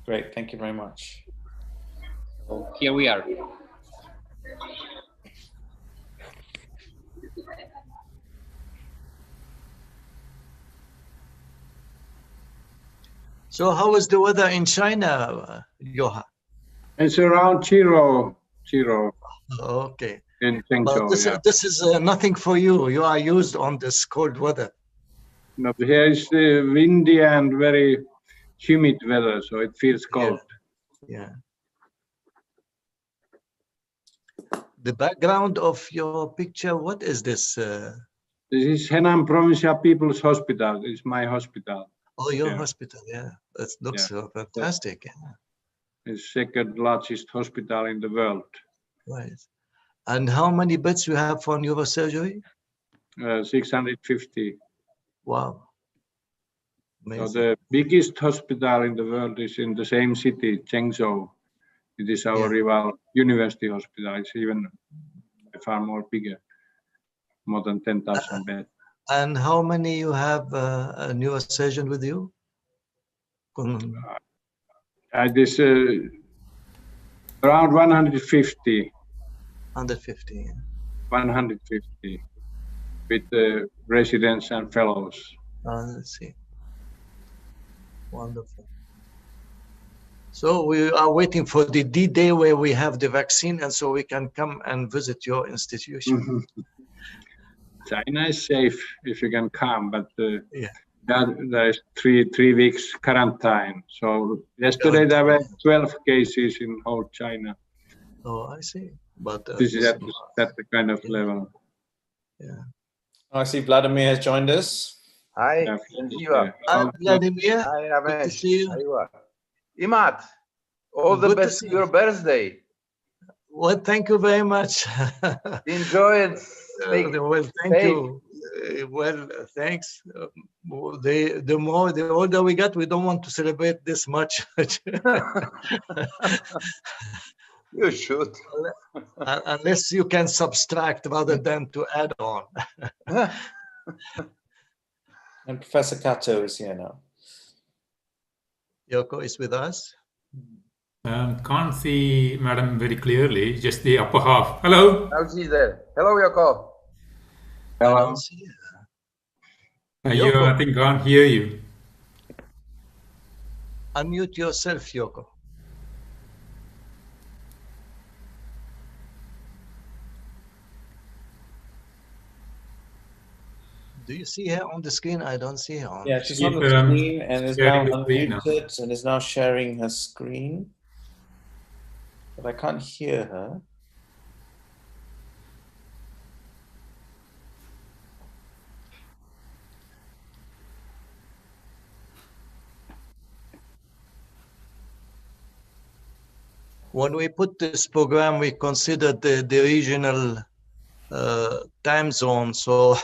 Great, thank you very much. So here we are. So how is the weather in China, Johan? It's around zero. Okay. In Chengzhou, But this is nothing for you. You are used on this cold weather. No, here is windy and very humid weather, so it feels cold. Yeah. The background of your picture, what is this? This is Henan Provincial People's Hospital. It's my hospital. Oh, your hospital, yeah. That looks fantastic. It's second largest hospital in the world. Right. And how many beds you have for neurosurgery? 650. Wow. Amazing. So the biggest hospital in the world is in the same city, Chengzhou. It is our rival university hospital. It's even far more bigger, more than 10,000 beds. And how many you have a neurosurgeon with you? It is around 150. 150. 150 with the residents and fellows. Let's see. Wonderful. So we are waiting for the D-Day where we have the vaccine, and so we can come and visit your institution. China is safe if you can come, but there is three weeks quarantine. So yesterday there were 12 cases in whole China. Oh, I see. But this is at the kind of level. Yeah. Oh, I see Vladimir has joined us. Hi, Vladimir. Hi, Ramesh. Good to see you. How you are? Imad, all the best for your birthday. Well, thank you very much. Enjoy it. Well, thank you. Well, thanks. The older we get, we don't want to celebrate this much. You should. Unless you can subtract rather than to add on. And Professor Kato is here now. Yoko is with us. Can't see Madam very clearly, just the upper half. Hello. Now she's there. Hello, Yoko. Hello. You, I think, can't hear you. Unmute yourself, Yoko. Do you see her on the screen? I don't see her on. Yeah, she's on the screen and is now unmuted and is now sharing her screen. But I can't hear her. When we put this program, we considered the regional time zone, so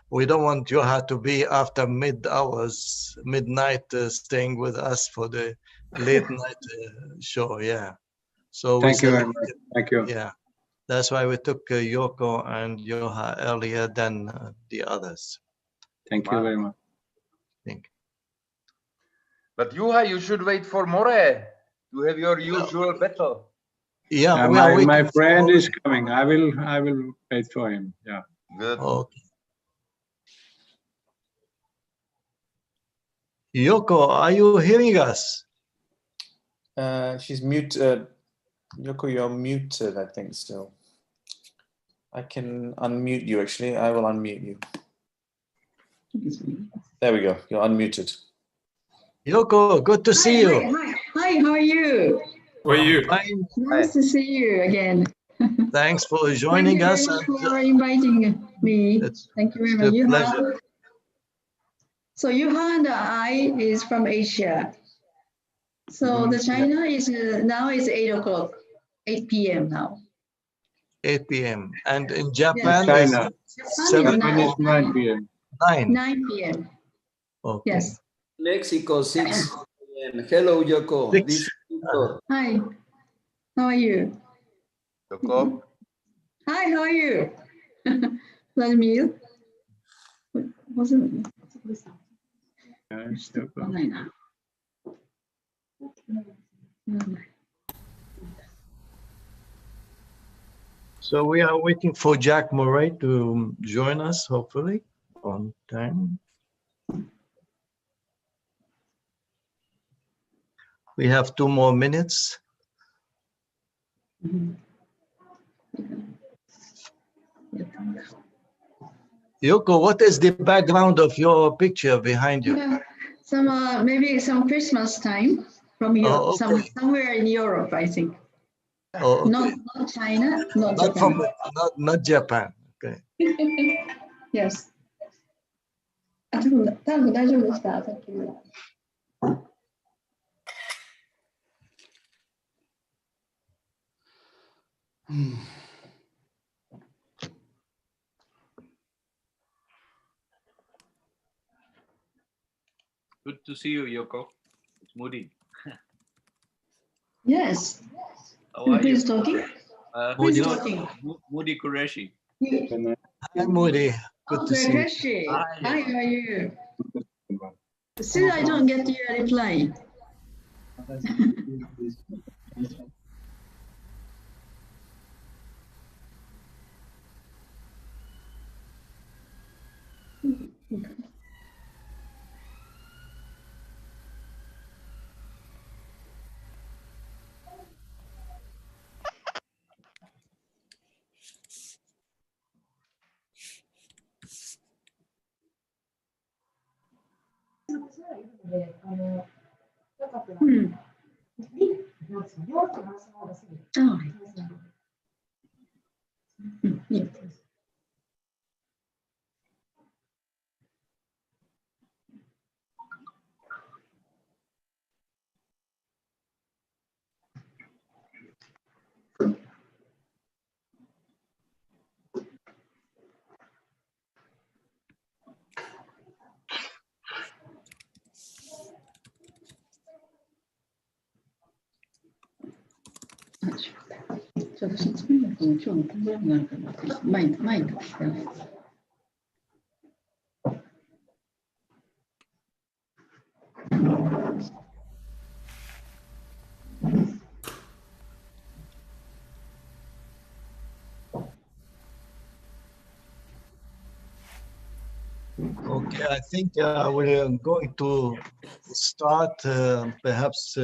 we don't want Joha to be after midnight, staying with us for the late night show. Yeah. So thank you very much. Thank you. Yeah, that's why we took Yoko and Joha earlier than the others. Thank you very much. Thank you. But Juha, you should wait for More to have your usual battle. Yeah, my friend is coming. I will wait for him. Yeah. Good. Okay. Yoko, are you hearing us? She's muted. Yoko, you're muted, I think, still. I can unmute you, actually. I will unmute you. There we go. You're unmuted. Yoko, good to see you. Hi, how are you? How are you? Fine. Nice to see you again. Thanks for joining us. Thank you very much for inviting me. Thank you very much. Pleasure. So Yuha and I is from Asia. So the China is now is 8 p.m. now. 8 p.m. And in Japan, China. is 9 p.m. 9 p.m. Okay. Yes. Mexico, 6 p.m. Hello, Yoko. This is Victor. Hi. How are you? Yoko. Hi, how are you? Vladimir. Wasn't. So we are waiting for Jack Murray to join us, hopefully, on time. We have 2 more minutes. Yoko, what is the background of your picture behind you? Some maybe some Christmas time from Europe, Oh, okay. somewhere in Europe, I think. Oh, okay. Not China, not Not Japan. not Japan. Okay. Yes. 多分大丈夫でした。さっきの。Good to see you, Yoko. It's Moody. Yes. How are Who you? is talking? Who is talking? Moody Qureshi. Hi, Moody. Good to see you. Qureshi. Hi. How are you? Still, I don't get your reply. Okay, I think we're going to start. Perhaps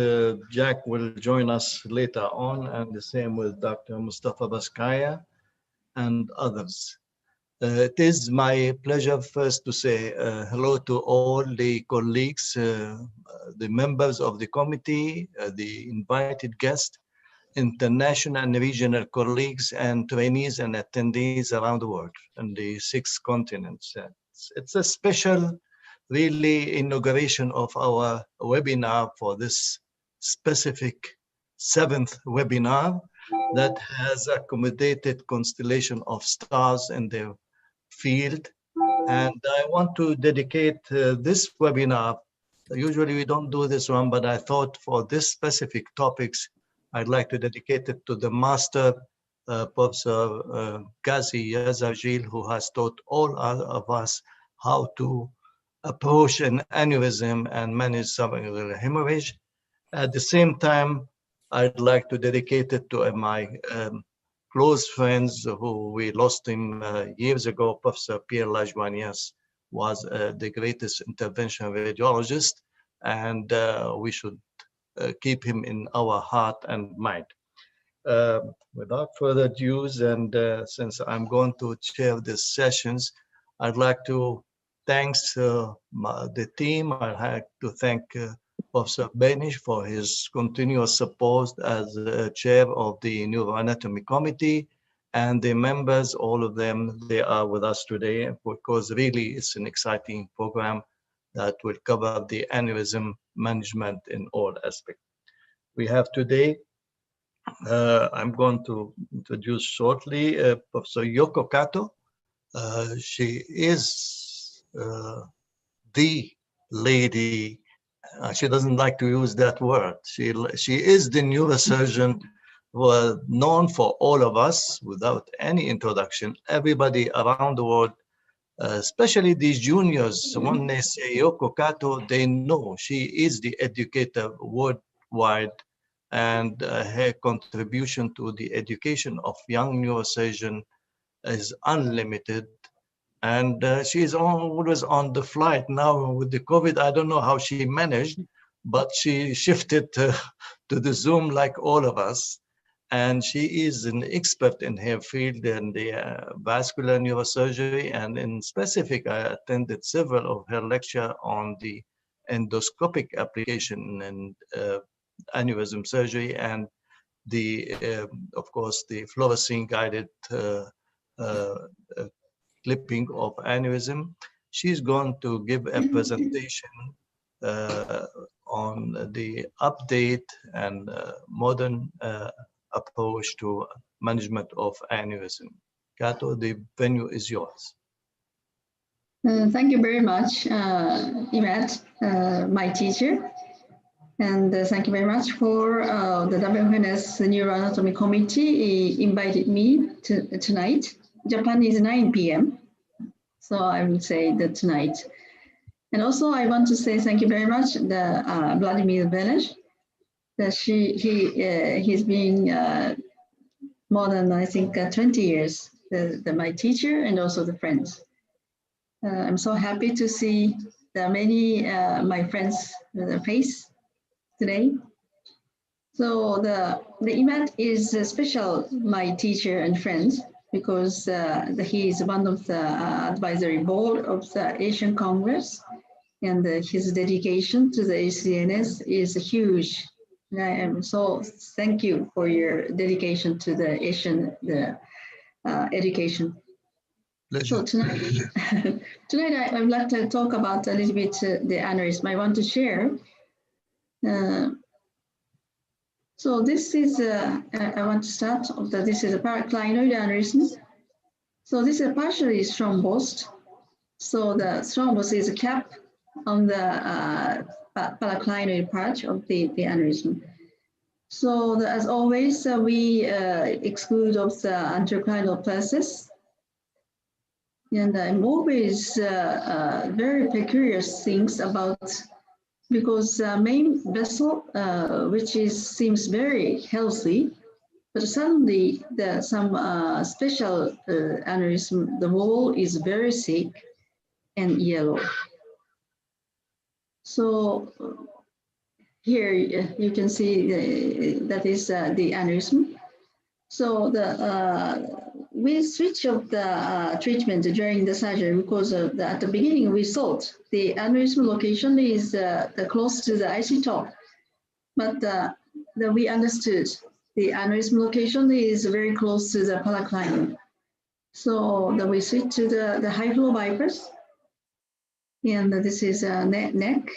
Jack will join us later on, and the same with Dr. Mustafa Baskaya and others. It is my pleasure first to say hello to all the colleagues, the members of the committee, the invited guests, international and regional colleagues, and trainees and attendees around the world and the 6 continents. It's a special, really, inauguration of our webinar for this specific 7th webinar that has accommodated constellation of stars in their field. And I want to dedicate this webinar. Usually we don't do this one, but I thought for this specific topics, I'd like to dedicate it to the master, Professor Ghazi Yazarjil, who has taught all of us how to approach an aneurysm and manage subaneurysm hemorrhage. At the same time, I'd like to dedicate it to my close friends who we lost him years ago. Professor Pierre Lajwanias was the greatest intervention radiologist, and we should keep him in our heart and mind. Without further ado, and since I'm going to chair these sessions, I'd like to thank the team. I'd like to thank Professor Benish for his continuous support as chair of the Neuroanatomy Committee, and the members, all of them, they are with us today because really it's an exciting program that will cover the aneurysm management in all aspects. We have today, I'm going to introduce shortly Professor Yoko Kato. She is the lady, she doesn't like to use that word. She is the neurosurgeon who known for all of us without any introduction. Everybody around the world, especially these juniors, when they say Yoko Kato, they know she is the educator wide, and her contribution to the education of young neurosurgeons is unlimited. And she's always on the flight now with the COVID. I don't know how she managed, but she shifted to the Zoom like all of us. And she is an expert in her field in the vascular neurosurgery. And in specific, I attended several of her lectures on the endoscopic application and aneurysm surgery and the, of course, the fluorescein guided clipping of aneurysm. She's going to give a presentation on the update and modern approach to management of aneurysm. Kato, the venue is yours. Thank you very much, Imad, my teacher. And thank you very much for the WFNS Neuroanatomy Committee invited me tonight. Japan is 9 p.m. So I would say that tonight. And also I want to say thank you very much to Vladimir Benesh, that he's been more than, I think, 20 years, my teacher and also the friends. I'm so happy to see the many my friends' face today. So the Imad is special, my teacher and friends, because he is one of the advisory board of the Asian Congress, and his dedication to the ACNS is huge. And I am so thank you for your dedication to the Asian education. So tonight, I would like to talk about a little bit the aneurysm. I want to share. So this is, I want to start that this is a paraclinoid aneurysm. So this is partially thrombosed. So the thrombus is a cap on the paraclinoid part of the aneurysm. So as always, we exclude of the anteroclinal plexus. And I'm always very peculiar things about, because main vessel, which seems very healthy, but suddenly some special aneurysm, the wall is very thick and yellow. So here you can see that is the aneurysm. So we switch of the treatment during the surgery because at the beginning we thought the aneurysm location is close to the IC top, but we understood the aneurysm location is very close to the paraclinium. So we switch to the high flow bypass, and this is neck,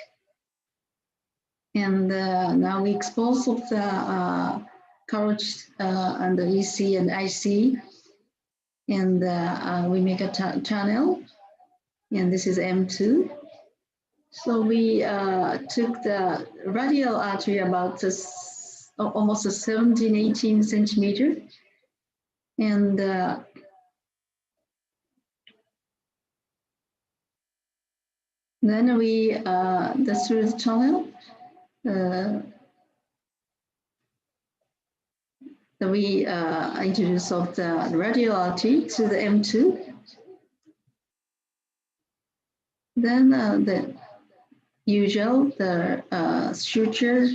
and now we expose of the carotid and the EC and IC. And we make a channel, and this is M2. So we took the radial artery about almost 17, 18 centimeter. And then we, through the channel, we introduce of the radial artery to the M2. Then the usual, the suture,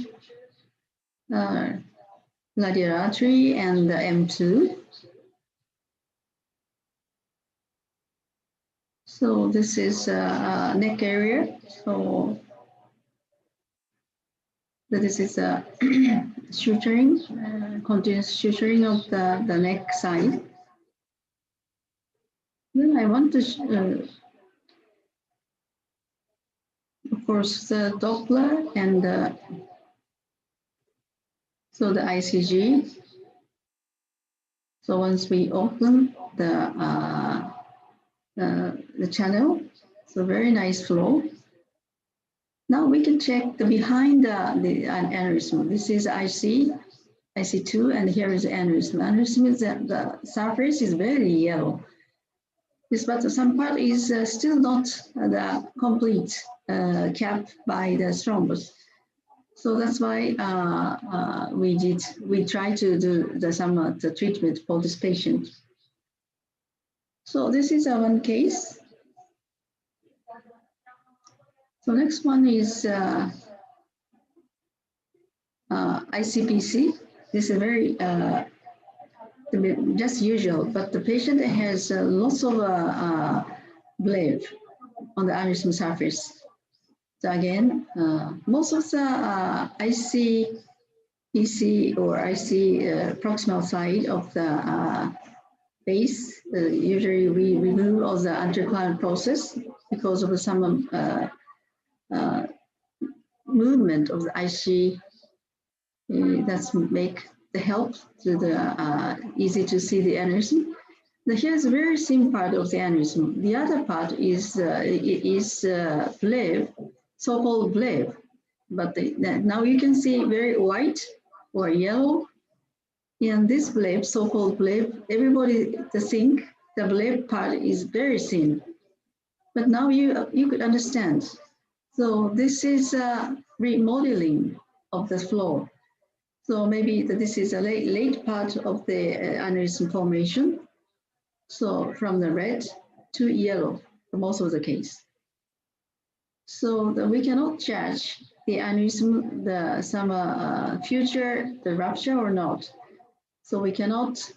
radial artery and the M2. So this is neck area. So this is a suturing, continuous suturing of the neck side. Then I want to, of course, the Doppler and so the ICG. So once we open the channel, so very nice flow. Now we can check the behind the aneurysm. This is IC2, and here is the aneurysm. Aneurysm is the surface is very yellow. This, but some part is still not the complete cap by the thrombus. So that's why we try to do the treatment for this patient. So this is one case. So next one is ICPC. This is very just usual, but the patient has lots of bleb on the aneurysm surface. So again, most of the ICPC or IC proximal side of the base, usually we remove all the anterocline process because of some movement of the IC. That's make the help to the easy to see the aneurysm. Here's a very thin part of the aneurysm. The other part is bleb, so-called bleb. But now you can see very white or yellow. And this bleb, so-called bleb, everybody think the bleb part is very thin. But now you could understand. So this is remodeling of the floor. So maybe this is a late part of the aneurysm formation. So from the red to yellow, for most of the case. So we cannot judge the aneurysm, some future, the rupture or not. So we cannot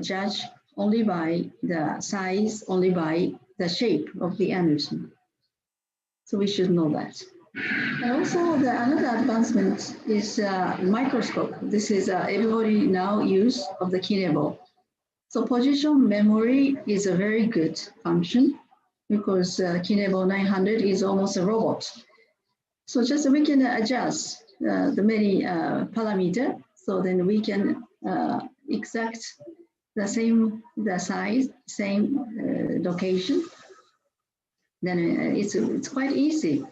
judge only by the size, only by the shape of the aneurysm. So we should know that. And also another advancement is microscope. This is everybody now use of the keyhole. So position memory is a very good function because keyhole 900 is almost a robot. So just we can adjust the many parameter. So then we can exact the size, same location. Then it's quite easy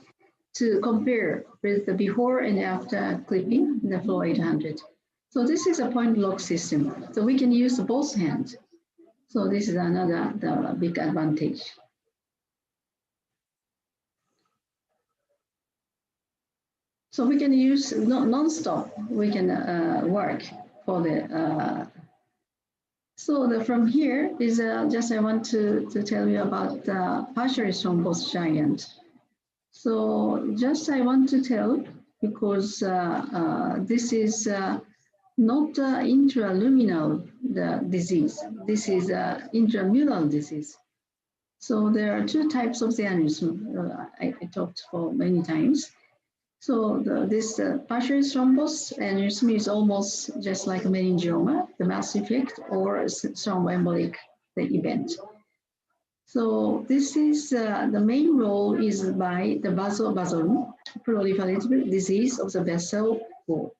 to compare with the before and after clipping the flow 800. So this is a point lock system. So we can use both hands. So this is the big advantage. So we can use non-stop. We can work for the. From here is just I want to tell you about the partially thrombosed giant. So just I want to tell because this is not intraluminal disease. This is intramural disease. So there are two types of the aneurysm. I talked for many times. So this partially thrombosed aneurysm is almost just like a meningioma, the mass effect, or thromboembolic event. So this is the main role is by the vasovasorum, proliferative disease of the vessel wall.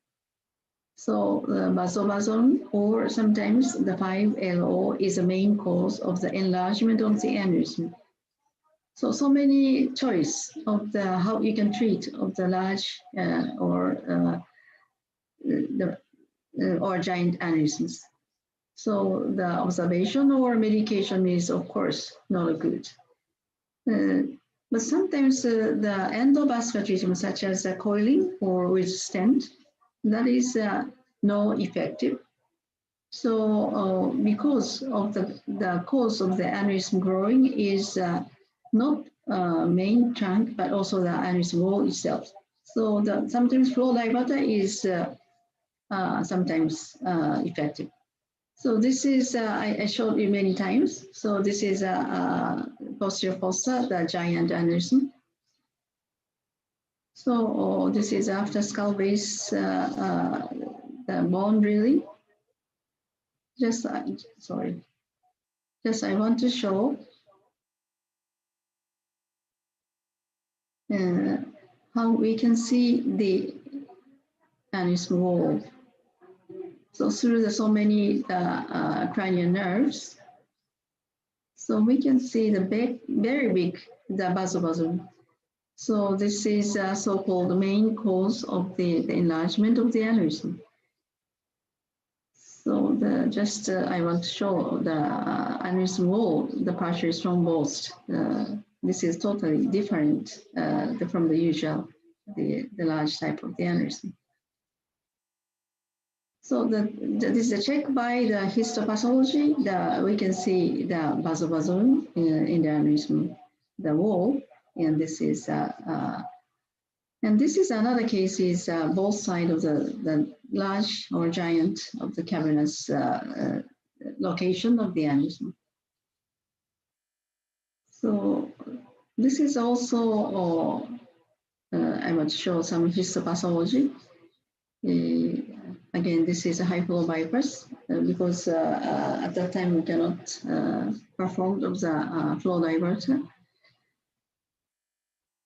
So the vasovasorum, or sometimes the 5LO, is the main cause of the enlargement of the aneurysm. So many choice of how you can treat of the large or giant aneurysms. So the observation or medication is of course not good. But sometimes the endovascular treatment such as coiling or with stent, that is no effective. So because of the cause of the aneurysm growing is not main trunk, but also the aneurysm wall itself. So sometimes flow diverter is sometimes effective. So this is, I showed you many times. So this is posterior fossa, the giant aneurysm. So this is after skull base, the bone drilling. Sorry. Just I want to show how we can see the aneurysm wall. So through so many cranial nerves, so we can see the very big vasovasorum. So this is so-called main cause of the enlargement of the aneurysm. So I want to show the aneurysm wall, the partially thrombosed. This is totally different from the usual the large type of the aneurysm. So this is a check by the histopathology. We can see the vasovasorum in the aneurysm, the wall, and this is another case is both sides of the large or giant of the cavernous location of the aneurysm. So this is also, I want to show some histopathology. Again, this is a high flow bypass because at that time we cannot perform the flow diverter.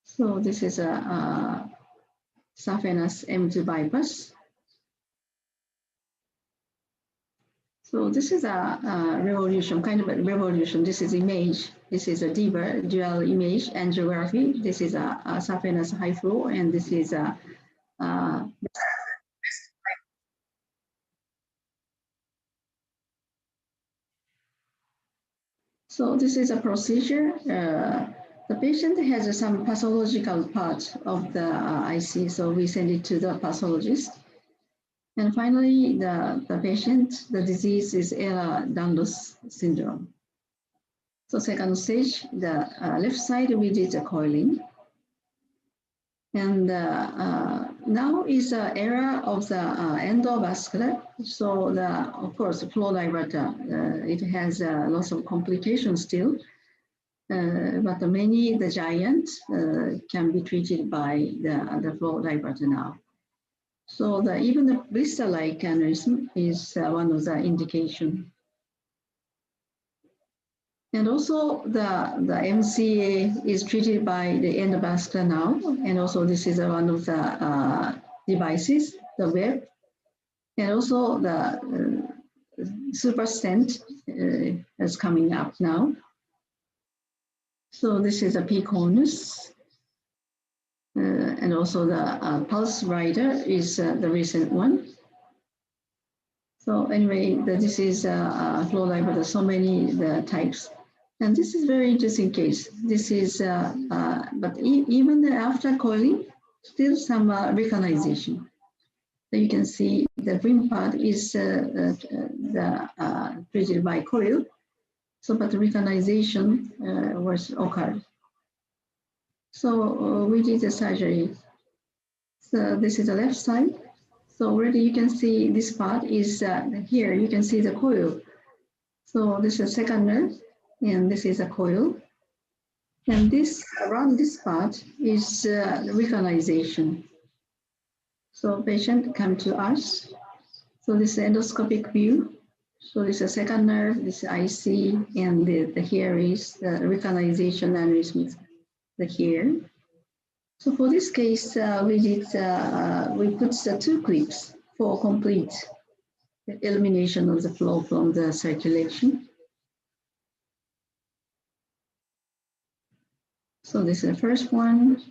So this is a saphenous M2 bypass. So this is a revolution, kind of a revolution. This is image. This is a dual image angiography. This is a saphenous high flow, and this is a so this is a procedure. The patient has some pathological part of the IC, so we send it to the pathologist. And finally, the patient, the disease is Ehlers-Danlos syndrome. So second stage, the left side, we did a coiling. And now is the era of the endovascular. So of course, the flow diverter, it has lots of complications still. But the giant can be treated by the flow diverter now. So even the blister-like aneurysm is one of the indication. And also the MCA is treated by the endovascular now. And also this is one of the devices, the web. And also the super stent is coming up now. So this is a P-conus. And also the pulse rider is the recent one. So anyway, this is flow diverter, so many types. And this is very interesting case. This is, but even after coiling, still some recognition. So you can see the green part is treated by coil. So, but the recognition was occurred. So we did the surgery. So this is the left side. So already you can see this part is here. You can see the coil. So this is a second nerve, and this is a coil. And this around this part is recognition. So patient come to us. So this is endoscopic view. So this is a second nerve, this is IC, and the here is the recognition aneurysm. The here. So for this case, we put the 2 clips for complete elimination of the flow from the circulation. So this is the first one,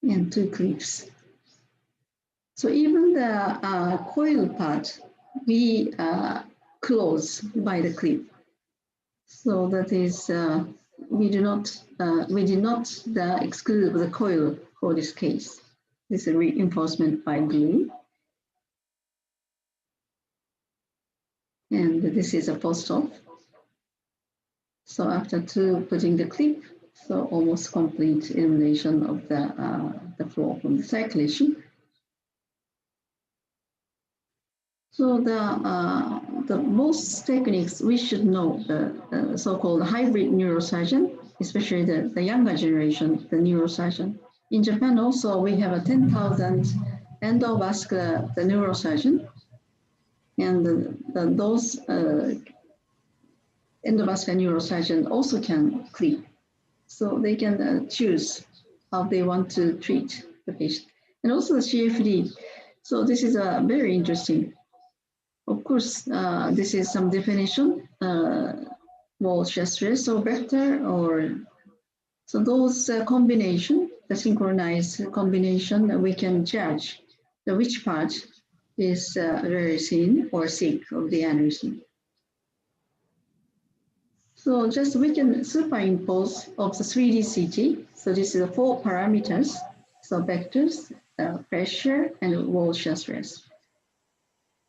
and 2 clips. So even the coil part, we close by the clip. So that is, we did not exclude the coil for this case. This is reinforcement by glue. And this is a post-op. So after putting the clip, so almost complete elimination of the flow from the circulation. So the most techniques we should know, the so-called hybrid neurosurgeon, especially the younger generation, the neurosurgeon. In Japan also, we have a 10,000 endovascular the neurosurgeon, and those endovascular neurosurgeon also can clip. So they can choose how they want to treat the patient. And also the CFD. So this is very interesting. Of course, this is some definition, wall shear stress or vector, or so those combination, the synchronized combination, that we can judge which part is very thin or thick of the aneurysm. So just we can superimpose of the 3D CT. So this is the 4 parameters. So vectors, pressure, and wall shear stress.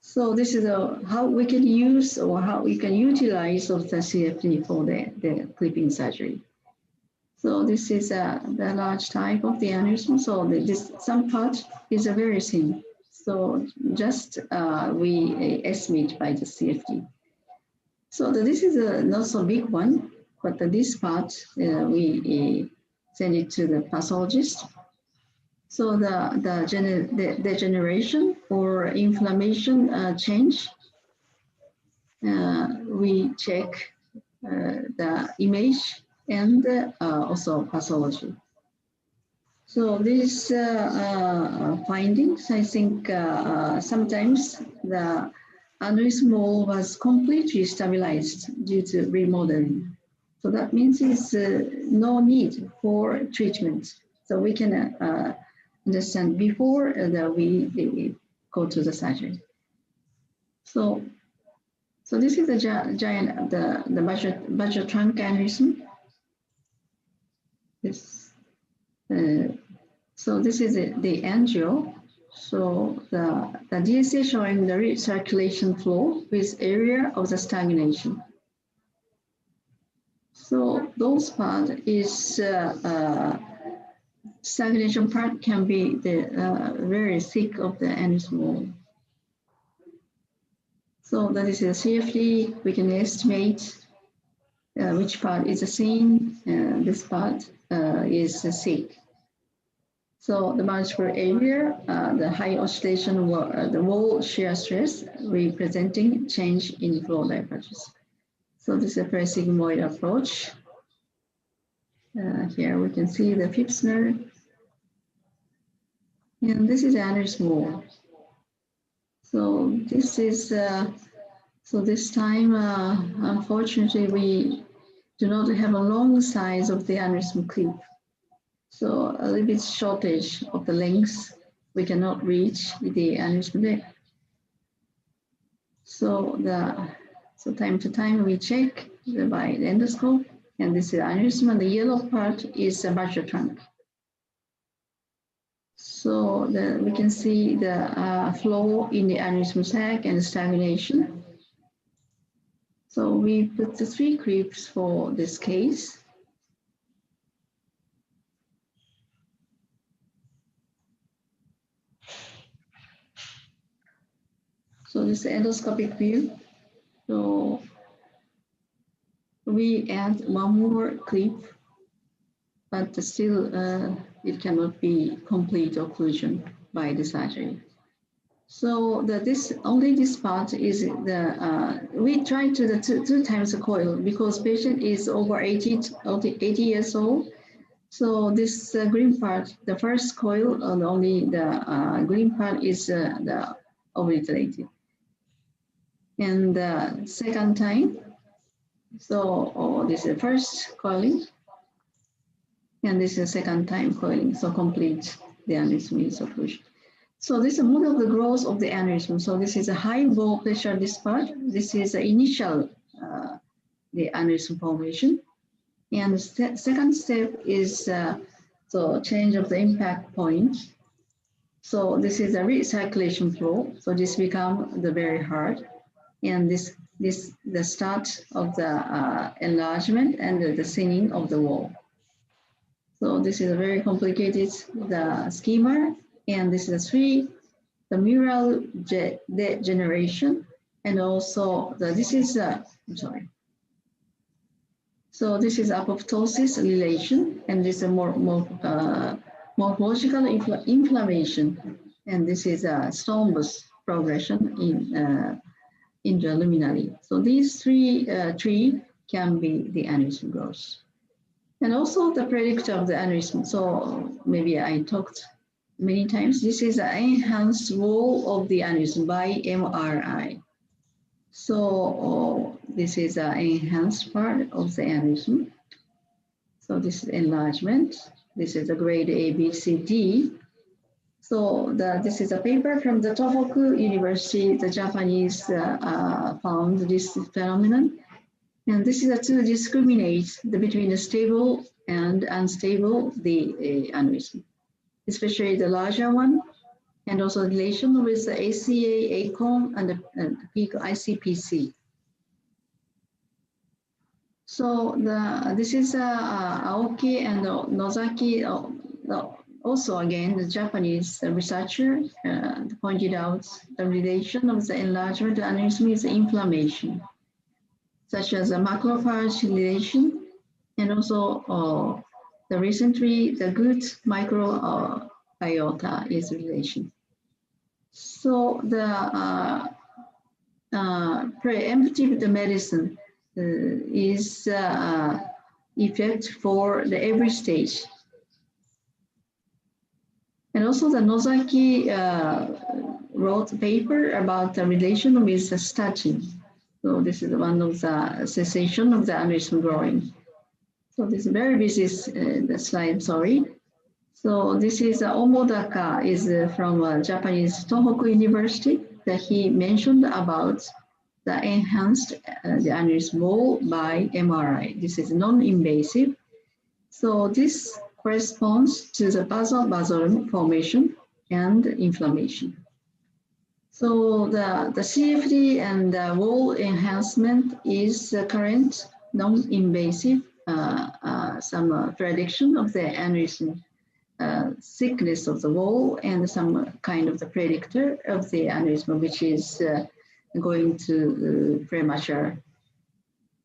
So this is how we can use or how we can utilize of the CFD for the clipping surgery. So this is the large type of the aneurysm. So this some part is a very thin. So just we estimate by the CFD. So this is a not so big one, but this part we send it to the pathologist. So the degeneration or inflammation change, we check the image and also pathology. So these findings, I think sometimes the aneurysm wall was completely stabilized due to remodeling. So that means it's no need for treatment. So we can understand before that we go to the surgery. So this is the giant, the budget trunk aneurysm. This, so this is the angio. So the DSA showing the recirculation flow with area of the stagnation. So those part is stagnation part can be the very thick of the aneurysm wall. So that is a CFD. We can estimate which part is thin, this part is thick. So the multiple area, the high oscillation, the wall shear stress representing change in flow divergence. So this is a parasigmoid approach. Here we can see the fifth nerve. And this is aneurysm wall. So this is, so this time, unfortunately, we do not have a long size of the aneurysm clip. So a little bit shortage of the length, we cannot reach the aneurysm depth. So time to time we check by the endoscope, and this is aneurysm, and the yellow part is a budget trunk. So we can see the flow in the aneurysm sac and stagnation. So we put the 3 clips for this case. So this is the endoscopic view. So we add 1 more clip, but still it cannot be complete occlusion by the surgery. So only this part is we try to the two times the coil because patient is over 80 years old. So this green part, the first coil, and only the green part is the obliterated. And the second time, so this is the first coiling, and this is the second time coiling, so complete the aneurysm is occlusion. So this is a model of the growth of the aneurysm. So this is a high ball pressure, this part. This is the initial, the aneurysm formation. And the second step is so change of the impact point. So this is a recirculation flow. So this become the very hard. And the start of the enlargement and the thinning of the wall. So this is a very complicated schema, and this is the mural degeneration, and also this is I'm sorry. So this is apoptosis relation, and this is a morphological inflammation, and this is a thrombus progression in intraluminally. So these three can be the aneurysm growth. And also the predictor of the aneurysm. So maybe I talked many times. This is an enhanced wall of the aneurysm by MRI. So this is an enhanced part of the aneurysm. So this is enlargement. This is a grade A, B, C, D. So this is a paper from the Tohoku University. The Japanese found this phenomenon. And this is to discriminate between the stable and unstable aneurysm, especially the larger one, and also relation with the ACA, ACOM, and the ICPC. So this is Aoki and Nozaki. Also, again, the Japanese researcher pointed out the relation of the enlargement of aneurysm is inflammation, such as a macrophage relation, and also the recently the good microbiota is relation. So the preemptive medicine is effect for the every stage. And also the Nozaki wrote a paper about the relation with the statin. So this is one of the cessation of the aneurysm growing. So this is very busy the slide, sorry. So this is Omodaka is from Japanese Tohoku University that he mentioned about the enhanced the aneurysm wall by MRI. This is non-invasive. So this corresponds to the basal formation and inflammation. So the CFD and the wall enhancement is current non-invasive some prediction of the aneurysm thickness of the wall and some kind of the predictor of the aneurysm, which is going to premature.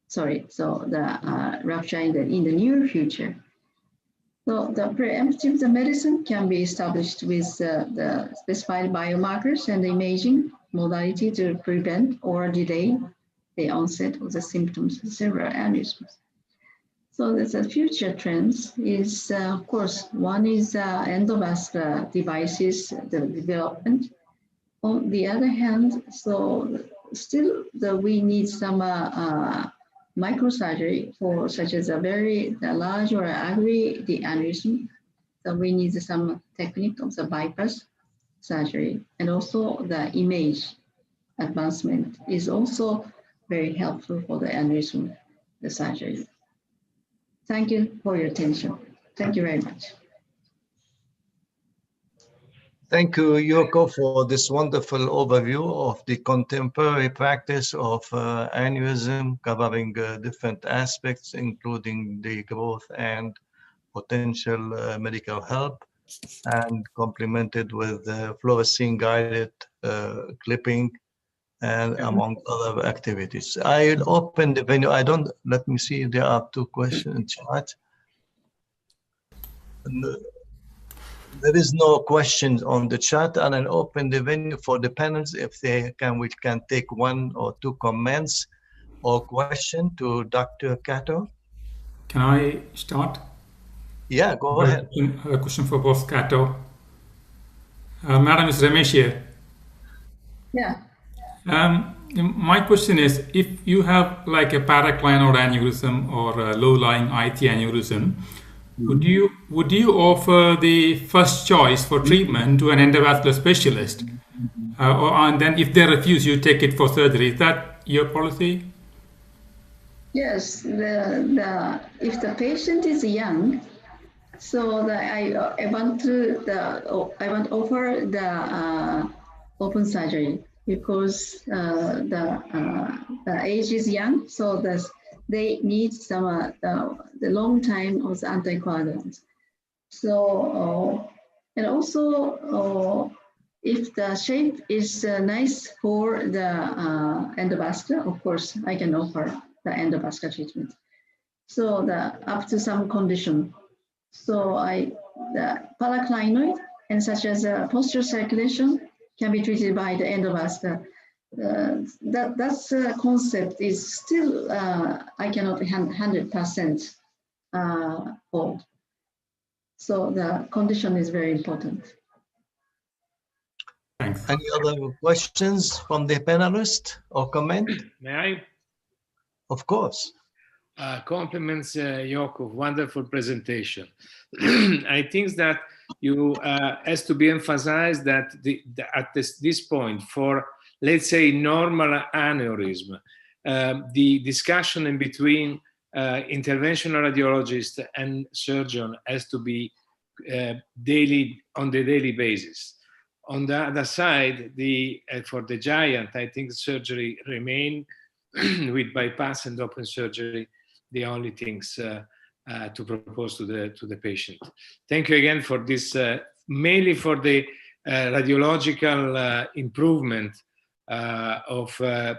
Sorry, so the rupture in the near future. So the preemptive medicine can be established with the specified biomarkers and imaging modality to prevent or delay the onset of the symptoms of several aneurysms. So the future trends is, of course, one is endovascular devices, the development. On the other hand, so still we need some microsurgery for such as a very large or ugly the aneurysm. So we need some technique of the bypass surgery, and also the image advancement is also very helpful for the aneurysm, the surgery. Thank you for your attention. Thank you very much. Thank you, Yoko, for this wonderful overview of the contemporary practice of aneurysm, covering different aspects, including the growth and potential medical help, and complemented with fluorescein-guided clipping, and among other activities. I'll open the venue. Let me see, there are 2 questions in chat. There is no questions on the chat, and I'll open the venue for the panels. If they can, we can take 1 or 2 comments or question to Dr. Kato. Can I start? Yeah, go ahead. A question for both Kato. Madam, is Ramesh here? Yeah. My question is, if you have like a paraclinoid aneurysm or a low-lying IT aneurysm, would you offer the first choice for treatment to an endovascular specialist, and then if they refuse, you take it for surgery? Is that your policy? Yes. If the patient is young, so I want to offer the open surgery, because the age is young, so they need some the long time of the anticoagulants. So and also if the shape is nice for the endovascular, of course I can offer the endovascular treatment. So up to some condition. So the paraclinoid and such as posterior circulation can be treated by the endovascular. That's concept is still I cannot 100% hold. So the condition is very important. Thanks. Any other questions from the panelists or comment? May I? Of course. Compliments, Yoko, wonderful presentation. I think that you has to be emphasized that at this point, for let's say normal aneurysm, the discussion in between interventional radiologist and surgeon has to be on the daily basis. On the other side, for the giant, I think surgery remain with bypass and open surgery the only things to propose to the patient. Thank you again for this, mainly for the radiological improvement of the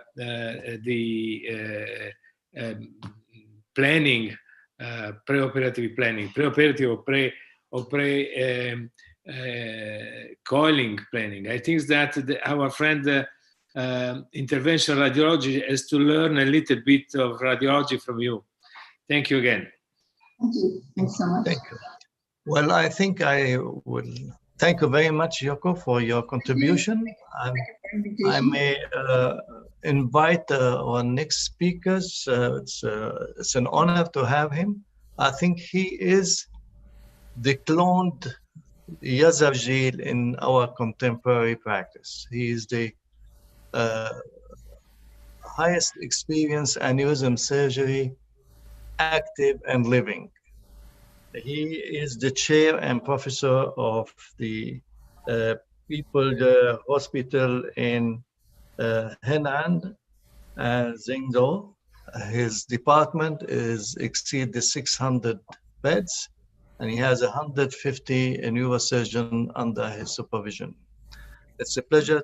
planning, preoperative planning, preoperative or coiling planning. I think that our friend interventional radiology has to learn a little bit of radiology from you. Thank you again. Thank you. Thanks so much. Thank you. Well, I think I will thank you very much, Yoko, for your contribution. I may invite our next speakers. It's an honor to have him. I think he is the cloned Yazarjil in our contemporary practice. He is the highest experience aneurysm surgery, active and living. He is the chair and professor of the People Hospital in Henan, Zhengzhou. His department exceeds the 600 beds, and he has 150 neurosurgeons under his supervision. It's a pleasure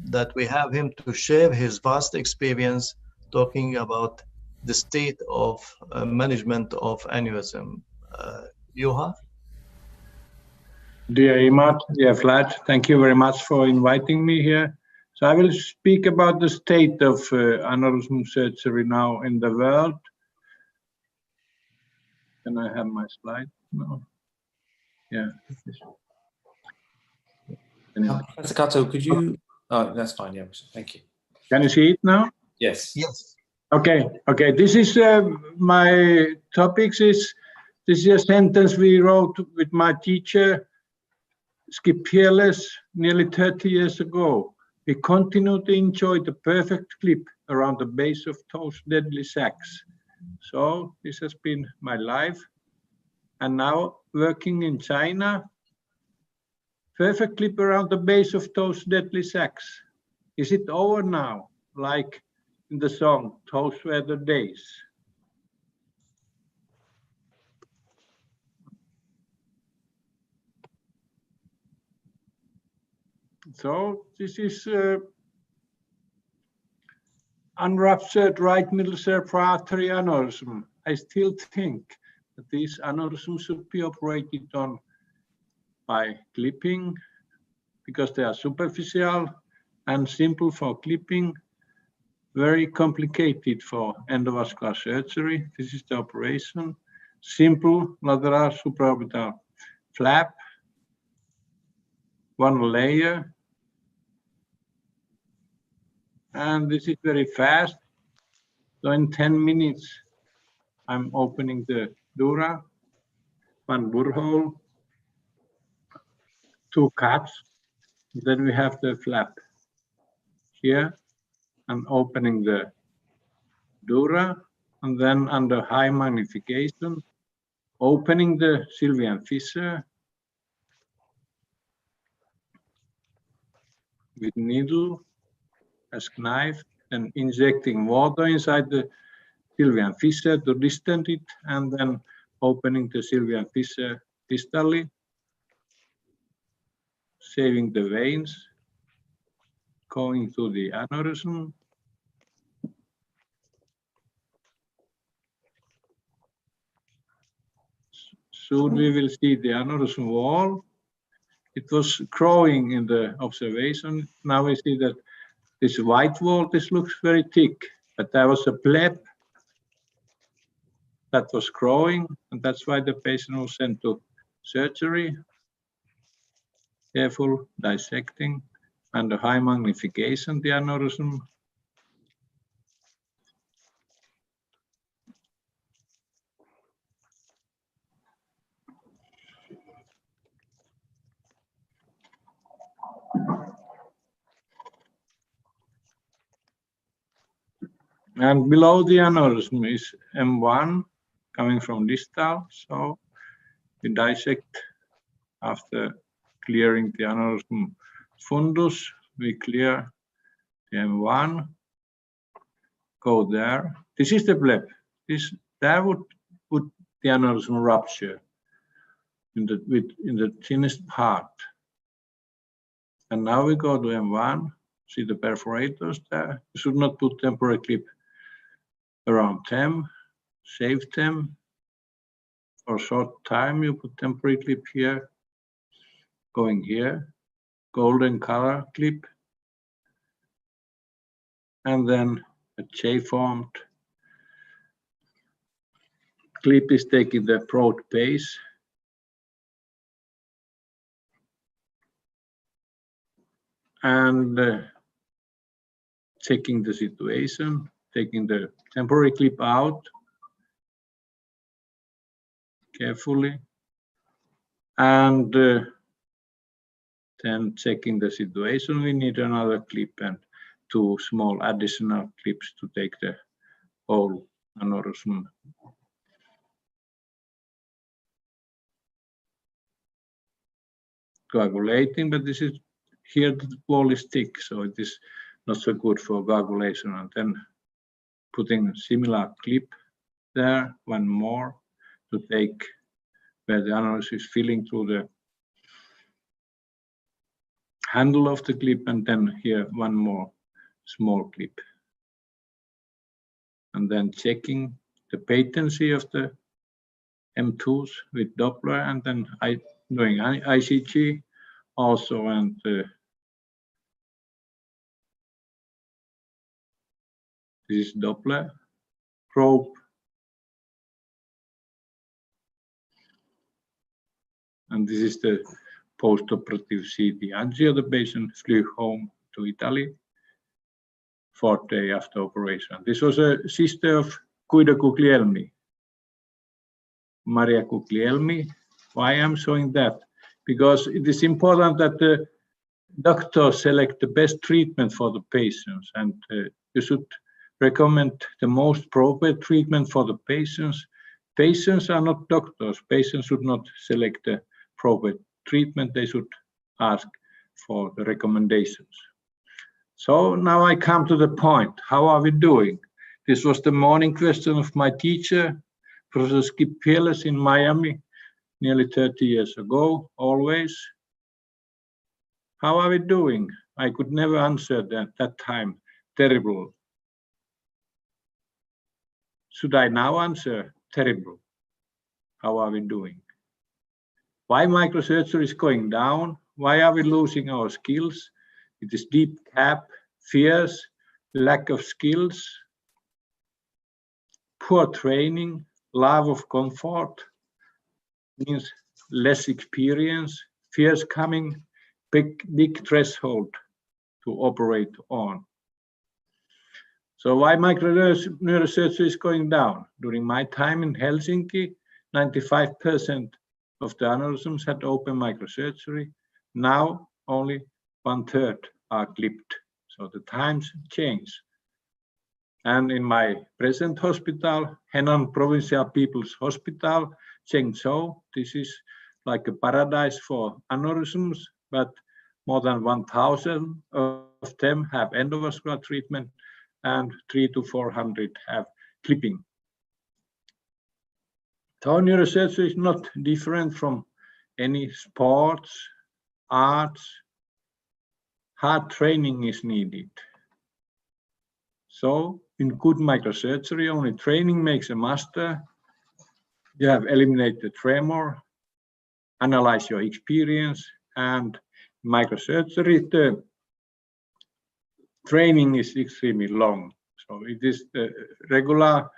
that we have him to share his vast experience talking about the state of management of aneurysm. Juha? Dear Imad, dear Vlad, thank you very much for inviting me here. So I will speak about the state of aneurysm surgery now in the world. Can I have my slide? No. Yeah. Professor Kato, could you? Oh, that's fine. Yeah, thank you. Can you see it now? Yes. Yes. Okay. Okay. This is my topics. This is a sentence we wrote with my teacher, Skip Peerless, nearly 30 years ago. We continue to enjoy the perfect clip around the base of those deadly sacs. So this has been my life. And now working in China, perfect clip around the base of those deadly sacs. Is it over now? Like in the song, those were the days. So this is unruptured right middle cerebral artery aneurysm. I still think that these aneurysms should be operated on by clipping because they are superficial and simple for clipping, very complicated for endovascular surgery. This is the operation. Simple lateral supraorbital flap, one layer. And this is very fast. So in 10 minutes, I'm opening the dura, one burhole, 2 cuts. Then we have the flap here. I'm opening the dura, and then under high magnification, opening the Sylvian fissure with needle as knife and injecting water inside the Sylvian fissure to distend it, and then opening the Sylvian fissure distally, saving the veins, going to the aneurysm. Soon we will see the aneurysm wall. It was growing in the observation. Now we see that this white wall, this looks very thick, but there was a pleb that was growing, and that's why the patient was sent to surgery. Careful dissecting under high magnification, the aneurysm. And below the aneurysm is M1 coming from distal. So we dissect after clearing the aneurysm fundus. We clear the M1, go there. This is the bleb. There would the aneurysm rupture in the thinnest part. And now we go to M1, see the perforators there. You should not put temporary clip around them, save them. For a short time, you put temporary clip here, going here, golden color clip, and then a J-formed clip is taking the broad base. And checking the situation, taking the temporary clip out carefully, and then checking the situation. We need another clip and 2 small additional clips to take the whole aneurysm. Coagulating, but this is here the wall is thick, so it is not so good for coagulation. And then putting a similar clip there, one more to take where the aneurysm is filling through the handle of the clip, and then here one more small clip. And then checking the patency of the M2s with Doppler, and then doing ICG also, and this is Doppler probe. And this is the post-operative CT angio. The patient flew home to Italy 4th day after operation. This was a sister of Guido Guglielmi, Maria Guglielmi. Why I'm showing that? Because it is important that the doctors select the best treatment for the patients, and you should recommend the most appropriate treatment for the patients. Patients are not doctors. Patients should not select the appropriate treatment. They should ask for the recommendations. So now I come to the point. How are we doing? This was the morning question of my teacher, Professor Skip Peerless in Miami, nearly 30 years ago, always. How are we doing? I could never answer that time. Terrible. Should I now answer? Terrible. How are we doing? Why microsurgery is going down? Why are we losing our skills? It is deep cap, fears, lack of skills, poor training, love of comfort, means less experience, fears coming, big threshold to operate on. So why neurosurgery is going down? During my time in Helsinki, 95% of the aneurysms had open microsurgery. Now only 1/3 are clipped. So the times change. And in my present hospital, Henan Provincial People's Hospital, Chengzhou, this is like a paradise for aneurysms, but more than 1,000 of them have endovascular treatment, and 300 to 400 have clipping. So neurosurgery is not different from any sports, arts. Hard training is needed. So in good microsurgery, only training makes a master. You have eliminated the tremor, analyze your experience, and microsurgery, the training is extremely long. So it is the regular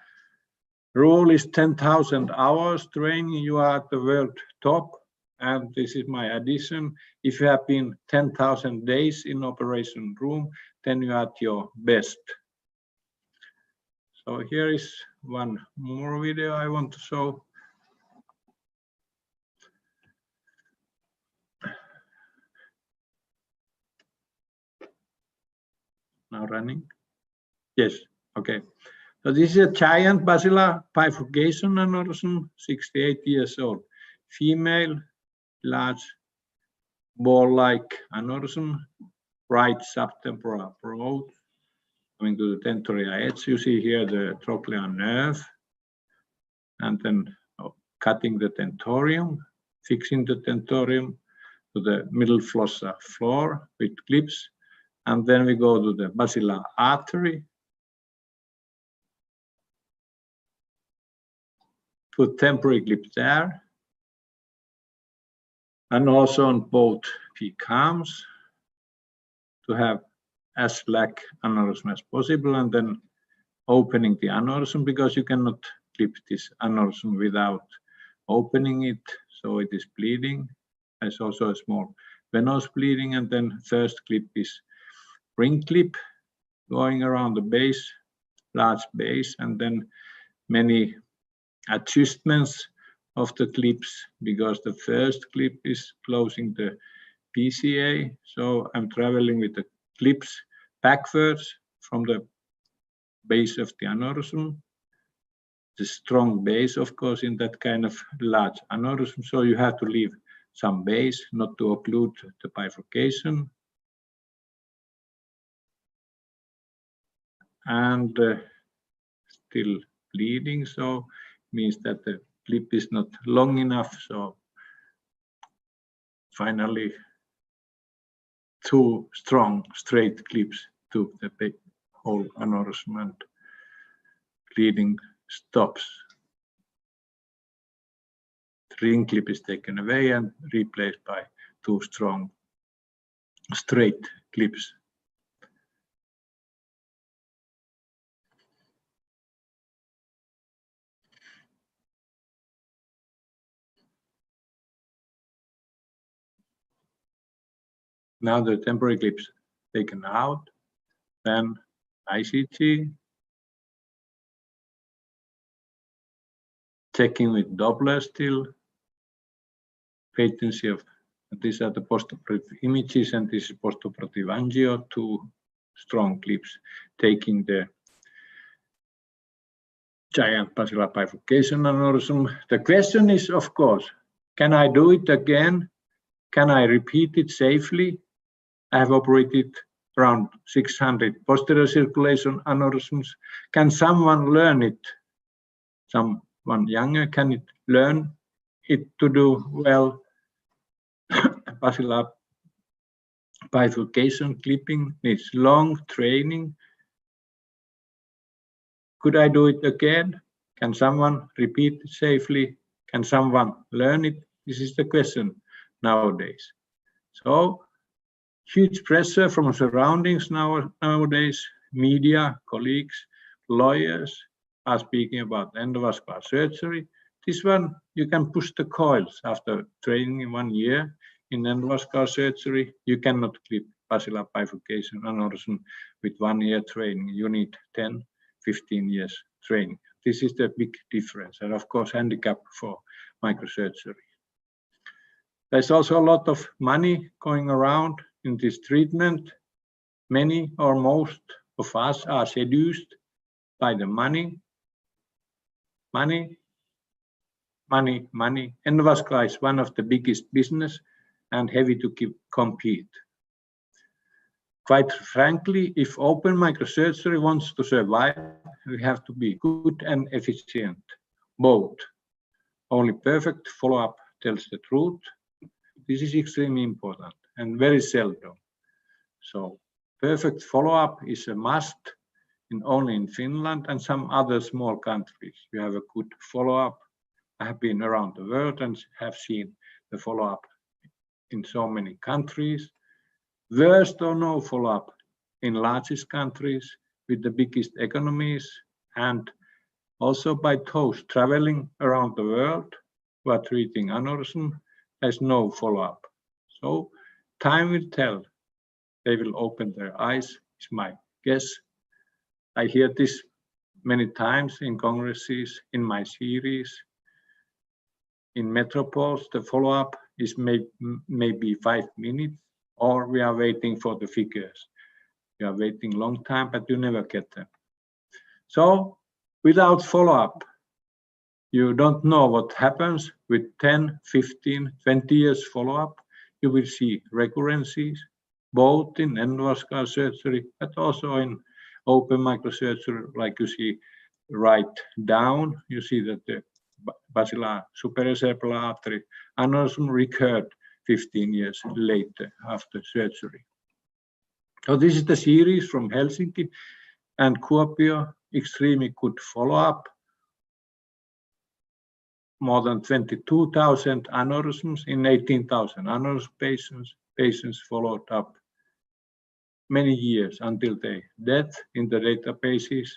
rule is 10,000 hours training. You are at the world top. And this is my addition. If you have been 10,000 days in operation room, then you are at your best. So here is one more video I want to show. Now running. Yes, Okay. So this is a giant basilar bifurcation aneurysm, 68 years old. Female, large ball-like aneurysm, right subtemporal broad, going to the tentorial edge. You see here the trochlear nerve, and then cutting the tentorium, fixing the tentorium to the middle fossa floor with clips, and then we go to the basilar artery. Put temporary clip there, and also on both peak arms to have as slack aneurysm as possible, and then opening the aneurysm, because you cannot clip this aneurysm without opening it, so it is bleeding. There's also a small venous bleeding, and then first clip is ring clip going around the base, large base, and then many adjustments of the clips, because the first clip is closing the PCA. So I'm traveling with the clips backwards from the base of the aneurysm. The strong base, of course, in that kind of large aneurysm. So you have to leave some base not to occlude the bifurcation. And still bleeding, so means that the clip is not long enough. So finally, 2 strong straight clips to the big whole aneurysm, and bleeding stops. The ring clip is taken away and replaced by 2 strong straight clips. Now the temporary clips taken out, then ICG, checking with Doppler still, patency of, these are the postoperative images, and this is postoperative angio, 2 strong clips taking the giant basilar bifurcation aneurysm. The question is, of course, can I do it again? Can I repeat it safely? I have operated around 600 posterior circulation aneurysms. Can someone learn it? Someone younger, can it learn it to do well? Basilar bifurcation clipping needs long training. Could I do it again? Can someone repeat it safely? Can someone learn it? This is the question nowadays. So, huge pressure from surroundings nowadays. Media, colleagues, lawyers are speaking about endovascular surgery. This one, you can push the coils after training in 1 year in endovascular surgery. You cannot clip basilar bifurcation aneurysm with 1 year training. You need 10, 15 years training. This is the big difference, and of course, handicap for microsurgery. There's also a lot of money going around in this treatment. Many or most of us are seduced by the money. Money. Endovascular is one of the biggest business and heavy to compete. Quite frankly, if open microsurgery wants to survive, we have to be good and efficient, both. Only perfect follow-up tells the truth. This is extremely important and very seldom. So perfect follow-up is a must only in Finland and some other small countries. You have a good follow-up. I have been around the world and have seen the follow-up in so many countries. Worst or no follow-up in largest countries with the biggest economies, and also by those traveling around the world who are treating aneurysm, there's no follow-up. So time will tell. They will open their eyes, is my guess. I hear this many times in congresses, in my series. In metropoles, the follow-up is maybe 5 minutes, or we are waiting for the figures. You are waiting long time, but you never get them. So without follow-up, you don't know what happens. With 10, 15, 20 years follow-up, you will see recurrences, both in endovascular surgery, but also in open microsurgery, like you see right down. You see that the basilar supracerebral artery aneurysm recurred 15 years later after surgery. So this is the series from Helsinki and Kuopio, extremely good follow-up. More than 22,000 aneurysms in 18,000 aneurysm patients. Patients followed up many years until their death in the databases.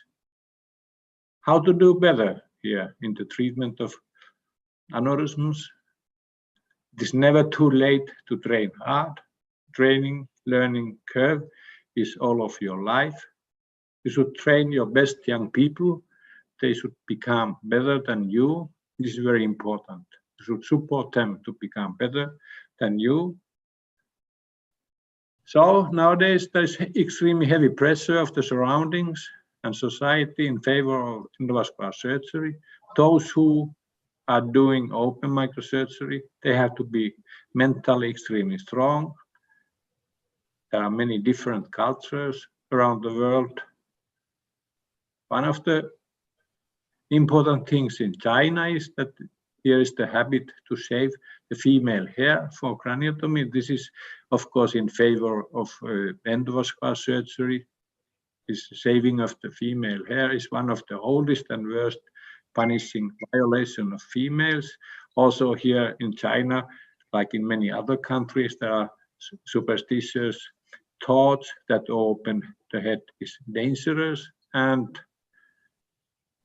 How to do better here in the treatment of aneurysms? It is never too late to train hard. Training, learning curve is all of your life. You should train your best young people. They should become better than you. This is very important. You should support them to become better than you. So nowadays there's extremely heavy pressure of the surroundings and society in favor of endovascular surgery. Those who are doing open microsurgery, they have to be mentally extremely strong. There are many different cultures around the world. One of the important things in China is that here is the habit to shave the female hair for craniotomy. This is, of course, in favor of endovascular surgery. This shaving of the female hair is one of the oldest and worst punishing violation of females. Also here in China, like in many other countries, there are superstitious thoughts that open the head is dangerous. And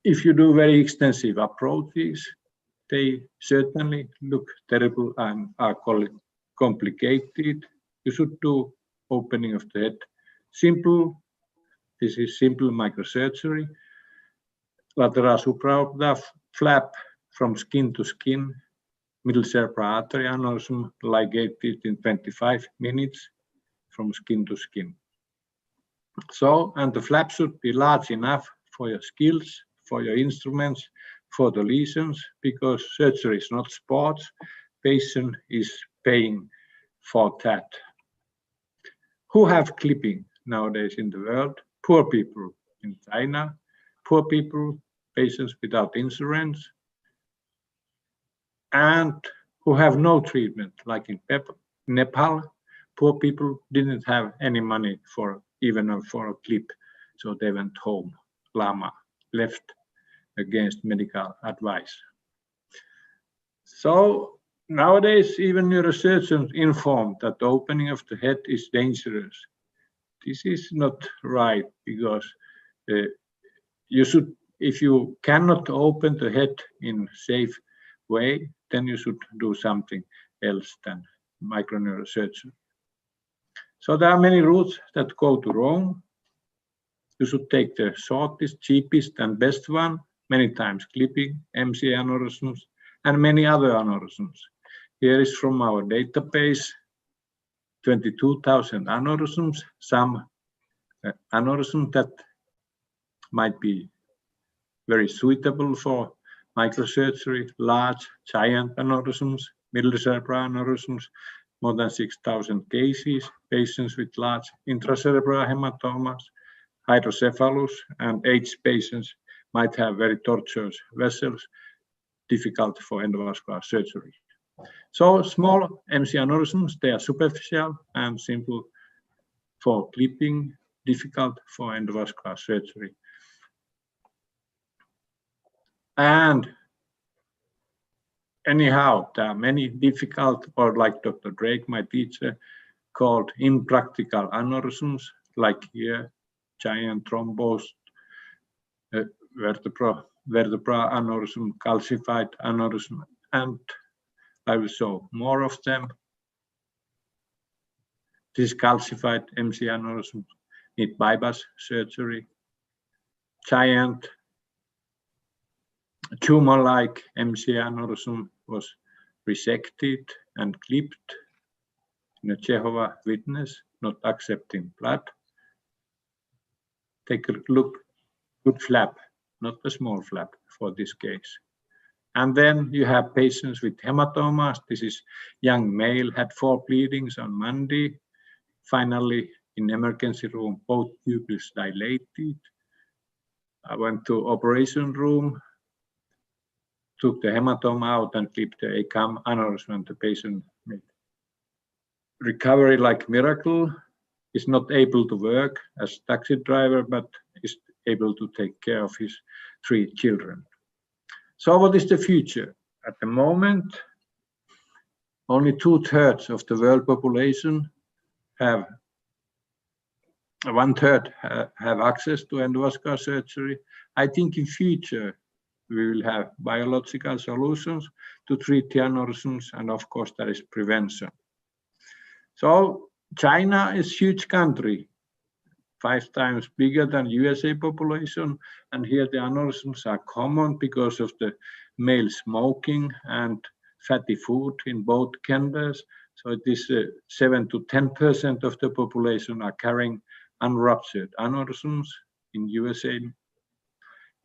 if you do very extensive approaches, they certainly look terrible and are complicated. You should do opening of the head simple. This is simple microsurgery. Lateral supraorbital flap from skin to skin. Middle cerebral artery aneurysm ligated in 25 minutes from skin to skin. So, and the flap should be large enough for your skills, for your instruments, for the lesions, because surgery is not sports. Patient is paying for that. Who have clipping nowadays in the world? Poor people in China, poor people, patients without insurance, and who have no treatment, like in Nepal. Poor people didn't have any money for even for a clip, so they went home, lama, left against medical advice. So nowadays, even neurosurgeons inform that the opening of the head is dangerous. This is not right, because you should, if you cannot open the head in safe way, then you should do something else than microneurosurgery. So there are many routes that go to Rome. You should take the shortest, cheapest, and best one, many times clipping, MC aneurysms, and many other aneurysms. Here is from our database, 22,000 aneurysms, some aneurysms that might be very suitable for microsurgery, large, giant aneurysms, middle cerebral aneurysms, more than 6,000 cases, patients with large intracerebral hematomas, hydrocephalus, and aged patients might have very tortuous vessels, difficult for endovascular surgery. So small MC aneurysms, they are superficial and simple for clipping, difficult for endovascular surgery. And anyhow, there are many difficult, or like Dr. Drake, my teacher, called impractical aneurysms, like here, giant thrombosed vertebral aneurysm, calcified aneurysm, and I will show more of them. This calcified MC aneurysm need bypass surgery. Giant tumor-like MC aneurysm was resected and clipped in a Jehovah's Witness, not accepting blood. Take a look good flap, not a small flap for this case. And then you have patients with hematomas. This is young male, had 4 bleedings on Monday. Finally, in emergency room, both pupils dilated. I went to operation room, took the hematoma out and clipped the ACAM aneurysm, and the patient made recovery like miracle. Is not able to work as taxi driver, but is able to take care of his 3 children. So what is the future? At the moment, only 2/3 of the world population have 1/3 have access to endovascular surgery. I think in future we will have biological solutions to treat the aneurysms, and of course there is prevention. So China is huge country, 5 times bigger than USA population, and here the aneurysms are common because of the male smoking and fatty food in both genders. So it is 7 to 10% of the population are carrying unruptured aneurysms. In USA,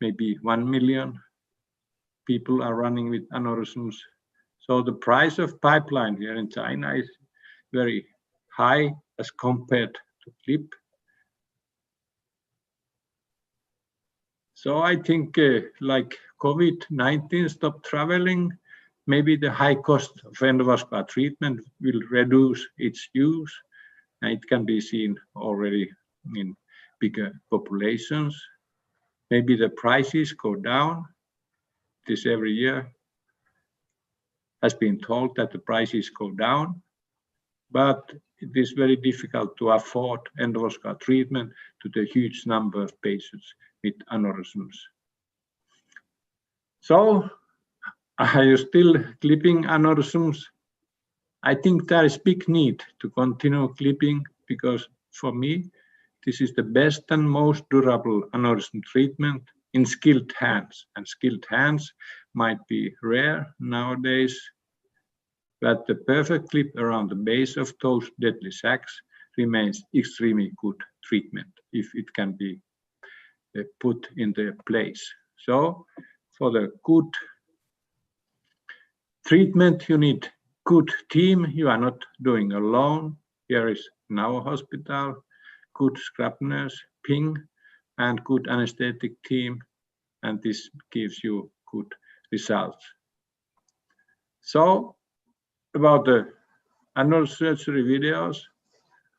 maybe 1 million people are running with aneurysms. So the price of pipeline here in China is very high as compared to clip. So I think like COVID-19 stopped traveling, maybe the high cost of endovascular treatment will reduce its use. And it can be seen already in bigger populations. Maybe the prices go down. This every year has been told that the prices go down, but it is very difficult to afford endovascular treatment to the huge number of patients with aneurysms. So, are you still clipping aneurysms? I think there is big need to continue clipping, because for me, this is the best and most durable aneurysm treatment in skilled hands. And skilled hands might be rare nowadays, but the perfect clip around the base of those deadly sacs remains extremely good treatment if it can be put in their place. So for the good treatment, you need good team. You are not doing alone. Here is in our hospital, good scrub nurse, Ping, and good anesthetic team, and this gives you good results. So about the neurosurgery videos,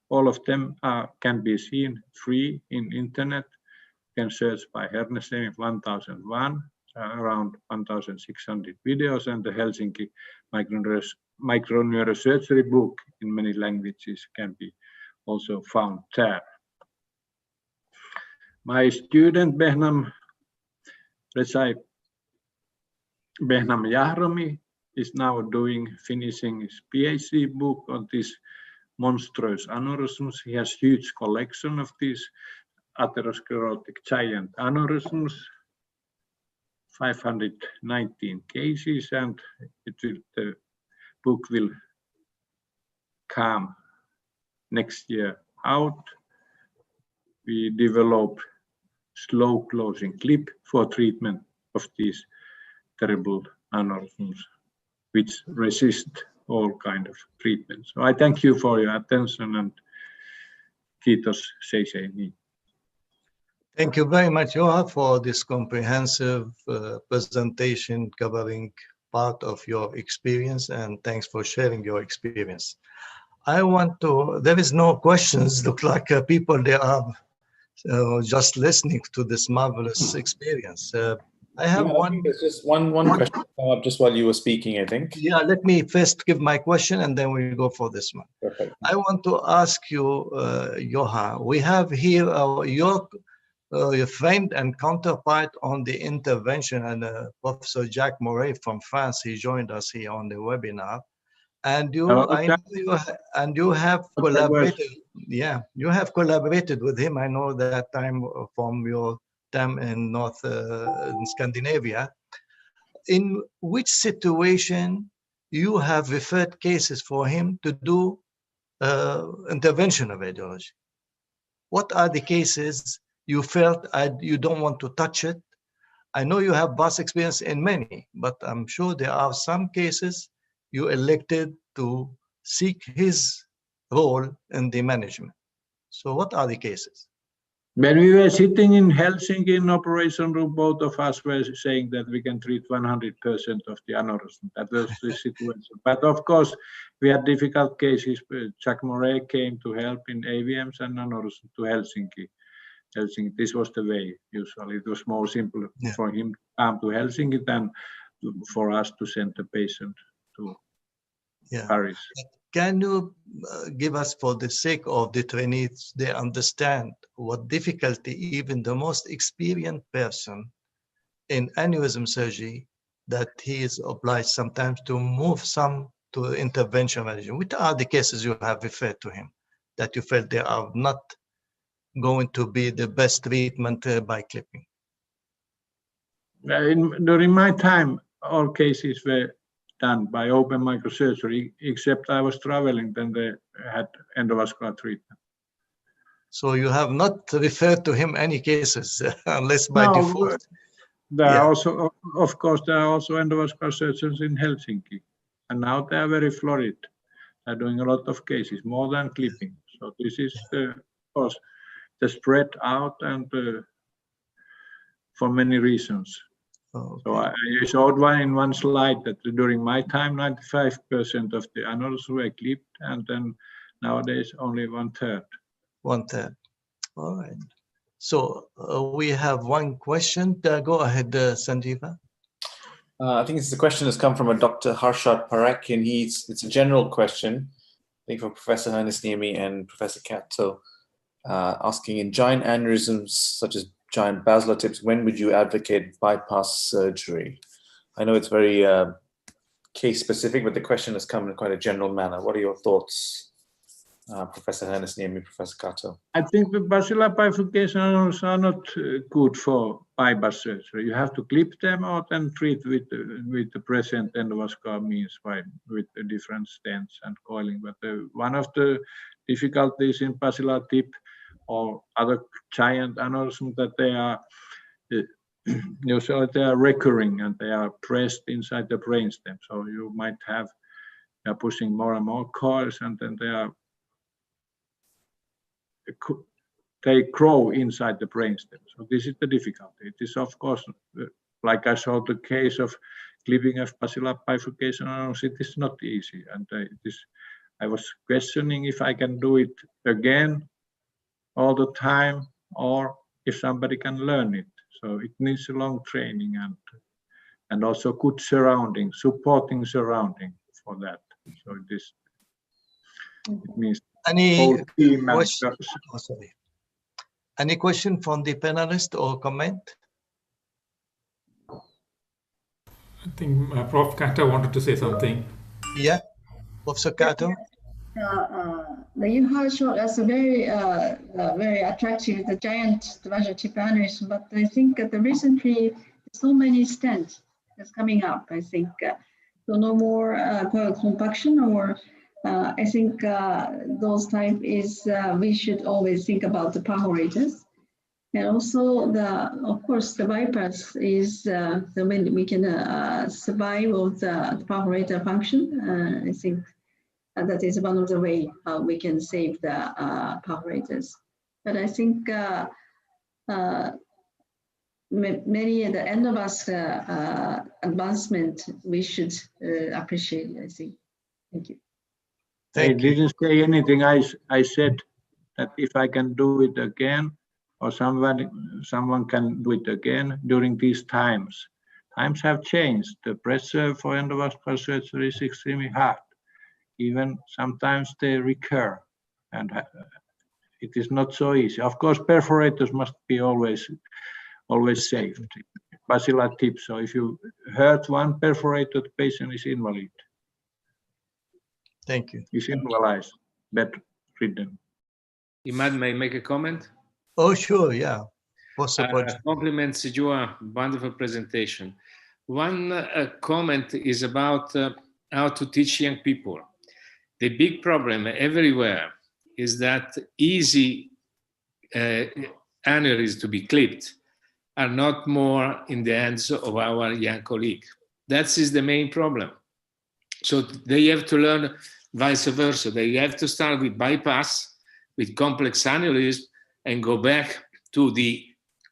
all of them can be seen free in internet. You can search by Hernesheim 1001, around 1,600 videos, and the Helsinki microneurosurgery book in many languages can be also found there. My student Behnam Yahromi is now finishing his PhD book on these monstrous aneurysms. He has huge collection of these atherosclerotic giant aneurysms, 519 cases, and the book will come next year out. We developed slow closing clip for treatment of these terrible aneurysms, which resist all kind of treatments. So I thank you for your attention, and kiitos seisei. Thank you very much, Juha, for this comprehensive presentation covering part of your experience, and thanks for sharing your experience. There is no questions. Look like people, they are just listening to this marvelous experience. I have there's just one question come up just while you were speaking, I think. Yeah, let me first give my question and then we'll go for this one. Perfect. I want to ask you, Juha, we have here your friend and counterpart on the intervention, and Professor Jacques Moret from France. He joined us here on the webinar, and you have collaborated. Yeah, you have collaborated with him. I know that time from your time in in Scandinavia. In which situation you have referred cases for him to do interventional radiology? What are the cases you felt you don't want to touch it. I know you have vast experience in many, but I'm sure there are some cases you elected to seek his role in the management. So what are the cases? When we were sitting in Helsinki in operation room, both of us were saying that we can treat 100% of the aneurysm. That was the situation. But of course, we had difficult cases. Jack Moray came to help in AVMs and aneurysm to Helsinki. This was the way. Usually, it was more simple for him to come to Helsinki than for us to send the patient to Paris. Can you give us, for the sake of the trainees, they understand what difficulty even the most experienced person in aneurysm surgery, that he is obliged sometimes to move some to intervention management? Which are the cases you have referred to him that you felt they are not going to be the best treatment by clipping? During my time, all cases were done by open microsurgery, except I was traveling, then they had endovascular treatment. So you have not referred to him any cases unless by default? There are also, of course, there are also endovascular surgeons in Helsinki, and now they are very florid. They're doing a lot of cases, more than clipping. So this is, of course, the spread out and for many reasons. Okay. So I showed one in one slide that during my time, 95% of the aneurysms were clipped, and then nowadays only 1/3. 1/3. All right. So we have one question. Go ahead, Sanjeeva. I think this is a question that's come from a Dr. Harshad Parekh, and it's a general question, I think for Professor Heinesniemi and Professor Kato, asking, in giant aneurysms such as giant basilar tips, when would you advocate bypass surgery? I know it's very case specific, but the question has come in quite a general manner. What are your thoughts, Professor Heinesniemi, Professor Kato? I think the basilar bifurcations are not good for bypass surgery. You have to clip them out and treat with the present endovascular means with the different stents and coiling. But one of the difficulties in basilar tip or other giant aneurysms that they are usually they are recurring and they are pressed inside the brainstem. So you might have, you're pushing more and more coils, and then they grow inside the brainstem. So this is the difficulty. It is, of course, like I showed the case of clipping of basilar bifurcation, it is not easy. And I was questioning if I can do it again all the time, or if somebody can learn it. So it needs a long training and also good surrounding, supporting surrounding for that. So it means any question? Oh, sorry. Any question from the panelist or comment? I think Prof. Kato wanted to say something. Yeah, Professor Kato. You have shown us a very attractive, the giant vascular tip aneurysm, but I think that recently so many stents is coming up. I think so no more coil compaction, or I think those type is we should always think about the perforators, and also of course the bypass is the way we can survive of the perforator function. I think. That is one of the ways we can save the perforators. But I think many of the endovascular advancement we should appreciate, I think. Thank you. I didn't say anything. I said that if I can do it again, or someone can do it again during these times. Times have changed. The pressure for endovascular surgery is extremely hard. Even sometimes they recur, and it is not so easy. Of course, perforators must be always saved. Basilar tip. So if you hurt one perforator, the patient is invalid. Thank you. He's invalidized, bedridden. Imad, may I make a comment? Oh, sure, yeah. Compliments your wonderful presentation. One comment is about how to teach young people. The big problem everywhere is that easy aneurysm to be clipped are not more in the hands of our young colleague. That is the main problem. So they have to learn vice versa. They have to start with bypass, with complex aneurysm, and go back to the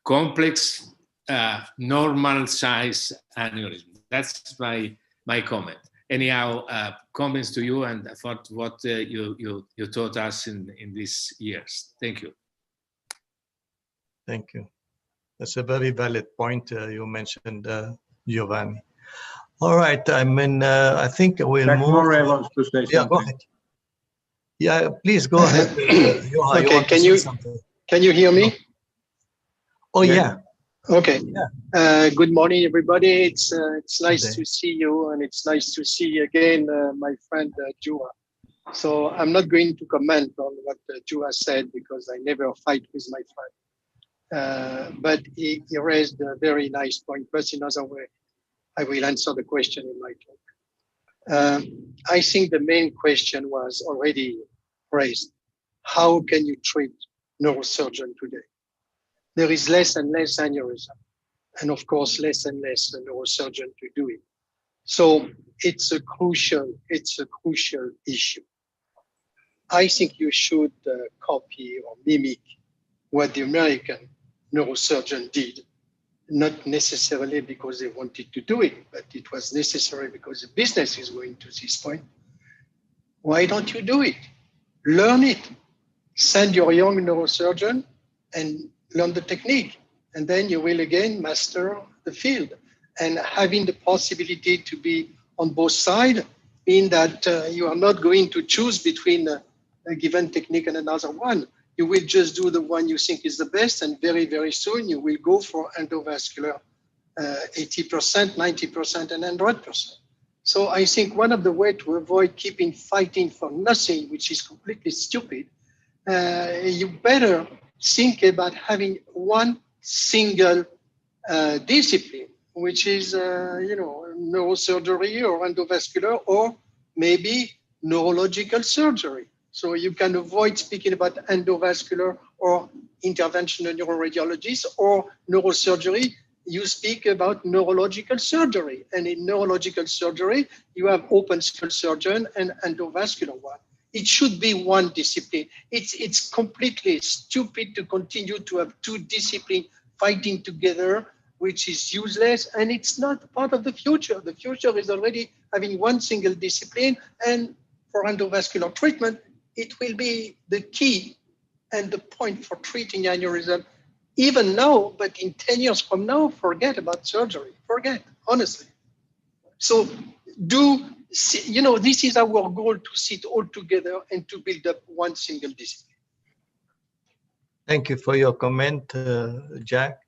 complex normal size aneurysm. That's my comment. Anyhow, comments to you and for what you taught us in these years. Thank you. Thank you. That's a very valid point you mentioned, Giovanni. All right, I think we'll Jack move. Murray wants to say Yeah, go something. ahead. Yeah, please go ahead. Johan, Okay, can you hear me? Oh, yeah. Okay. Yeah. Good morning, everybody. It's nice Good day. to see you, and it's nice to see again my friend Jua. So I'm not going to comment on what Jua said because I never fight with my friend. But he raised a very nice point. But in other way, I will answer the question in my talk. I think the main question was already raised. How can you treat neurosurgeon today? There is less and less aneurysm, and of course, less and less neurosurgeon to do it. So it's a crucial issue. I think you should copy or mimic what the American neurosurgeon did, not necessarily because they wanted to do it, but it was necessary because the business is going to this point. Why don't you do it? Learn it. Send your young neurosurgeon and learn the technique. And then you will again master the field. And having the possibility to be on both sides means that you are not going to choose between a given technique and another one. You will just do the one you think is the best, and very, very soon you will go for endovascular 80%, 90%, and 100%. So I think one of the ways to avoid fighting for nothing, which is completely stupid, you better think about having one single discipline, which is neurosurgery or endovascular, or maybe neurological surgery. So you can avoid speaking about endovascular or interventional neuroradiologists or neurosurgery. You speak about neurological surgery. And in neurological surgery, you have open skull surgeon and endovascular one. It should be one discipline. It's completely stupid to continue to have two disciplines fighting together, which is useless, and it's not part of the future. The future is already having one single discipline, and for endovascular treatment, it will be the key and the point for treating aneurysm, even now, but in 10 years from now, forget about surgery, forget, honestly. So this is our goal, to sit all together and to build up one single discipline. Thank you for your comment, Jack.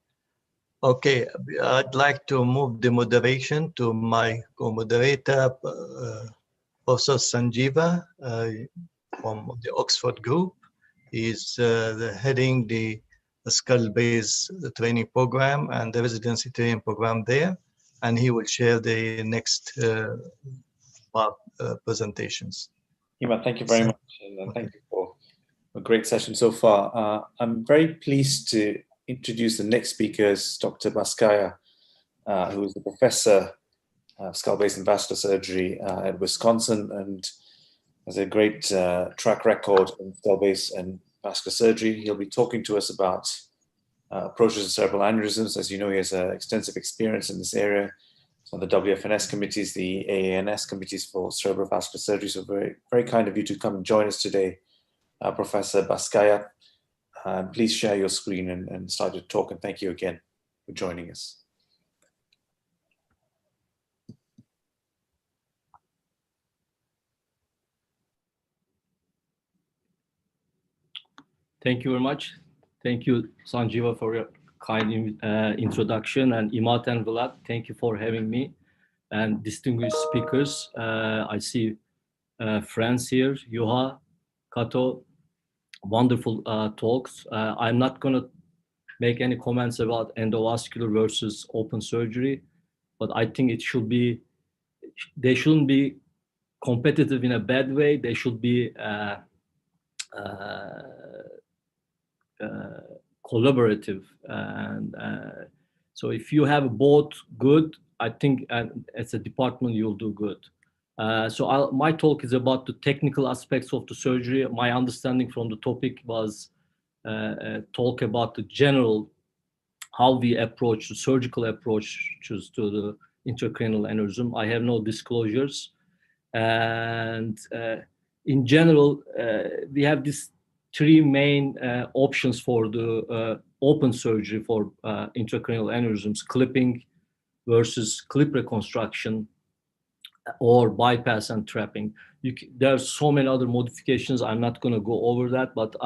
Okay, I'd like to move the moderation to my co-moderator, Professor Sanjeeva from the Oxford Group. He's heading the skull-based training program and the residency training program there, and he will share the next presentations. Hima, thank you very much, and thank you for a great session so far. I'm very pleased to introduce the next speaker, is Dr. Baskaya, who is a professor of skull-based and vascular surgery at Wisconsin, and has a great track record in skull-based and vascular surgery. He'll be talking to us about approaches to cerebral aneurysms. As you know, he has extensive experience in this area. On the WFNS committees, the AANS committees for cerebral vascular surgery. So very, very kind of you to come and join us today, Professor Baskaya. Please share your screen and start your talk. And thank you again for joining us. Thank you very much. Thank you, Sanjeeva, for your kind introduction. And Imad and Vlad, thank you for having me. And distinguished speakers, I see friends here, Juha, Kato, wonderful talks. I'm not going to make any comments about endovascular versus open surgery, but I think they shouldn't be competitive in a bad way. They should be collaborative. And so if you have both good, I think as a department, you'll do good. So my talk is about the technical aspects of the surgery. My understanding from the topic was talk about the general, how we approach the surgical approaches to the intracranial aneurysm. I have no disclosures. And in general, we have these three main options for the open surgery for intracranial aneurysms: clipping versus clip reconstruction, or bypass and trapping. There are so many other modifications. I'm not going to go over that, but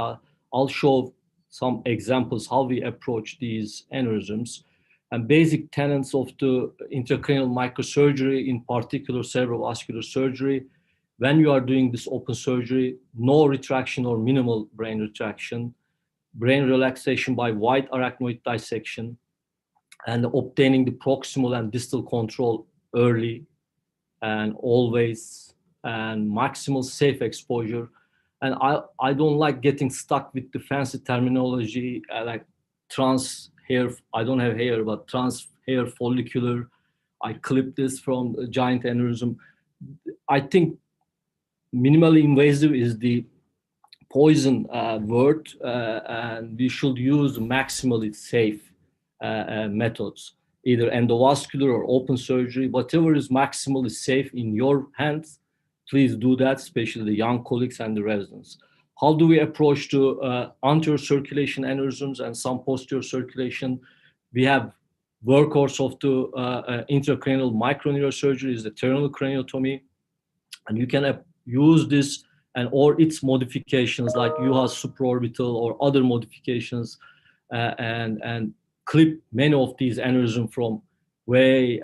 I'll show some examples how we approach these aneurysms. And basic tenets of the intracranial microsurgery, in particular cerebrovascular surgery: when you are doing this open surgery, no retraction or minimal brain retraction, brain relaxation by wide arachnoid dissection, and obtaining the proximal and distal control early and always, and maximal safe exposure. And I don't like getting stuck with the fancy terminology like trans hair. I don't have hair, but trans hair follicular. I clipped this from a giant aneurysm. I think minimally invasive is the poison word, and we should use maximally safe methods, either endovascular or open surgery. Whatever is maximally safe in your hands, please do that, especially the young colleagues and the residents. How do we approach the anterior circulation aneurysms and some posterior circulation? We have workhorse of the intracranial microneurosurgery is the terminal craniotomy, and you can use this and or its modifications like Juha's supraorbital or other modifications, and clip many of these aneurysms from way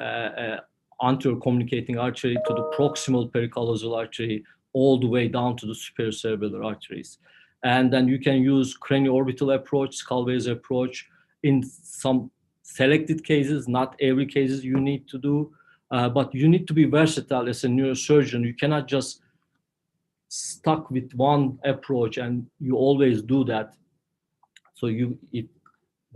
anterior communicating artery to the proximal pericallosal artery, all the way down to the superior cerebellar arteries. And then you can use cranioorbital approach, skull base approach in some selected cases. Not every cases you need to do, but you need to be versatile as a neurosurgeon. You cannot just stuck with one approach and you always do that. So if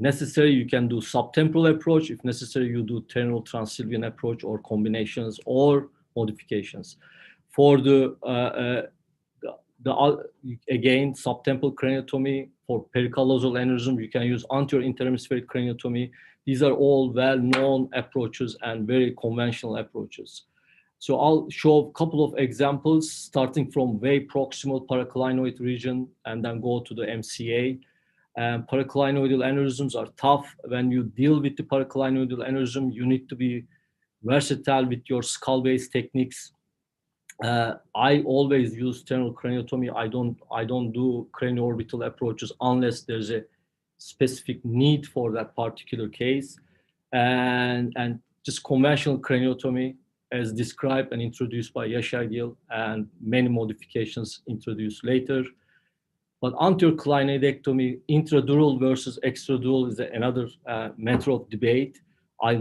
necessary, you can do subtemporal approach. If necessary, you do terminal transsylvian approach or combinations or modifications. For the again, subtemporal craniotomy for pericallosal aneurysm, you can use anterior interhemispheric craniotomy. These are all well-known approaches and very conventional approaches. So I'll show a couple of examples, starting from way proximal paraclinoid region and then go to the MCA. Paraclinoidal aneurysms are tough. When you deal with the paraclinoidal aneurysm, you need to be versatile with your skull-based techniques. I always use terminal craniotomy. I don't do cranioorbital approaches unless there's a specific need for that particular case. And just conventional craniotomy as described and introduced by Yaşargil, and many modifications introduced later. But anterior clinoidectomy, intradural versus extradural, is another matter of debate. I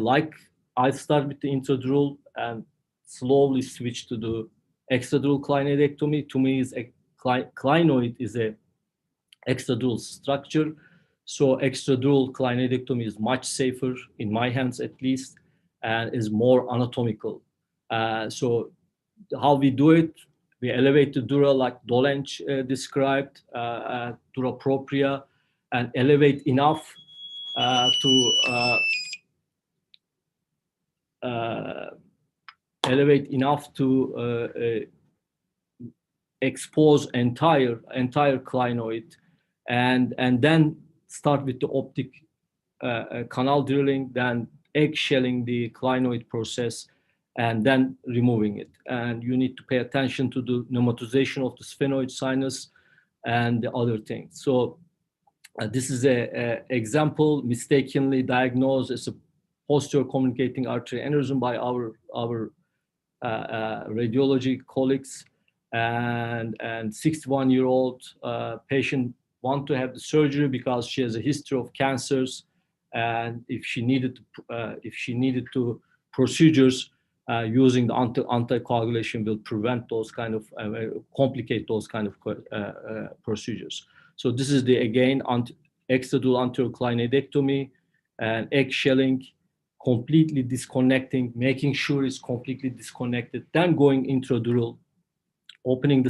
start with the intradural and slowly switch to the extradural clinoidectomy. To me, clinoid is a extradural structure. So extradural clinoidectomy is much safer, in my hands at least, and is more anatomical. So how we do it, we elevate the dura like Dolench described, dura propria, and elevate enough to expose entire clinoid, and then start with the optic canal drilling, then eggshelling the clinoid process, and then removing it. And you need to pay attention to the pneumatization of the sphenoid sinus and the other things. So this is a example mistakenly diagnosed as a posterior communicating artery aneurysm by our radiology colleagues. And 61-year-old patient want to have the surgery because she has a history of cancers, and if she needed to procedures, using the anticoagulation will prevent those kind of, complicate those kind of procedures. So this is the, again, extradural anterior clinoidectomy, and egg-shelling, completely disconnecting, making sure it's completely disconnected, then going intradural, opening the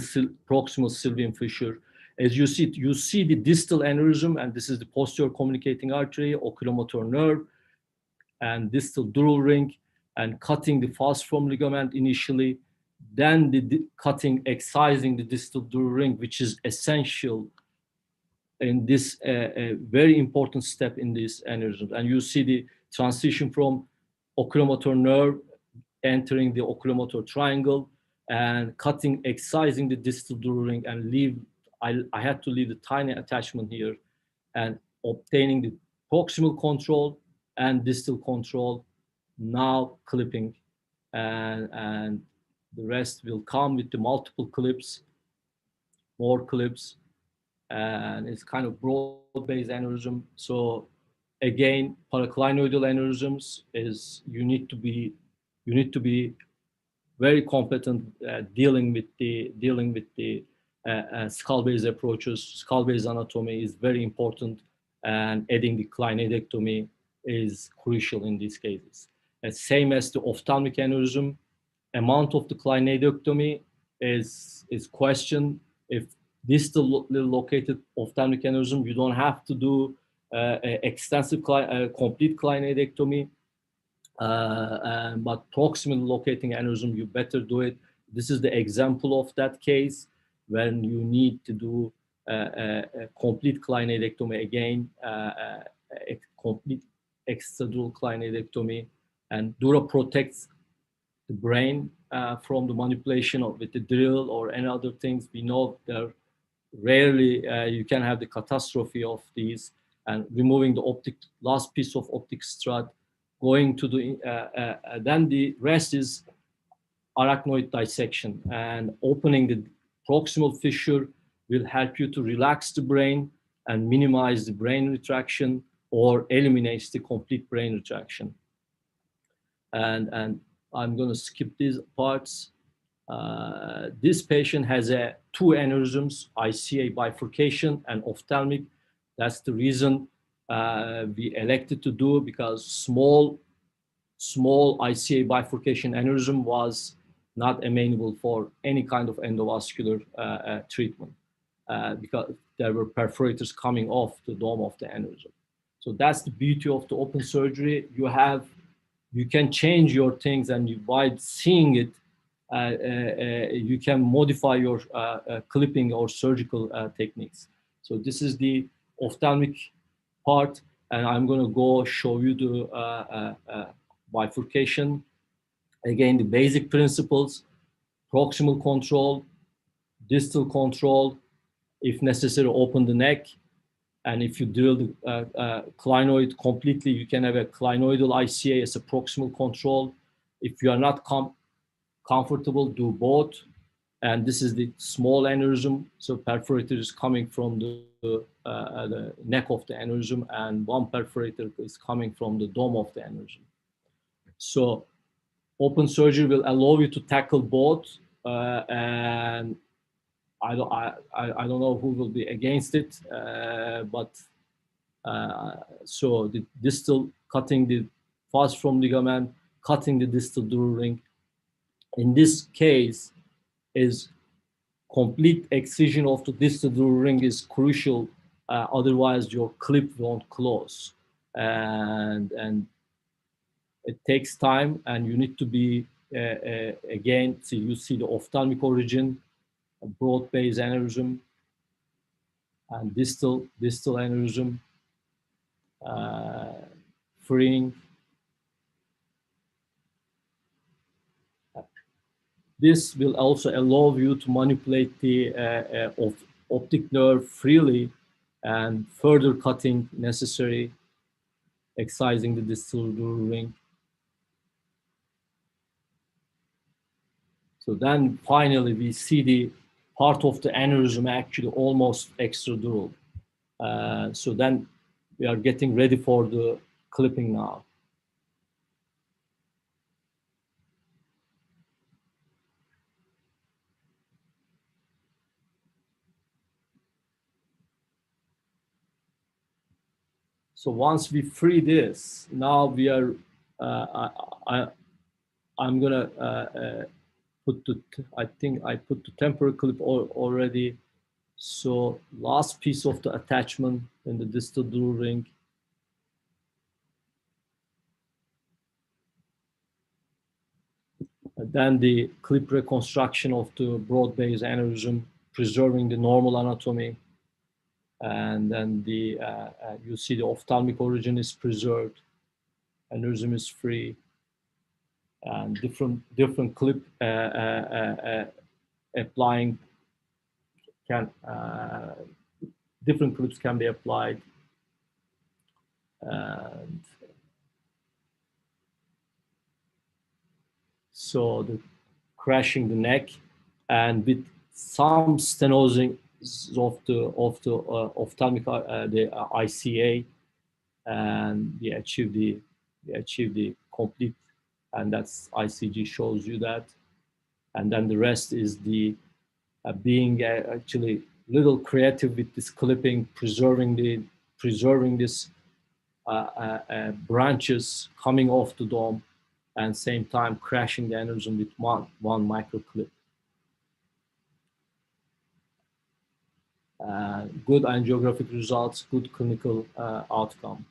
proximal sylvian fissure. As you see the distal aneurysm, and this is the posterior communicating artery, oculomotor nerve, and distal dural ring, and cutting the falciform ligament initially, then cutting, excising the distal dural ring, which is essential in this very important step in this aneurysm. And you see the transition from oculomotor nerve entering the oculomotor triangle and cutting, excising the distal dural ring, and I had to leave the tiny attachment here, and obtaining the proximal control and distal control, now clipping, and the rest will come with the multiple clips, more clips, and it's kind of broad-based aneurysm. So again, paraclinoidal aneurysms is you need to be very competent dealing with the skull-based approaches. Skull-based anatomy is very important, and adding the clinoidectomy is crucial in these cases. Same as the ophthalmic aneurysm, amount of the clinoidectomy is questioned. If distal located ophthalmic aneurysm, you don't have to do extensive complete clinoidectomy, but proximal locating aneurysm, you better do it. This is the example of that case when you need to do a complete clinoidectomy again, a complete extradural clinoidectomy, and Dura protects the brain from the manipulation with the drill or any other things. We know there rarely you can have the catastrophe of these, and removing the last piece of optic strut, going to the then the rest is arachnoid dissection, and opening the proximal fissure will help you to relax the brain and minimize the brain retraction or eliminates the complete brain retraction. And I'm going to skip these parts. This patient has two aneurysms, ICA bifurcation and ophthalmic. That's the reason we elected to do, because small ICA bifurcation aneurysm was not amenable for any kind of endovascular treatment because there were perforators coming off the dome of the aneurysm. So that's the beauty of the open surgery. You can change your things, and by seeing it, you can modify your clipping or surgical techniques. So this is the ophthalmic part, and I'm going to go show you the bifurcation. Again, the basic principles: proximal control, distal control, if necessary, open the neck. And if you drill the clinoid completely, you can have a clinoidal ICA as a proximal control. If you are not comfortable, do both. And this is the small aneurysm. So perforator is coming from the neck of the aneurysm, and one perforator is coming from the dome of the aneurysm. So open surgery will allow you to tackle both, and I don't know who will be against it, but so the distal, cutting the falciform ligament, cutting the distal dural ring. In this case, is complete excision of the distal dural ring is crucial. Otherwise, your clip won't close, and it takes time, and you need to be again. So you see the ophthalmic origin, a broad-based aneurysm, and distal aneurysm, freeing. This will also allow you to manipulate the optic nerve freely, and further cutting necessary, excising the distal dural ring. So then finally we see the part of the aneurysm actually almost extradural. So then we are getting ready for the clipping now. So once we free this, now we are, I'm gonna put the, I think I put the temporary clip already. So last piece of the attachment in the distal dural ring. And then the clip reconstruction of the broad base aneurysm, preserving the normal anatomy. And then the you see the ophthalmic origin is preserved, aneurysm is free, and different clip applying can different clips can be applied. And so the crashing the neck, and with some stenosing of the ophthalmic the ICA, and we achieve the complete, and that's ICG shows you that, and then the rest is the being actually little creative with this clipping, preserving this branches coming off the dome, and same time crashing the aneurysm with one micro clip. Good angiographic results, good clinical outcome,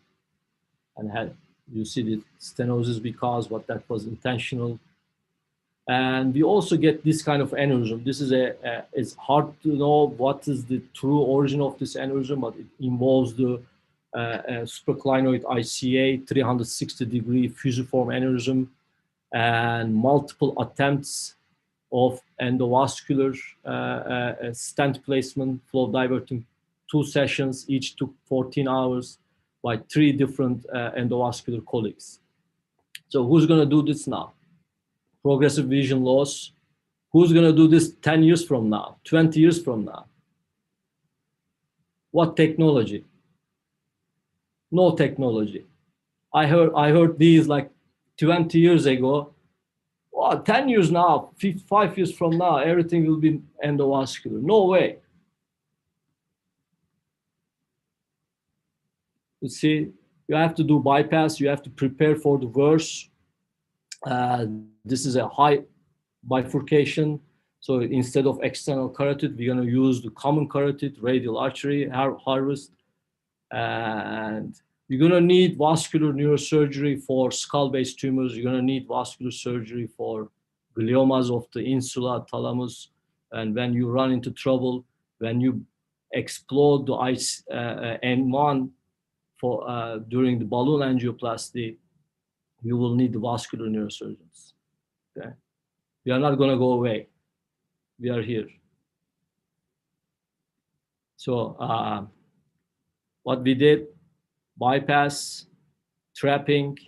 and you see the stenosis because that was intentional. And we also get this kind of aneurysm. This is it's hard to know what is the true origin of this aneurysm, but it involves the supraclinoid ICA 360-degree fusiform aneurysm, and multiple attempts of endovascular stent placement, flow diverting 2 sessions, each took 14 hours by 3 different endovascular colleagues. So who's going to do this now? Progressive vision loss. Who's going to do this 10 years from now, 20 years from now? What technology? No technology. I heard these like 20 years ago. Well, 10 years now, 5 years from now, everything will be endovascular. No way. You see, you have to do bypass. You have to prepare for the worst. This is a high bifurcation. So instead of external carotid, we're going to use the common carotid, radial artery harvest. And you're going to need vascular neurosurgery for skull-based tumors. You're going to need vascular surgery for gliomas of the insula, thalamus. And when you run into trouble, when you explode the N1 for during the balloon angioplasty, you will need the vascular neurosurgeons. Okay, we are not going to go away. We are here. So what we did, bypass, trapping,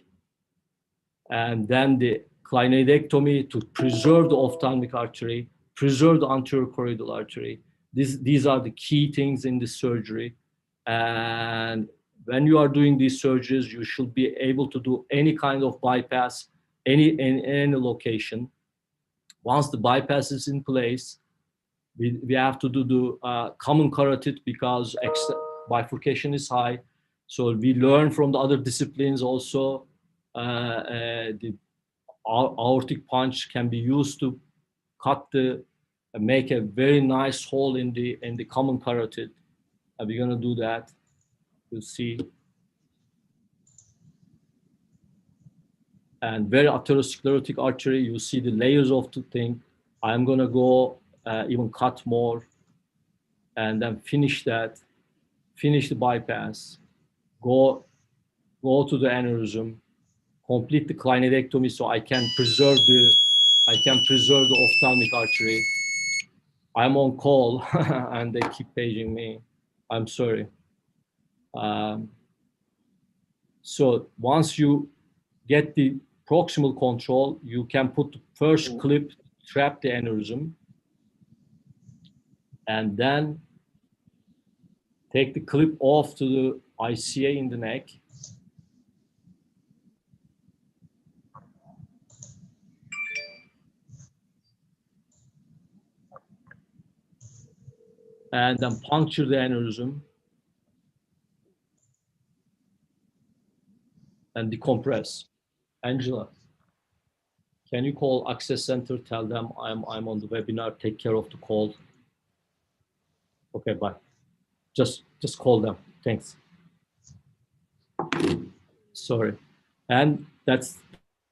and then the clinoidectomy to preserve the ophthalmic artery, preserve the anterior choroidal artery. These are the key things in this surgery. And when you are doing these surgeries, you should be able to do any kind of bypass, in any location. Once the bypass is in place, we have to do the common carotid because bifurcation is high. So we learn from the other disciplines also. The aortic punch can be used to make a very nice hole in the common carotid. And we're going to do that. You'll see. And very atherosclerotic artery, you see the layers of the thing. I'm going to go even cut more and then finish that, finish the bypass, go to the aneurysm, complete the clinoidectomy so I can preserve the ophthalmic artery. I'm on call and they keep paging me. I'm sorry. So once you get the proximal control, you can put the first clip, trap the aneurysm, and then take the clip off to the ICA in the neck. And then puncture the aneurysm. and decompress. Angela, can you call Access Center? Tell them I'm on the webinar. Take care of the call. Okay, bye. Just call them. Thanks. Sorry. And that's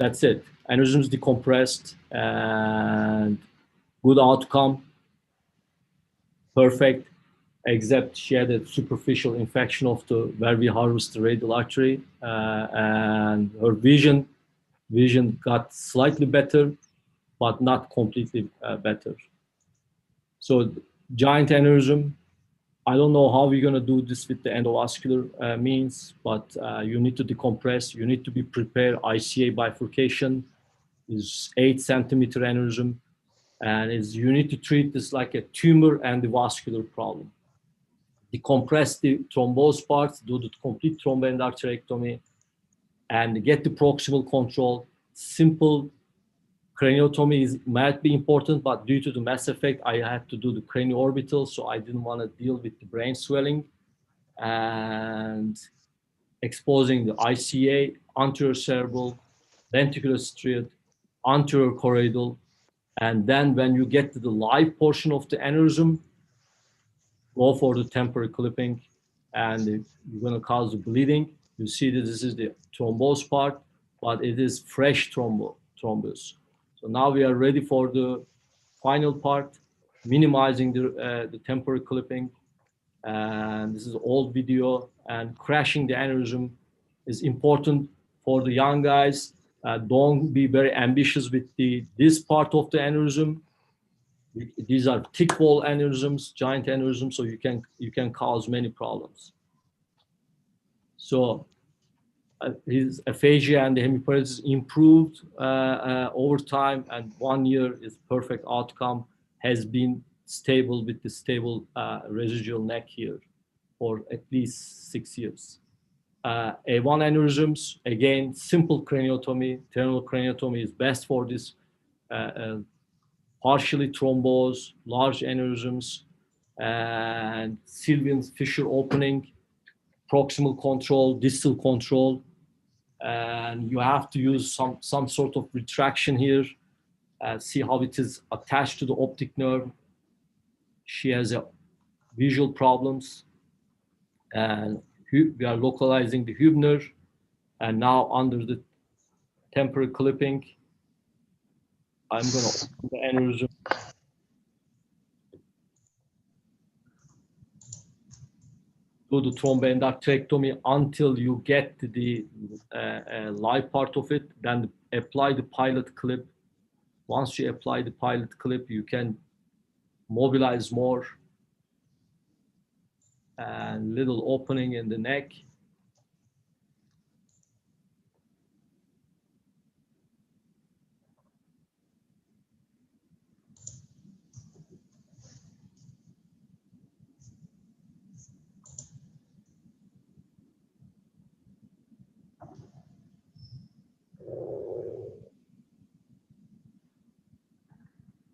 it. Aneurysms decompressed and good outcome. Perfect. Except she had a superficial infection of the where we harvest the radial artery, and her vision got slightly better, but not completely better. So giant aneurysm. I don't know how we're gonna do this with the endovascular means, but you need to decompress. You need to be prepared. ICA bifurcation is 8 centimeter aneurysm, and you need to treat this like a tumor and the vascular problem. Decompress the thrombosed parts, do the complete thromboendarterectomy, and get the proximal control. Simple craniotomy might be important, but due to the mass effect, I had to do the cranioorbital, so I didn't want to deal with the brain swelling and exposing the ICA, anterior cerebral, ventricular striate, anterior choroidal, and then when you get to the live portion of the aneurysm, go for the temporary clipping, and you're going to cause the bleeding. You see that this is the thrombosed part, but it is fresh thrombus. So now we are ready for the final part, minimizing the temporary clipping. And this is old video, and crashing the aneurysm is important for the young guys. Don't be very ambitious with this part of the aneurysm. These are thick wall aneurysms, giant aneurysms, so you can cause many problems. So his aphasia and the hemiparesis improved over time, and 1 year is perfect outcome. Has been stable with the stable residual neck here for at least 6 years. A1 aneurysms, again, simple craniotomy, terminal craniotomy is best for this. Partially thrombosed, large aneurysms, and Sylvian fissure opening, proximal control, distal control, and you have to use some sort of retraction here. See how it is attached to the optic nerve. She has visual problems, and we are localizing the Hübner, and now under the temporary clipping, I'm going to open the aneurysm. Do the thromboendarterectomy until you get to the live part of it, then apply the pilot clip. Once you apply the pilot clip, you can mobilize more, and little opening in the neck.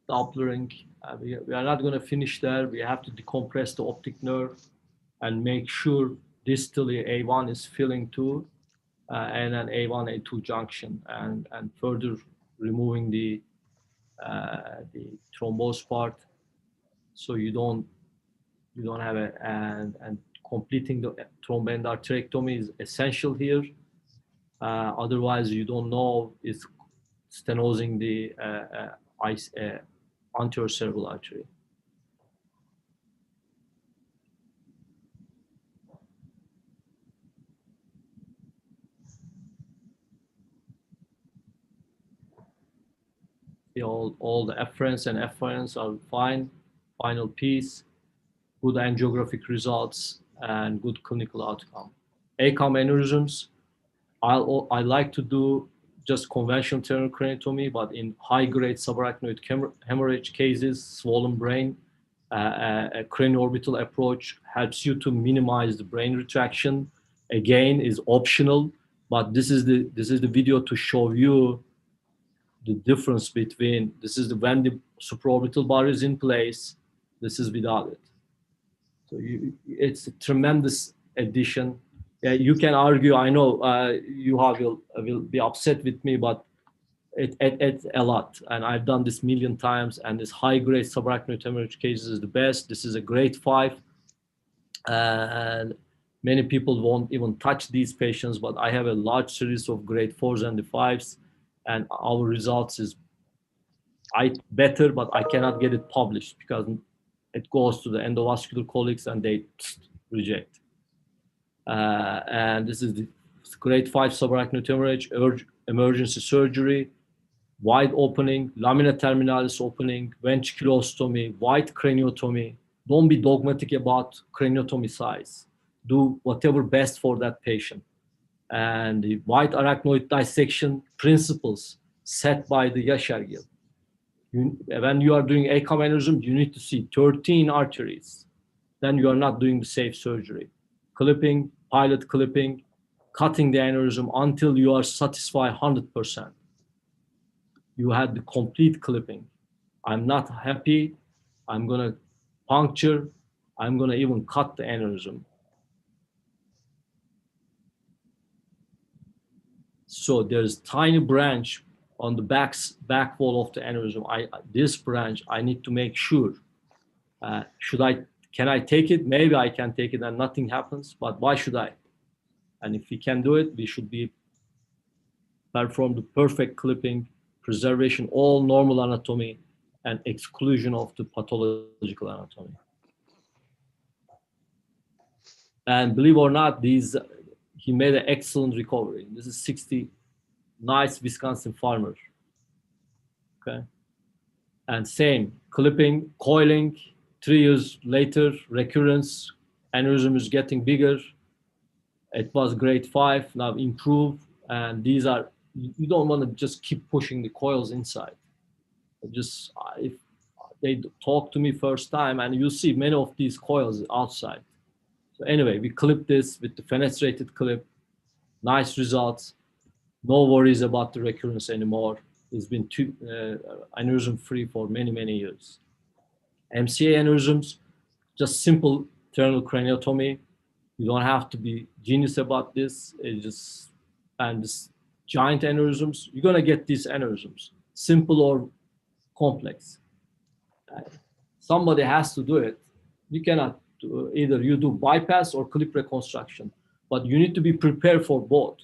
Dopplering. We are not going to finish there. We have to decompress the optic nerve and make sure distally A1 is filling too, and an A1, A2 junction, and further removing the thrombosed part, so you don't have and completing the thromboendarterectomy is essential here. Otherwise, you don't know it's stenosing the anterior cerebral artery. All the efferents and efferents are fine. Final piece, good angiographic results, and good clinical outcome. ACOM aneurysms, I like to do just conventional terminal craniotomy, but in high-grade subarachnoid hemorrhage cases, swollen brain, a cranioorbital approach helps you to minimize the brain retraction. Again, is optional, but this is the video to show you the difference between, this is when the supraorbital bar is in place, this is without it. So it's a tremendous addition Yeah, you can argue. I know you will be upset with me, but it's a lot. And I've done this 1,000,000 times. And this high-grade subarachnoid hemorrhage cases is the best. This is a grade 5. And many people won't even touch these patients, but I have a large series of grade 4s and the 5s. And our results is better, but I cannot get it published because it goes to the endovascular colleagues and they reject. And this is the grade 5 subarachnoid hemorrhage, emergency surgery, wide opening, lamina terminalis opening, ventriculostomy, wide craniotomy. Don't be dogmatic about craniotomy size. Do whatever best for that patient. And the wide arachnoid dissection principles set by the Yaşargil. When you are doing ACOM aneurysm, you need to see 13 arteries. Then you are not doing the safe surgery. Clipping, pilot clipping, cutting the aneurysm until you are satisfied 100%. You had the complete clipping. I'm not happy. I'm gonna puncture. I'm gonna even cut the aneurysm. So there's tiny branch on the back wall of the aneurysm. This branch, I need to make sure. Can I take it? Maybe I can take it and nothing happens, but why should I? And if we can do it, we should perform the perfect clipping, preservation, all normal anatomy, and exclusion of the pathological anatomy. And believe it or not, he made an excellent recovery. This is 60, nice Wisconsin farmer. Okay. And same, clipping, coiling, 3 years later, recurrence, aneurysm is getting bigger. It was grade 5, now improved. And these are, you don't want to just keep pushing the coils inside. Just, if they talk to me first time, and you see many of these coils outside. So anyway, we clipped this with the fenestrated clip, nice results, no worries about the recurrence anymore. It's been aneurysm free for many, many years. MCA aneurysms, just simple internal craniotomy. You don't have to be genius about this. And this giant aneurysms, you're gonna get these aneurysms, simple or complex. Somebody has to do it. You cannot either you do bypass or clip reconstruction, but you need to be prepared for both.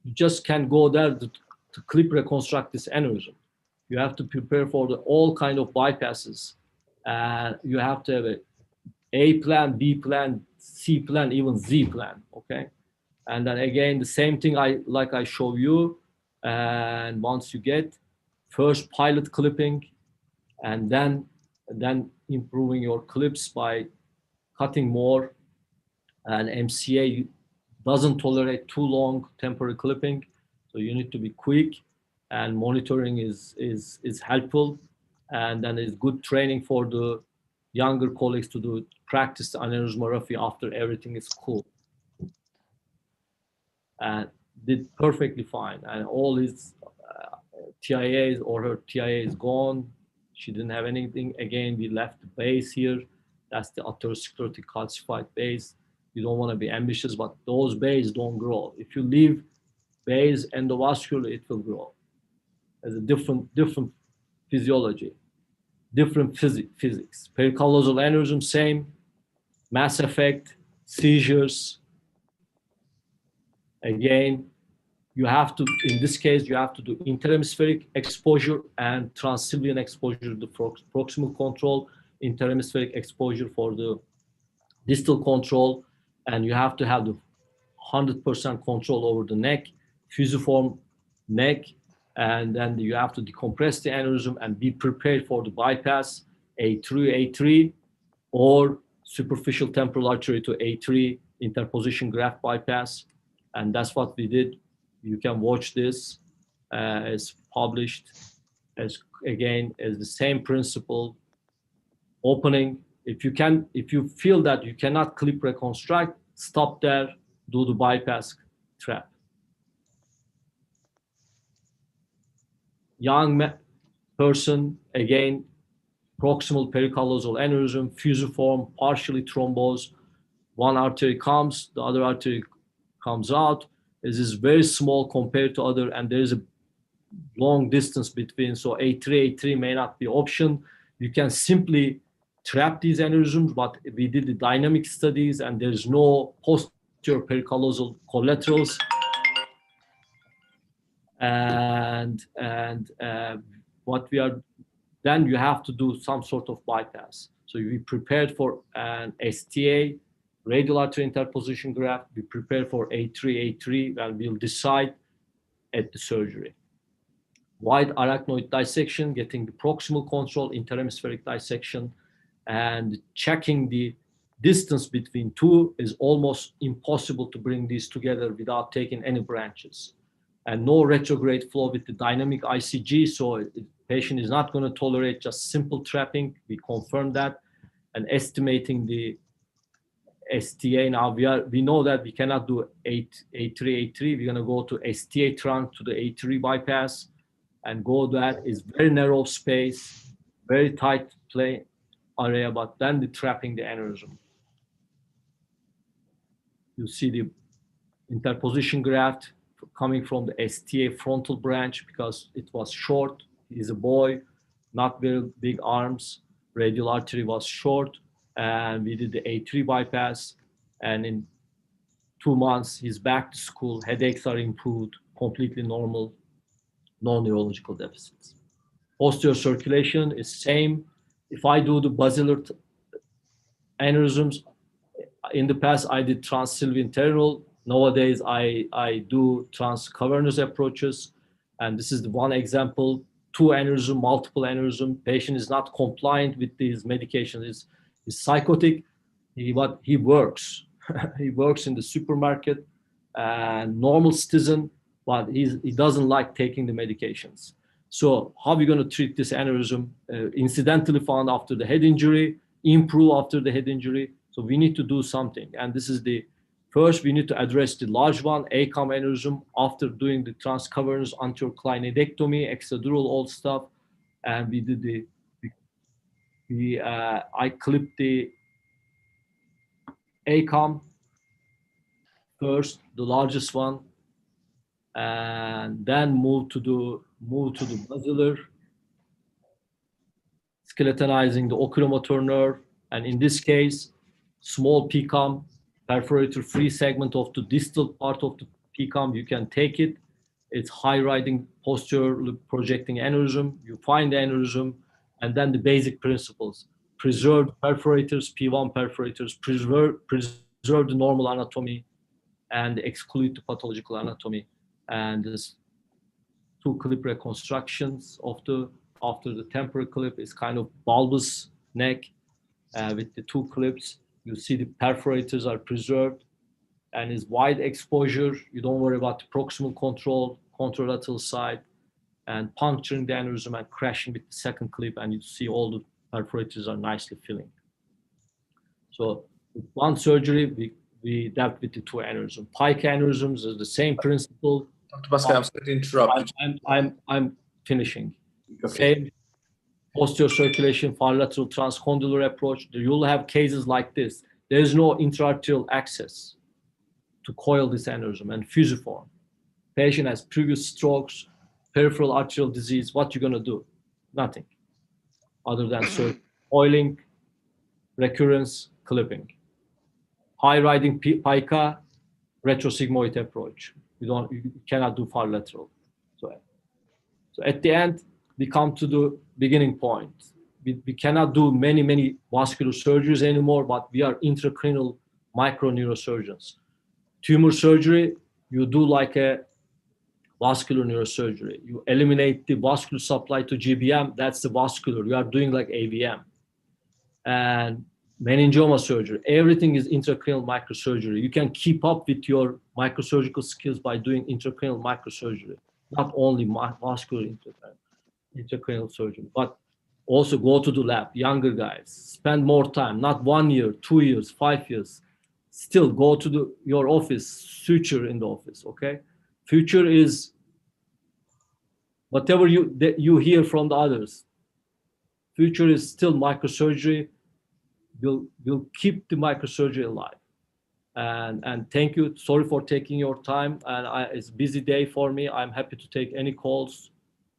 You just can't go there to clip reconstruct this aneurysm. You have to prepare for all kind of bypasses. You have to have A plan, B plan, C plan, even Z plan, okay? And then again, the same thing I show you. And once you get first pilot clipping, and then improving your clips by cutting more. And MCA doesn't tolerate too long temporary clipping, so you need to be quick. And monitoring is helpful, and then it's good training for the younger colleagues to practice the aneurysmography after everything is cool. And did perfectly fine, and all his TIAs or her TIA is gone. She didn't have anything. Again, we left the base here. That's the atherosclerotic calcified base. You don't want to be ambitious, but those bases don't grow. If you leave base endovascular, it will grow. There's a different physiology, different physics. Pericallosal aneurysm, same. Mass effect, seizures. Again, you have to, in this case, you have to do interhemispheric exposure and transsylvian exposure, the proximal control, interhemispheric exposure for the distal control, and you have to have the 100% control over the neck, fusiform neck, and then you have to decompress the aneurysm and be prepared for the bypass, A3, or superficial temporal artery to A3, interposition graft bypass, and that's what we did. You can watch this as published, as the same principle. Opening, if you feel that you cannot clip reconstruct, stop there, do the bypass trap. Young person, again, proximal pericallosal aneurysm, fusiform, partially thrombosed. One artery comes, the other artery comes out. This is very small compared to other, and there is a long distance between, so A3 may not be option. You can simply trap these aneurysms, but we did the dynamic studies and there's no posterior pericallosal collaterals. And what we are, then you have to do some sort of bypass. So we prepared for an STA, radial artery interposition graft. We prepare for A3, and we'll decide at the surgery. Wide arachnoid dissection, getting the proximal control, interhemispheric dissection, and checking the distance between two is almost impossible to bring these together without taking any branches. And no retrograde flow with the dynamic ICG, so the patient is not going to tolerate just simple trapping. We confirm that. And estimating the STA, now we know that we cannot do A3. We're going to go to STA trunk to the A3 bypass and go. That is very narrow space, very tight play area, but then the trapping the aneurysm. You see the interposition graft coming from the STA frontal branch because it was short. He's a boy, not very big arms. Radial artery was short, and we did the A3 bypass. And in 2 months, he's back to school. Headaches are improved, completely normal, no neurological deficits. Posterior circulation is same. If I do the basilar aneurysms, in the past I did transsylvian terminal. Nowadays I do transcavernous approaches, and this is the one example. 2 aneurysm, multiple aneurysm. Patient is not compliant with these medications. He's psychotic. But he works. He works in the supermarket, normal citizen, but he doesn't like taking the medications. So how are we going to treat this aneurysm? Incidentally found after the head injury, improve after the head injury. So we need to do something. And this is the first, we need to address the large one, ACOM aneurysm, after doing the transcavernous anterior clinidectomy, extradural, all stuff. And we did I clipped the ACOM first, the largest one, and then move to the basilar, skeletonizing the oculomotor nerve, and in this case, small PCOM, perforator-free segment of the distal part of the PCOM. You can take it. It's high-riding posterior projecting aneurysm. You find the aneurysm, and then the basic principles: preserve perforators, P1 perforators, preserve the normal anatomy, and exclude the pathological anatomy. And there's 2 clip reconstructions after the temporal clip is kind of bulbous neck with the 2 clips. You see the perforators are preserved, and is wide exposure. You don't worry about the proximal control, contralateral side, and puncturing the aneurysm and crashing with the second clip, and you see all the perforators are nicely filling. So with one surgery, we dealt with the 2 aneurysms. Pike aneurysms is the same principle. Dr. Bhaskar, I'm sorry to interrupt. I'm finishing. Okay. Same posterior circulation, far lateral transcondylar approach. You'll have cases like this. There is no intraarterial access to coil this aneurysm and fusiform. Patient has previous strokes, peripheral arterial disease. What you gonna do? Nothing, other than coiling, recurrence, clipping. High riding pica, retrosigmoid approach. You cannot do far lateral. So at the end, we come to the beginning point. We cannot do many vascular surgeries anymore, but we are intracranial microneurosurgeons. Tumor surgery, you do like a vascular neurosurgery. You eliminate the vascular supply to GBM, that's the vascular. You are doing like AVM. And meningioma surgery, everything is intracranial microsurgery. You can keep up with your microsurgical skills by doing intracranial microsurgery, not only vascular intracranial surgery, but also go to the lab, younger guys, spend more time, not 1 year, 2 years, 5 years, still go to your office, suture in the office, okay? Future is whatever you hear from the others. Future is still microsurgery. We'll keep the microsurgery alive. And thank you. Sorry for taking your time. And it's a busy day for me. I'm happy to take any calls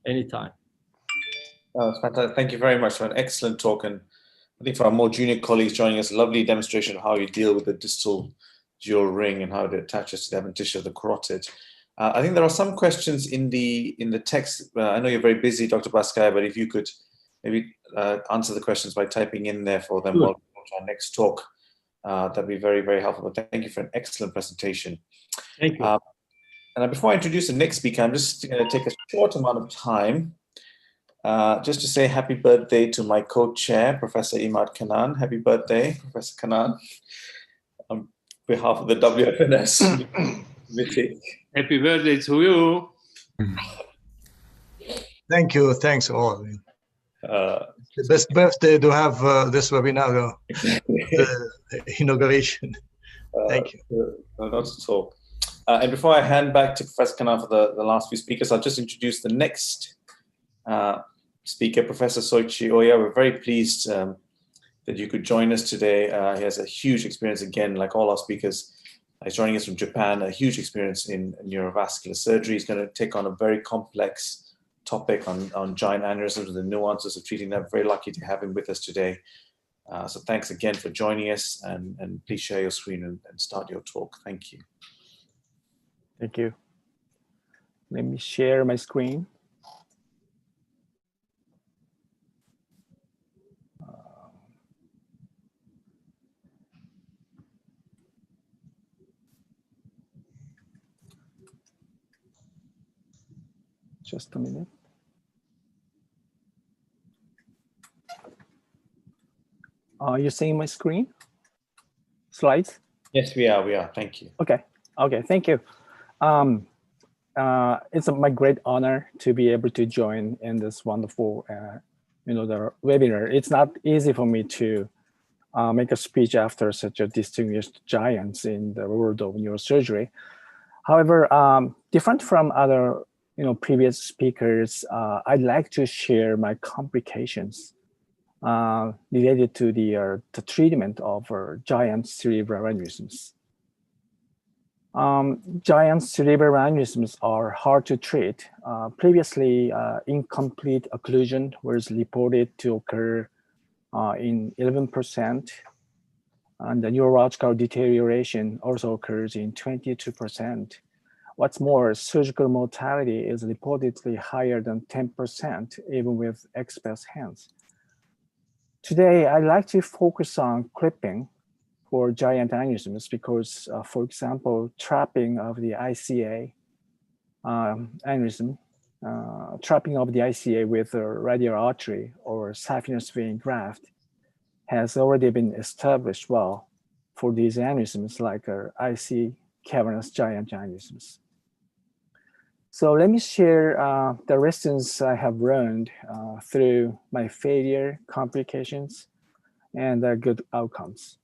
anytime. It's fantastic. Thank you very much for an excellent talk. And I think for our more junior colleagues joining us, a lovely demonstration of how you deal with the distal dual ring and how it attaches to the adventitia of the carotid. I think there are some questions in the text. I know you're very busy, Dr. Baskaya, but if you could maybe answer the questions by typing in there for them while we go to our next talk, that'd be very, very helpful. But thank you for an excellent presentation. Thank you. And before I introduce the next speaker, I'm just going to take a short amount of time just to say happy birthday to my co-chair, Professor Imad Kanan. Happy birthday, Professor Kanan, on behalf of the WFNS committee. Happy birthday to you. Thank you. Thanks all. The best birthday to have this webinar, the inauguration. Thank you. Not at all. And before I hand back to Professor Kanan for the last few speakers, I'll just introduce the next speaker, Professor Soichi Oya. We're very pleased that you could join us today. He has a huge experience, again, like all our speakers. He's joining us from Japan, a huge experience in neurovascular surgery. He's going to take on a very complex topic on giant aneurysms and the nuances of treating them. Very lucky to have him with us today. So thanks again for joining us, and please share your screen and start your talk. Thank you. Thank you. Let me share my screen. Just a minute. Are you seeing my screen? Slides? Yes, we are. Thank you. Okay. Thank you. It's my great honor to be able to join in this wonderful, the webinar. It's not easy for me to make a speech after such a distinguished giants in the world of neurosurgery. However, different from other previous speakers, I'd like to share my complications related to the treatment of giant cerebral aneurysms. Giant cerebral aneurysms are hard to treat. Previously, incomplete occlusion was reported to occur in 11%, and the neurological deterioration also occurs in 22%. What's more, surgical mortality is reportedly higher than 10%, even with express hands. Today, I'd like to focus on clipping for giant aneurysms because, for example, trapping of the ICA aneurysm, trapping of the ICA with a radial artery or saphenous vein graft has already been established well for these aneurysms like IC cavernous giant aneurysms. So let me share the lessons I have learned through my failure, complications, and good outcomes.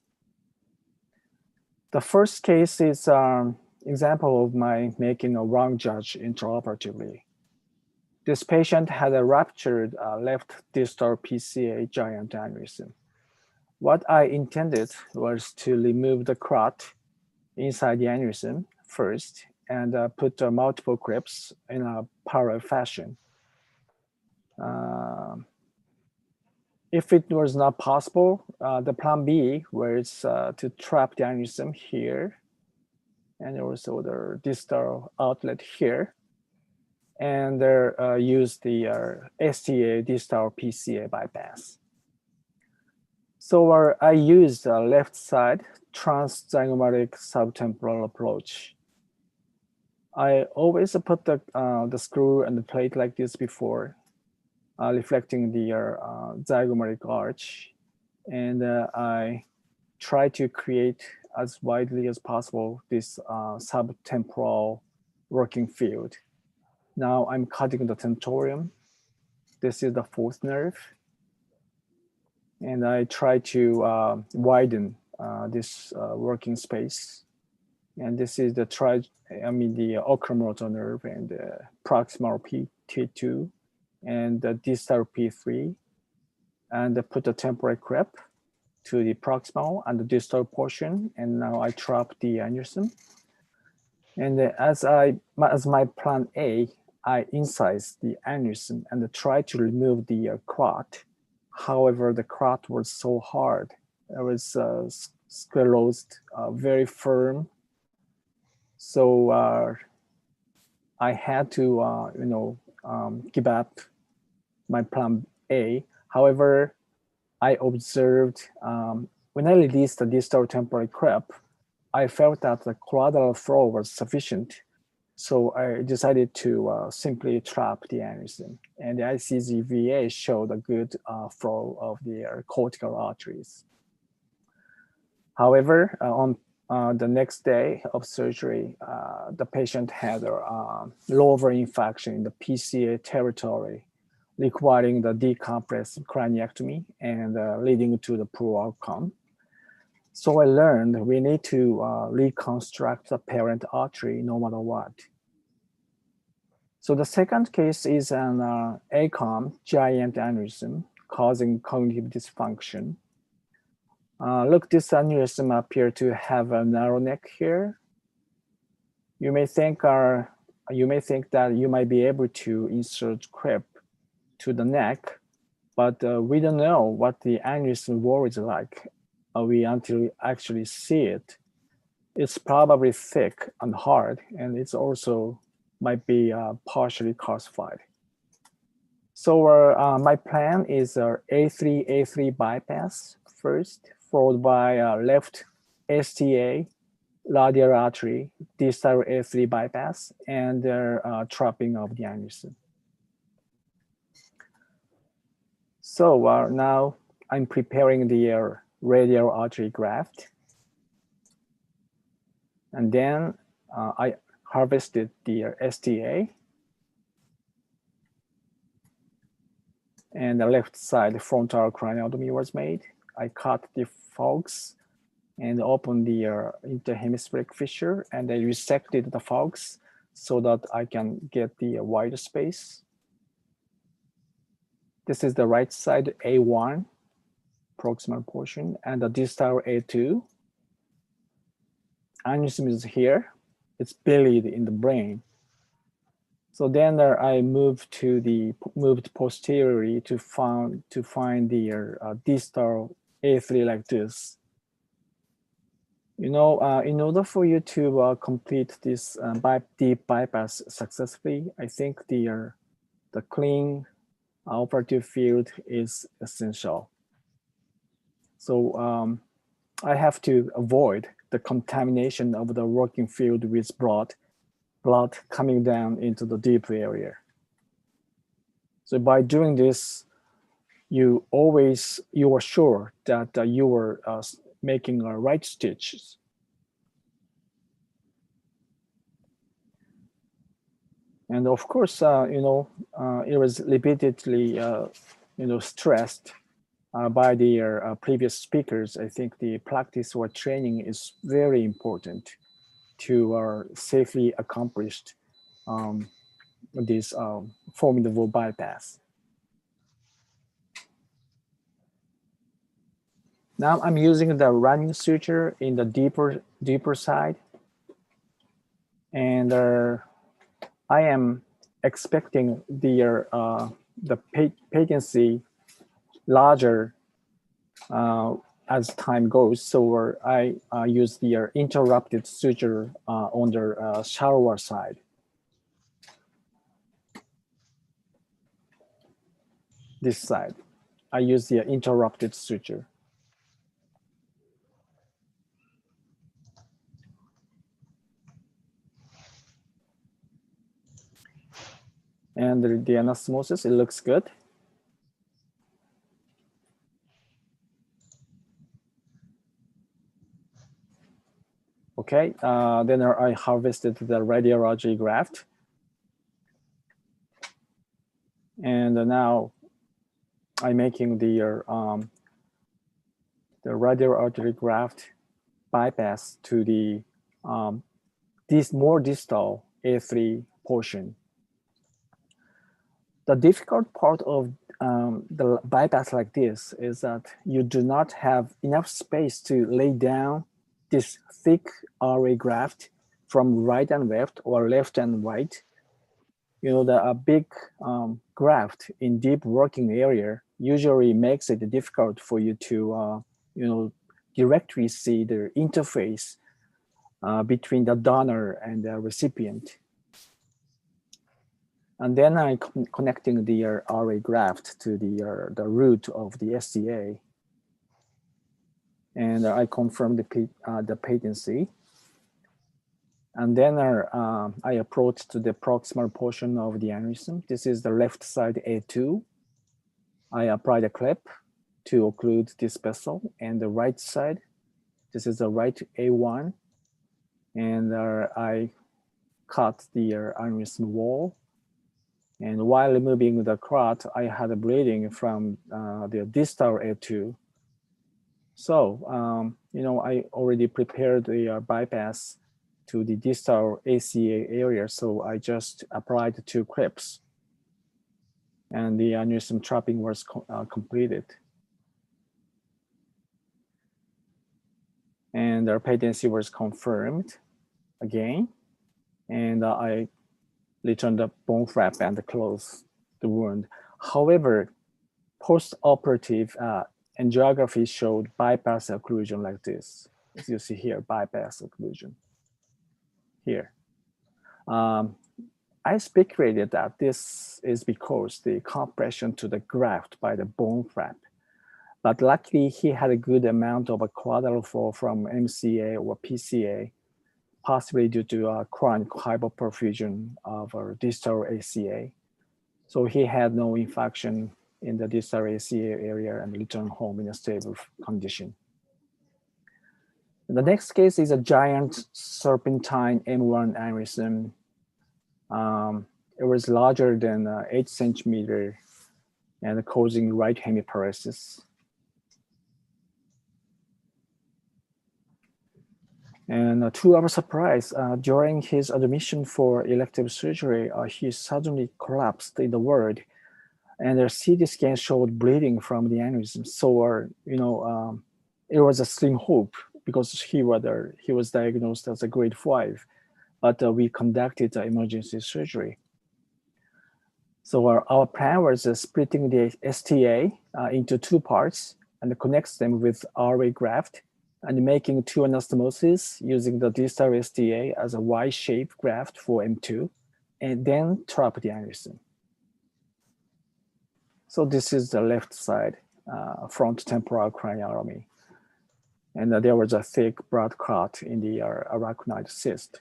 The first case is an example of my making a wrong judge intraoperatively. This patient had a ruptured left distal PCA giant aneurysm. What I intended was to remove the clot inside the aneurysm first and put multiple clips in a parallel fashion. If it was not possible, the plan B was to trap the aneurysm here and also the distal outlet here, and use the STA distal PCA bypass. So I used the left side transzygomatic subtemporal approach. I always put the screw and the plate like this before, reflecting the zygomatic arch, and I try to create as widely as possible this subtemporal working field. Now I'm cutting the tentorium. This is the fourth nerve, and I try to widen this working space. And this is the oculomotor nerve and the proximal P2 and the distal P3, and put a temporary clip to the proximal and the distal portion, and now I trap the aneurysm. And as my plan A, I incise the aneurysm and try to remove the clot. However, the clot was so hard. It was sclerosed, very firm. So I had to, give up my plan A. However, I observed when I released the distal temporary creep, I felt that the collateral flow was sufficient. So I decided to simply trap the aneurysm. And the ICG-VA showed a good flow of the cortical arteries. However, on the next day of surgery, the patient had a lower infection in the PCA territory, requiring the decompressed craniectomy and leading to the poor outcome. So I learned we need to reconstruct the parent artery no matter what. So the second case is an ACOM, giant aneurysm, causing cognitive dysfunction. Look, this aneurysm appears to have a narrow neck here. You may think that you might be able to insert creep to the neck, but we don't know what the aneurysm wall is like until we actually see it. It's probably thick and hard, and it's also might be partially calcified. So my plan is A3 bypass first, followed by left STA, radial artery, distal A3 bypass, and trapping of the aneurysm. So now I'm preparing the radial artery graft. And then I harvested the STA. And the left side frontal craniotomy was made. I cut the forks and opened the interhemispheric fissure, and I resected the forks so that I can get the wider space. This is the right side A1, proximal portion, and the distal A2. Aneurysm is here. It's buried in the brain. So then I moved posteriorly to find the distal A3 like this. In order for you to complete this deep bypass successfully, I think the clean operative field is essential. So I have to avoid the contamination of the working field with blood coming down into the deep area. So by doing this, you are sure that you are making right stitches. And of course, it was repeatedly, stressed by the previous speakers. I think the practice or training is very important to safely accomplish this formidable bypass. Now I'm using the running suture in the deeper side, and I am expecting the patency larger as time goes. So I use the interrupted suture on the shallower side. This side, I use the interrupted suture. And the anastomosis, it looks good. Okay, then I harvested the radial graft. And now I'm making the radial artery graft bypass to the more distal A3 portion. The difficult part of the bypass like this is that you do not have enough space to lay down this thick RA graft from right and left or left and right. You know, the big graft in deep working area usually makes it difficult for you to, you know, directly see the interface between the donor and the recipient. And then I'm connecting the RA graft to the root of the STA. And I confirm the patency. And then I approach to the proximal portion of the aneurysm. This is the left side A2. I apply the clip to occlude this vessel, and the right side, this is the right A1. And I cut the aneurysm wall. And while removing the clot, I had a bleeding from the distal A2. So, you know, I already prepared the bypass to the distal ACA area. So I just applied 2 clips and the aneurysm trapping was completed. And our patency was confirmed again. And I returned the bone flap and closed the wound. However, post-operative angiography showed bypass occlusion like this. As you see here, bypass occlusion here. I speculated that this is because the compression to the graft by the bone flap. But luckily, he had a good amount of a collateral flow from MCA or PCA, possibly due to chronic hypoperfusion of distal ACA. So he had no infection in the distal ACA area and returned home in a stable condition. The next case is a giant serpentine M1 aneurysm. It was larger than 8 centimeters and causing right hemiparesis. And to our surprise, during his admission for elective surgery, he suddenly collapsed in the ward, and their CT scan showed bleeding from the aneurysm. So, you know, it was a slim hope because he was diagnosed as a grade 5, but we conducted emergency surgery. So our plan was splitting the STA into 2 parts and connects them with RA graft, and making 2 anastomoses using the distal STA as a Y-shaped graft for M2, and then trap the aneurysm. So this is the left side, front temporal craniotomy. And there was a thick blood clot in the arachnoid cyst.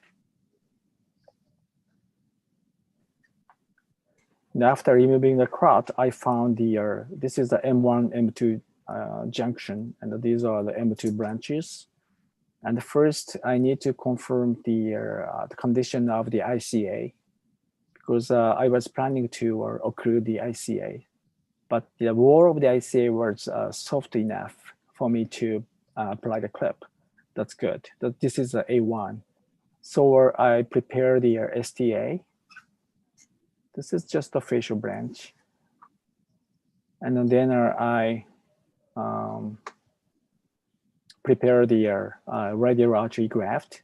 And after removing the clot, I found this is the M1, M2 junction, and these are the M2 branches. And first, I need to confirm the condition of the ICA, because I was planning to occlude the ICA, but the wall of the ICA was soft enough for me to apply the clip. That's good. This is the A1. So I prepare the STA. This is just a facial branch. And then I prepare the radial artery graft.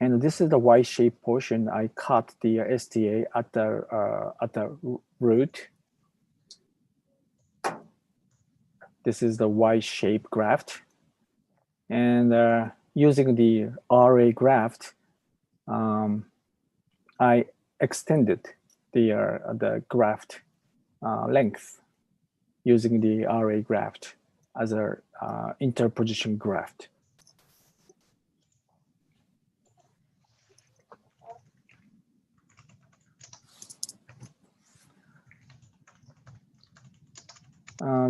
And this is the Y-shaped portion. I cut the STA at the root. This is the Y-shaped graft. And using the RA graft, I extended the graft length using the RA graft as a interposition graft.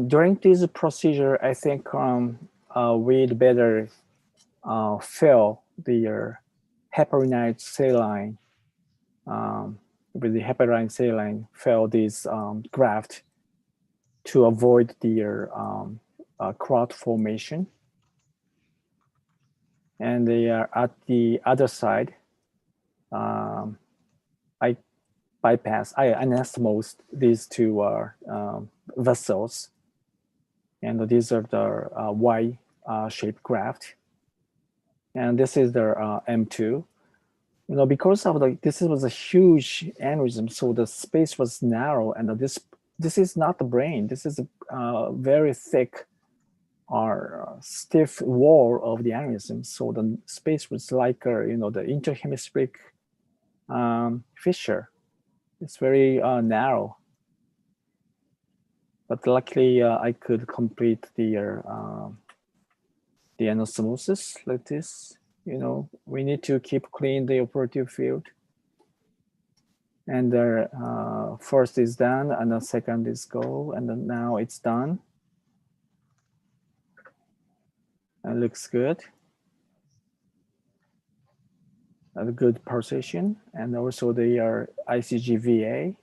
During this procedure, I think we'd better fill the heparinate saline with the heparinate saline, fill this graft to avoid the clot formation. And at the other side, I anastomosed these two vessels, and these are the Y-shaped graft, and this is the M2. Because of this was a huge aneurysm, so the space was narrow, and this is not the brain. This is a very thick or stiff wall of the aneurysm. So the space was like the interhemispheric fissure. It's very narrow. But luckily, I could complete the anastomosis like this. We need to keep clean the operative field. And the first is done, and the second is go, and then now it's done. It looks good. A good pulsation, and also the ICG-VA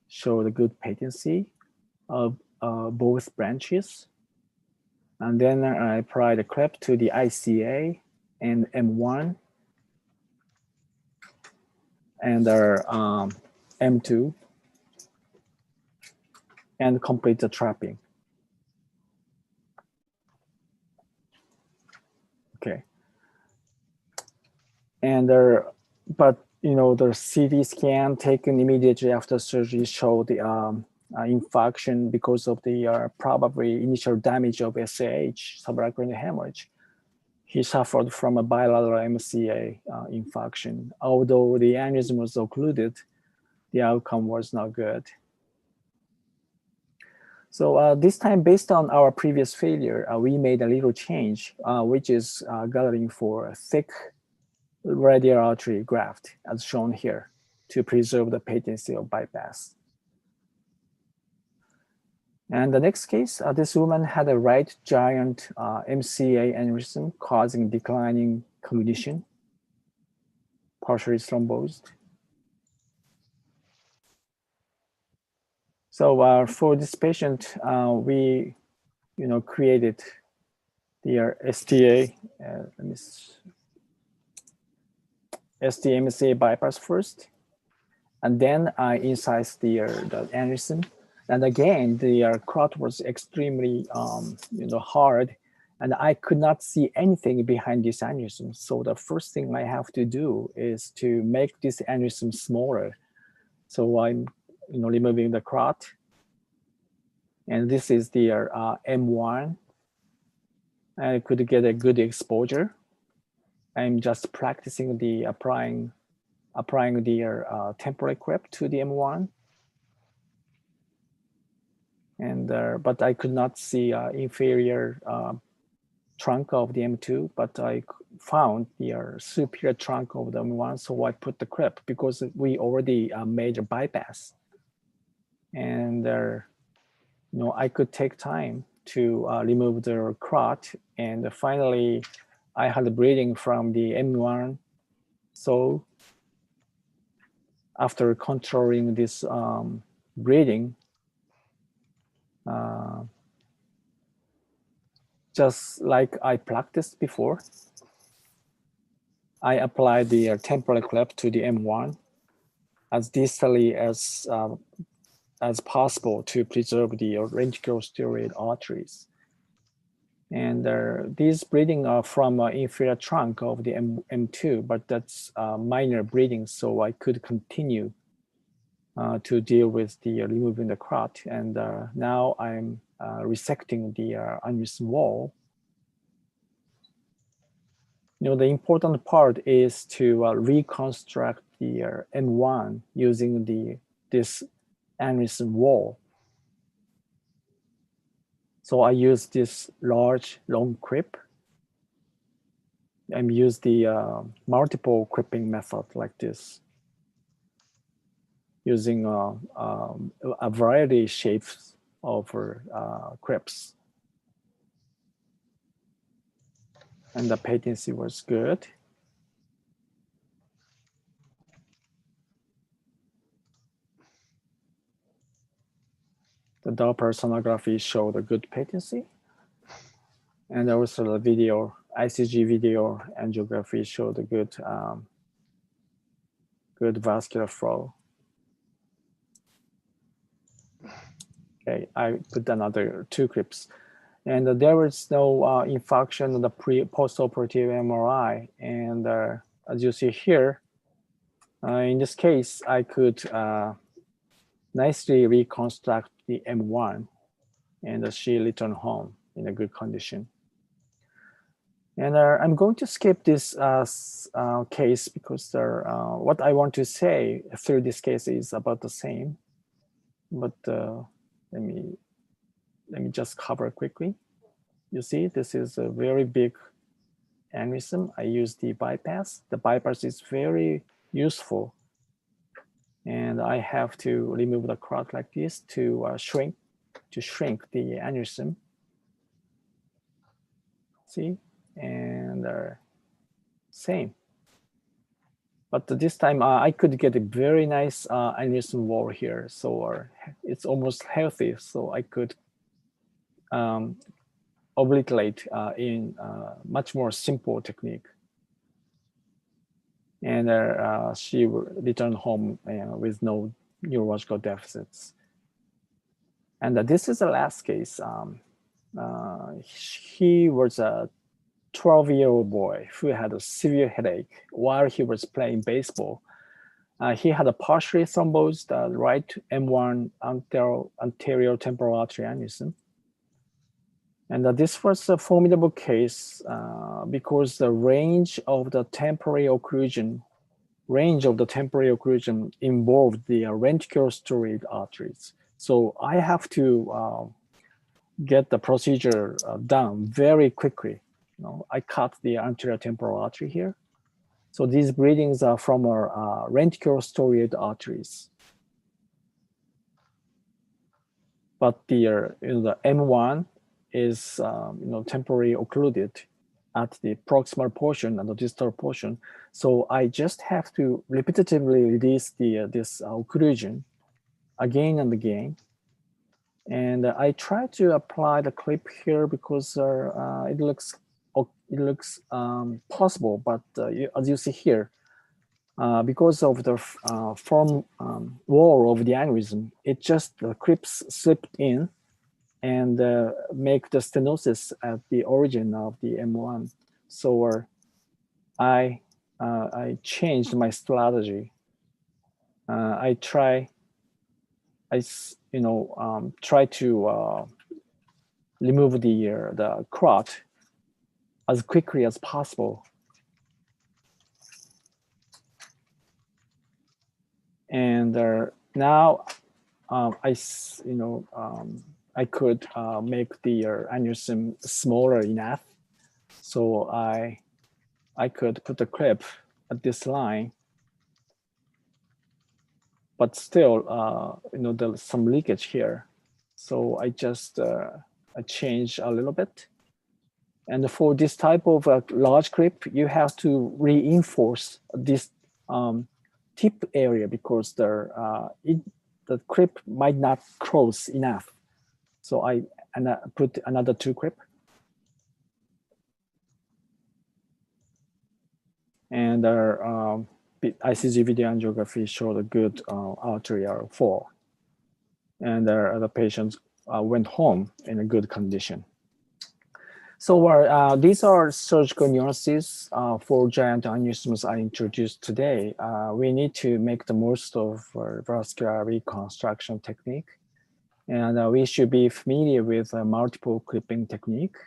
show the good patency of both branches. And then I apply the clip to the ICA and M1 and M2 and complete the trapping. Okay. And but the CT scan taken immediately after surgery showed the infarction because of the probably initial damage of SAH, subarachnoid hemorrhage. He suffered from a bilateral MCA infarction. Although the aneurysm was occluded, the outcome was not good. So this time, based on our previous failure, we made a little change, which is gathering for a thick radial artery graft, as shown here, to preserve the patency of bypass. And the next case, this woman had a right giant MCA aneurysm causing declining cognition, partially thrombosed. So for this patient, we, created the STA, STA-MCA bypass first, and then I incised the aneurysm. And again, the clot was extremely, hard, and I could not see anything behind this aneurysm. So the first thing I have to do is to make this aneurysm smaller. So I'm, removing the clot, and this is the M1. I could get a good exposure. I'm just practicing the applying the temporary grip to the M1. And but I could not see inferior trunk of the M2, but I found the superior trunk of the M1, so I put the clip because we already made a bypass, and I could take time to remove the clot, and finally I had bleeding from the M1, so after controlling this bleeding, just like I practiced before, I applied the temporal clip to the M1 as distally as possible to preserve the renticulosteroid arteries. And these bleeding are from inferior trunk of the M2, but that's minor bleeding, so I could continue to deal with the removing the clot. And now I'm resecting the aneurysm wall. The important part is to reconstruct the M1 using this aneurysm wall. So I use this large long clip and use the multiple clipping method like this, using a variety of shapes of clips. And the patency was good. The Doppler sonography showed a good patency. And also the video, ICG video angiography showed a good good vascular flow. Okay, I put another 2 clips. And there was no infarction of the post-operative MRI. And as you see here, in this case, I could nicely reconstruct the M1, and she returned home in a good condition. And I'm going to skip this case because what I want to say through this case is about the same. But let me just cover quickly. You see, this is a very big aneurysm. I use the bypass. The bypass is very useful. And I have to remove the clot like this to shrink the aneurysm. See, and same. But this time I could get a very nice aneurysm wall here. So it's almost healthy. So I could obliterate in much more simple technique. And she returned home with no neurological deficits. And this is the last case. He was a 12-year-old boy who had a severe headache while he was playing baseball. He had a partially thrombosed right M1 anterior temporal artery aneurysm. And this was a formidable case because the range of the temporary occlusion involved the renticular-steroid arteries. So I have to get the procedure done very quickly. I cut the anterior temporal artery here. So these bleedings are from our renticular-steroid arteries. But the M1 is temporarily occluded at the proximal portion and the distal portion. So I just have to repetitively release this occlusion again and again. And I try to apply the clip here because it looks possible, but as you see here, because of the form wall of the aneurysm, the clips slipped in and make the stenosis at the origin of the M1. So I changed my strategy. I try to remove the clot as quickly as possible. And now I could make the aneurysm smaller enough, so I could put a clip at this line. But still, there's some leakage here, so I just I change a little bit. And for this type of large clip, you have to reinforce this tip area because the clip might not close enough. So I put another 2 clip. And our ICG video angiography showed a good arterial fall. And the patients went home in a good condition. So these are surgical nuances for giant aneurysms I introduced today. We need to make the most of vascular reconstruction technique. And we should be familiar with multiple clipping technique.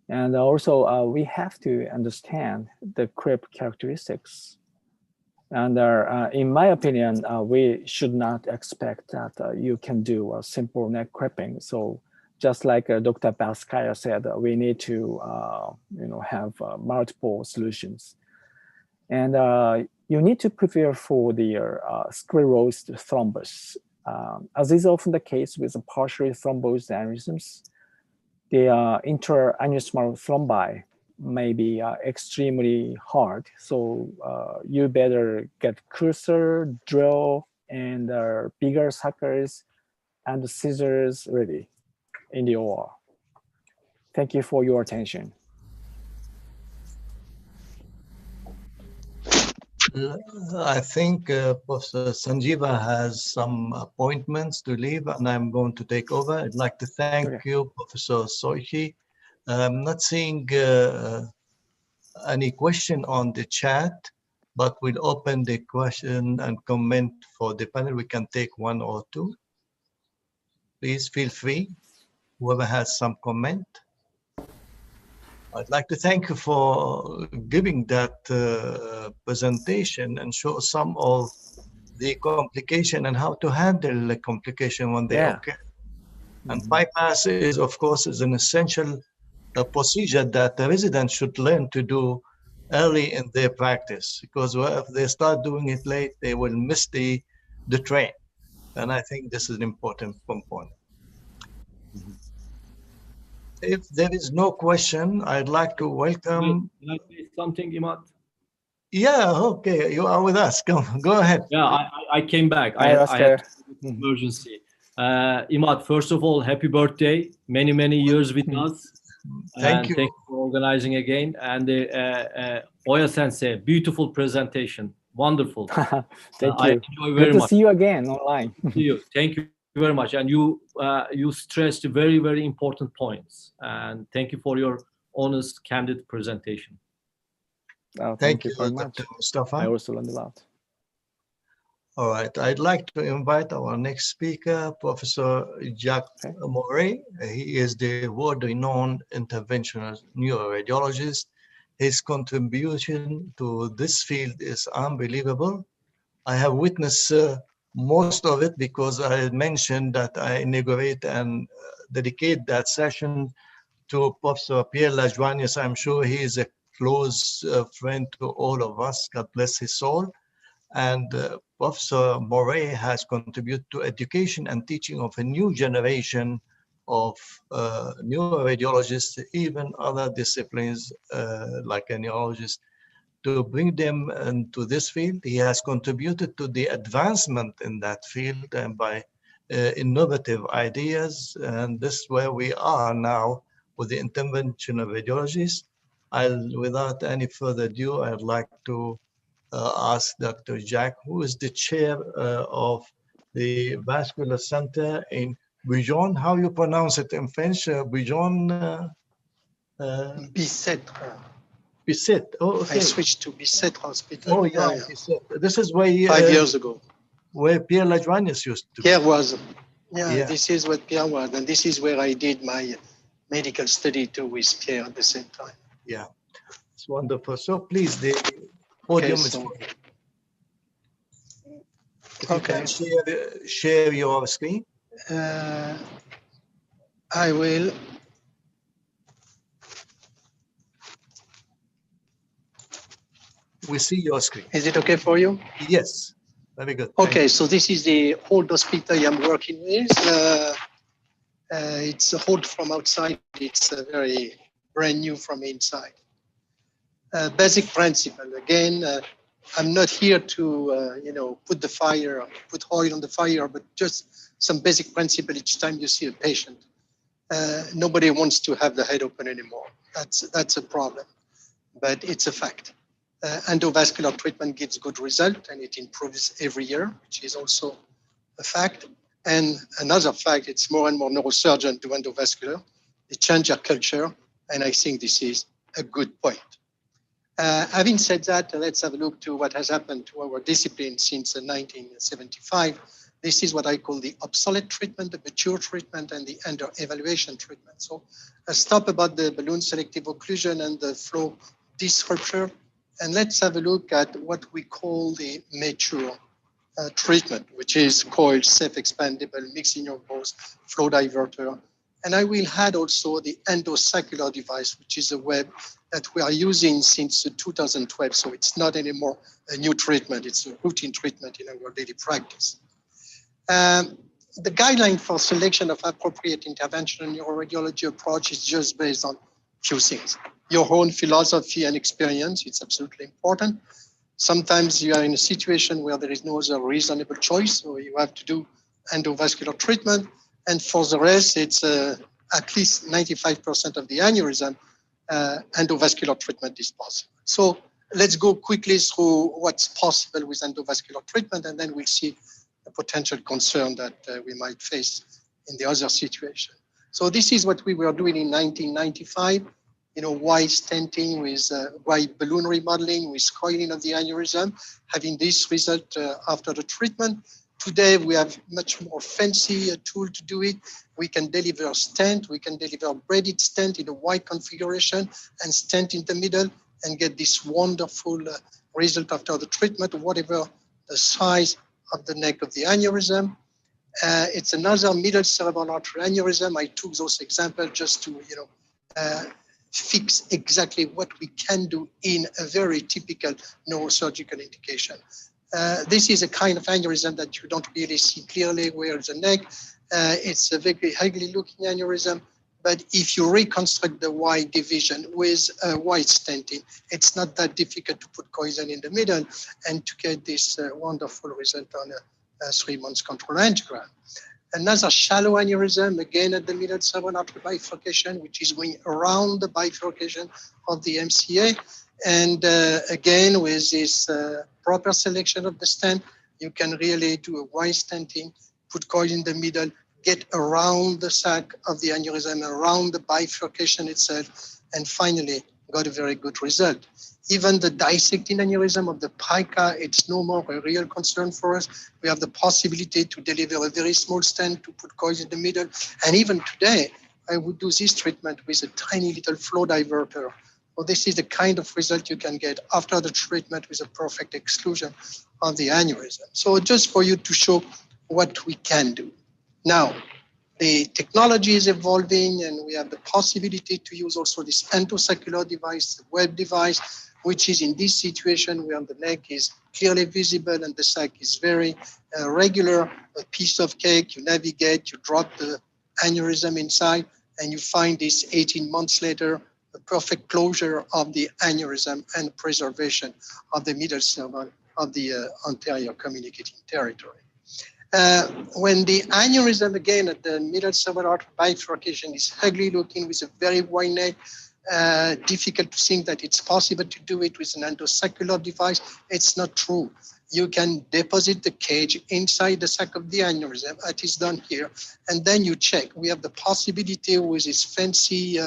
And also we have to understand the clip characteristics. And in my opinion, we should not expect that you can do a simple neck clipping. So just like Dr. Baskaya said, we need to have multiple solutions. And you need to prepare for the sclerosed thrombus. As is often the case with partially thrombosed aneurysms, the interaneurysmal thrombi may be extremely hard. So you better get cursor, drill, and bigger suckers and scissors ready in the OR. Thank you for your attention. I think Professor Sanjeeva has some appointments to leave, and I'm going to take over. I'd like to thank you, Professor Soichi. I'm not seeing any question on the chat, but we'll open the question and comment for the panel. We can take one or two. Please feel free, whoever has some comment. I'd like to thank you for giving that presentation and show some of the complication and how to handle the complication when they occur. And bypass is, of course, is an essential procedure that the residents should learn to do early in their practice, because if they start doing it late, they will miss the train. And I think this is an important component. If there is no question, I'd like to welcome. Can I say something, Imad? Yeah, okay, you are with us. Go ahead. Yeah, I came back. I had emergency. Imad, first of all, happy birthday. Many years with us. Thank you. Thank you for organizing again. And Oya Sensei, beautiful presentation. Wonderful. Thank I you. enjoy very Good to much. see you again online. See you. Thank you very much. And you stressed very important points. And thank you for your honest, candid presentation. Thank you very much, Dr. Mustafa. I also learned a lot. All right, I'd like to invite our next speaker, Professor Jacques Moret. He is the world-renowned interventional neuroradiologist. His contribution to this field is unbelievable. I have witnessed most of it because I mentioned that I inaugurate and dedicate that session to Professor Pierre Lajoignes. I'm sure he is a close friend to all of us. God bless his soul. And Professor Moret has contributed to education and teaching of a new generation of neuroradiologists, even other disciplines like a neurologist, to bring them into this field. He has contributed to the advancement in that field and by innovative ideas. And this is where we are now with the interventional radiologists. Without any further ado, I'd like to ask Dr. Jacques, who is the chair of the Vascular Center in Bujon. How you pronounce it in French? Bujon? Bicêtre. Bicêtre. Oh, okay. I switched to Bicêtre Hospital. Oh, yeah. Bicêtre. This is where 5 years ago. Where Pierre Lajoignes used to. Pierre was. Yeah, this is what Pierre was, and this is where I did my medical study too with Pierre at the same time. Yeah, it's wonderful. So please, the podium is. Okay. Share your screen. I will. We see your screen. Is it okay for you? Yes. Very good. Okay, so this is the old hospital I'm working with. It's old from outside. It's very brand new from inside. Basic principle. Again, I'm not here to put oil on the fire, but just some basic principle each time you see a patient. Nobody wants to have the head open anymore. That's a problem, but it's a fact. Endovascular treatment gives good result and it improves every year, which is also a fact. And another fact, it's more and more neurosurgeons do endovascular. They change their culture, and I think this is a good point. Having said that, let's have a look to what has happened to our discipline since 1975. This is what I call the obsolete treatment, the mature treatment, and the under-evaluation treatment. So let's stop about the balloon selective occlusion and the flow disruption. And let's have a look at what we call the mature treatment, which is coiled, self-expandable, mixing your balls, flow diverter. And I will add also the endovascular device, which is a web that we are using since 2012. So it's not anymore a new treatment, it's a routine treatment in our daily practice. The guideline for selection of appropriate interventional neuroradiology approach is just based on few things. Your own philosophy and experience, it's absolutely important. Sometimes you are in a situation where there is no other reasonable choice, so you have to do endovascular treatment. And for the rest, it's at least 95% of the aneurysm, endovascular treatment is possible. So let's go quickly through what's possible with endovascular treatment, and then we'll see the potential concern that we might face in the other situation. So this is what we were doing in 1995, wide stenting with wide balloon remodeling with coiling of the aneurysm, having this result after the treatment. Today, we have much more fancy tool to do it. We can deliver stent, we can deliver braided stent in a wide configuration and stent in the middle and get this wonderful result after the treatment, whatever the size of the neck of the aneurysm. It's another middle cerebral artery aneurysm. I took those examples just to, fix exactly what we can do in a very typical neurosurgical indication. This is a kind of aneurysm that you don't really see clearly where the neck. It's a very ugly looking aneurysm, but if you reconstruct the wide division with wide stenting, it's not that difficult to put coison in the middle and to get this wonderful result on a 3 months control angiogram. Another shallow aneurysm, again at the middle cerebral artery bifurcation, which is going around the bifurcation of the MCA. And again, with this proper selection of the stent, you can really do a wide stenting, put coil in the middle, get around the sac of the aneurysm, around the bifurcation itself, and finally got a very good result. Even the dissecting aneurysm of the pica, it's no more a real concern for us. We have the possibility to deliver a very small stent to put coils in the middle. And even today, I would do this treatment with a tiny little flow diverter. Well, this is the kind of result you can get after the treatment with a perfect exclusion of the aneurysm. So just for you to show what we can do. Now, the technology is evolving and we have the possibility to use also this endovascular device, the web device, which is in this situation where the neck is clearly visible and the sac is very regular, a piece of cake, you navigate, you drop the aneurysm inside, and you find this 18 months later, the perfect closure of the aneurysm and preservation of the middle cerebral of the anterior communicating territory. When the aneurysm, again, at the middle cerebral artery bifurcation is ugly looking with a very wide neck, difficult to think that it's possible to do it with an endovascular device. It's not true. You can deposit the cage inside the sac of the aneurysm, that is done here, and then you check. We have the possibility with this fancy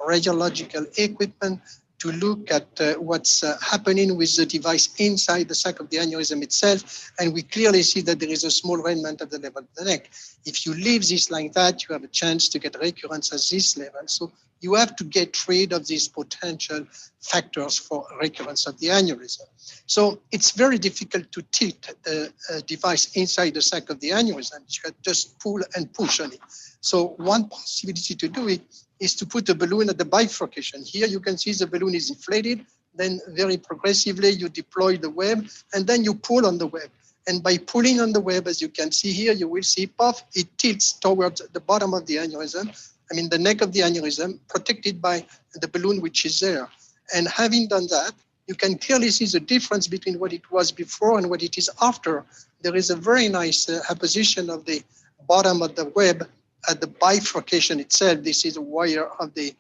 radiological equipment to look at what's happening with the device inside the sac of the aneurysm itself, and we clearly see that there is a small remnant at the level of the neck. If you leave this like that, you have a chance to get recurrence at this level. So you have to get rid of these potential factors for recurrence of the aneurysm. So it's very difficult to tilt the device inside the sac of the aneurysm. You can just pull and push on it. So one possibility to do it is to put a balloon at the bifurcation. Here you can see the balloon is inflated, then very progressively you deploy the web, and then you pull on the web. And by pulling on the web, as you can see here, you will see, puff, it tilts towards the bottom of the aneurysm, the neck of the aneurysm, protected by the balloon which is there. And having done that, you can clearly see the difference between what it was before and what it is after. There is a very nice apposition of the bottom of the web at the bifurcation itself. This is a wire of the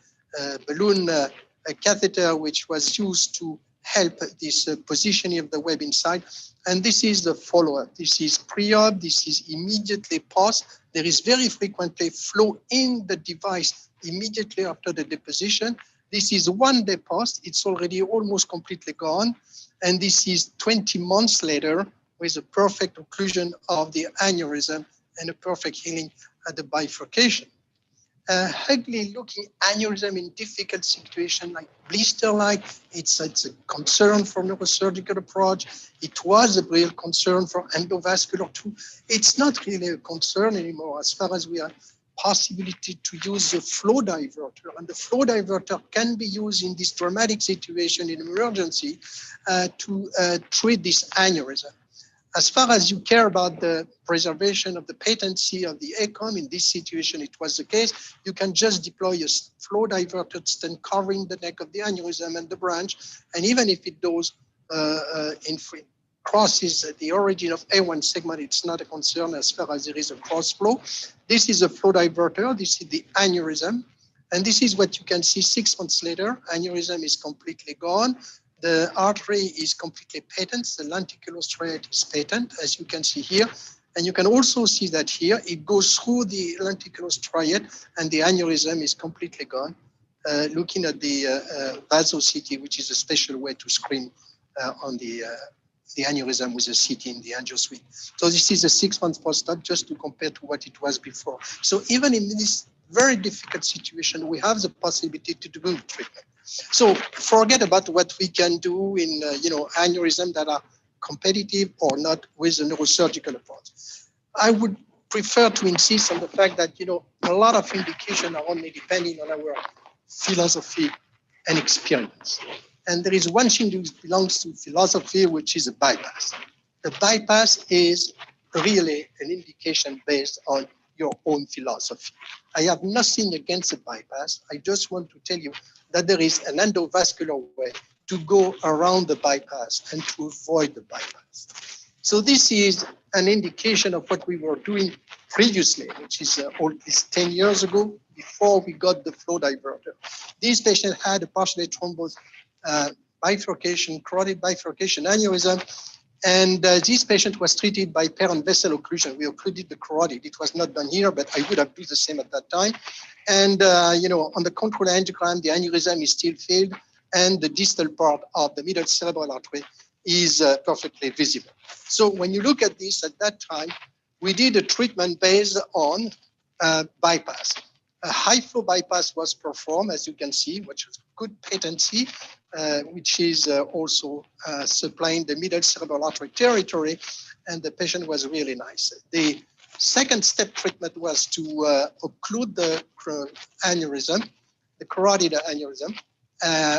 balloon catheter, which was used to help this positioning of the web inside. And this is the follow-up. This is pre-op, this is immediately post. There is very frequently flow in the device immediately after the deposition. This is 1 day post, it's already almost completely gone. And this is 20 months later with a perfect occlusion of the aneurysm and a perfect healing at the bifurcation. Ugly looking aneurysm in difficult situation like blister-like, it's a concern for neurosurgical approach. It was a real concern for endovascular too. It's not really a concern anymore as far as we have possibility to use the flow diverter. And the flow diverter can be used in this dramatic situation in emergency to treat this aneurysm. As far as you care about the preservation of the patency of the ECOM, in this situation it was the case, you can just deploy a flow diverted stent covering the neck of the aneurysm and the branch, and even if it goes crosses the origin of A1 segment, it's not a concern as far as there is a cross flow. This is a flow diverter, this is the aneurysm, and this is what you can see 6 months later. Aneurysm is completely gone. The artery is completely patent. The lenticular striate is patent, as you can see here. And you can also see that here, it goes through the lenticular striate and the aneurysm is completely gone. Looking at the vasocity, which is a special way to screen on the aneurysm with a CT in the angio suite. So this is a 6 months post-op just to compare to what it was before. So even in this very difficult situation, we have the possibility to do treatment. So forget about what we can do in aneurysm that are competitive or not with a neurosurgical approach. I would prefer to insist on the fact that a lot of indications are only depending on our philosophy and experience. And there is one thing that belongs to philosophy, which is a bypass. The bypass is really an indication based on your own philosophy. I have nothing against a bypass. I just want to tell you that there is an endovascular way to go around the bypass and to avoid the bypass. So this is an indication of what we were doing previously, which is all this 10 years ago, before we got the flow diverter. This patient had a partially thrombosed bifurcation, carotid bifurcation aneurysm, and this patient was treated by parent vessel occlusion. We occluded the carotid. It was not done here, but I would have done the same at that time. And on the control angiogram, the aneurysm is still filled, and the distal part of the middle cerebral artery is perfectly visible. So when you look at this, at that time, we did a treatment based on bypass. A high flow bypass was performed, as you can see, which was good patency, which is also supplying the middle cerebral artery territory, and the patient was really nice. The second step treatment was to occlude the aneurysm, the carotid aneurysm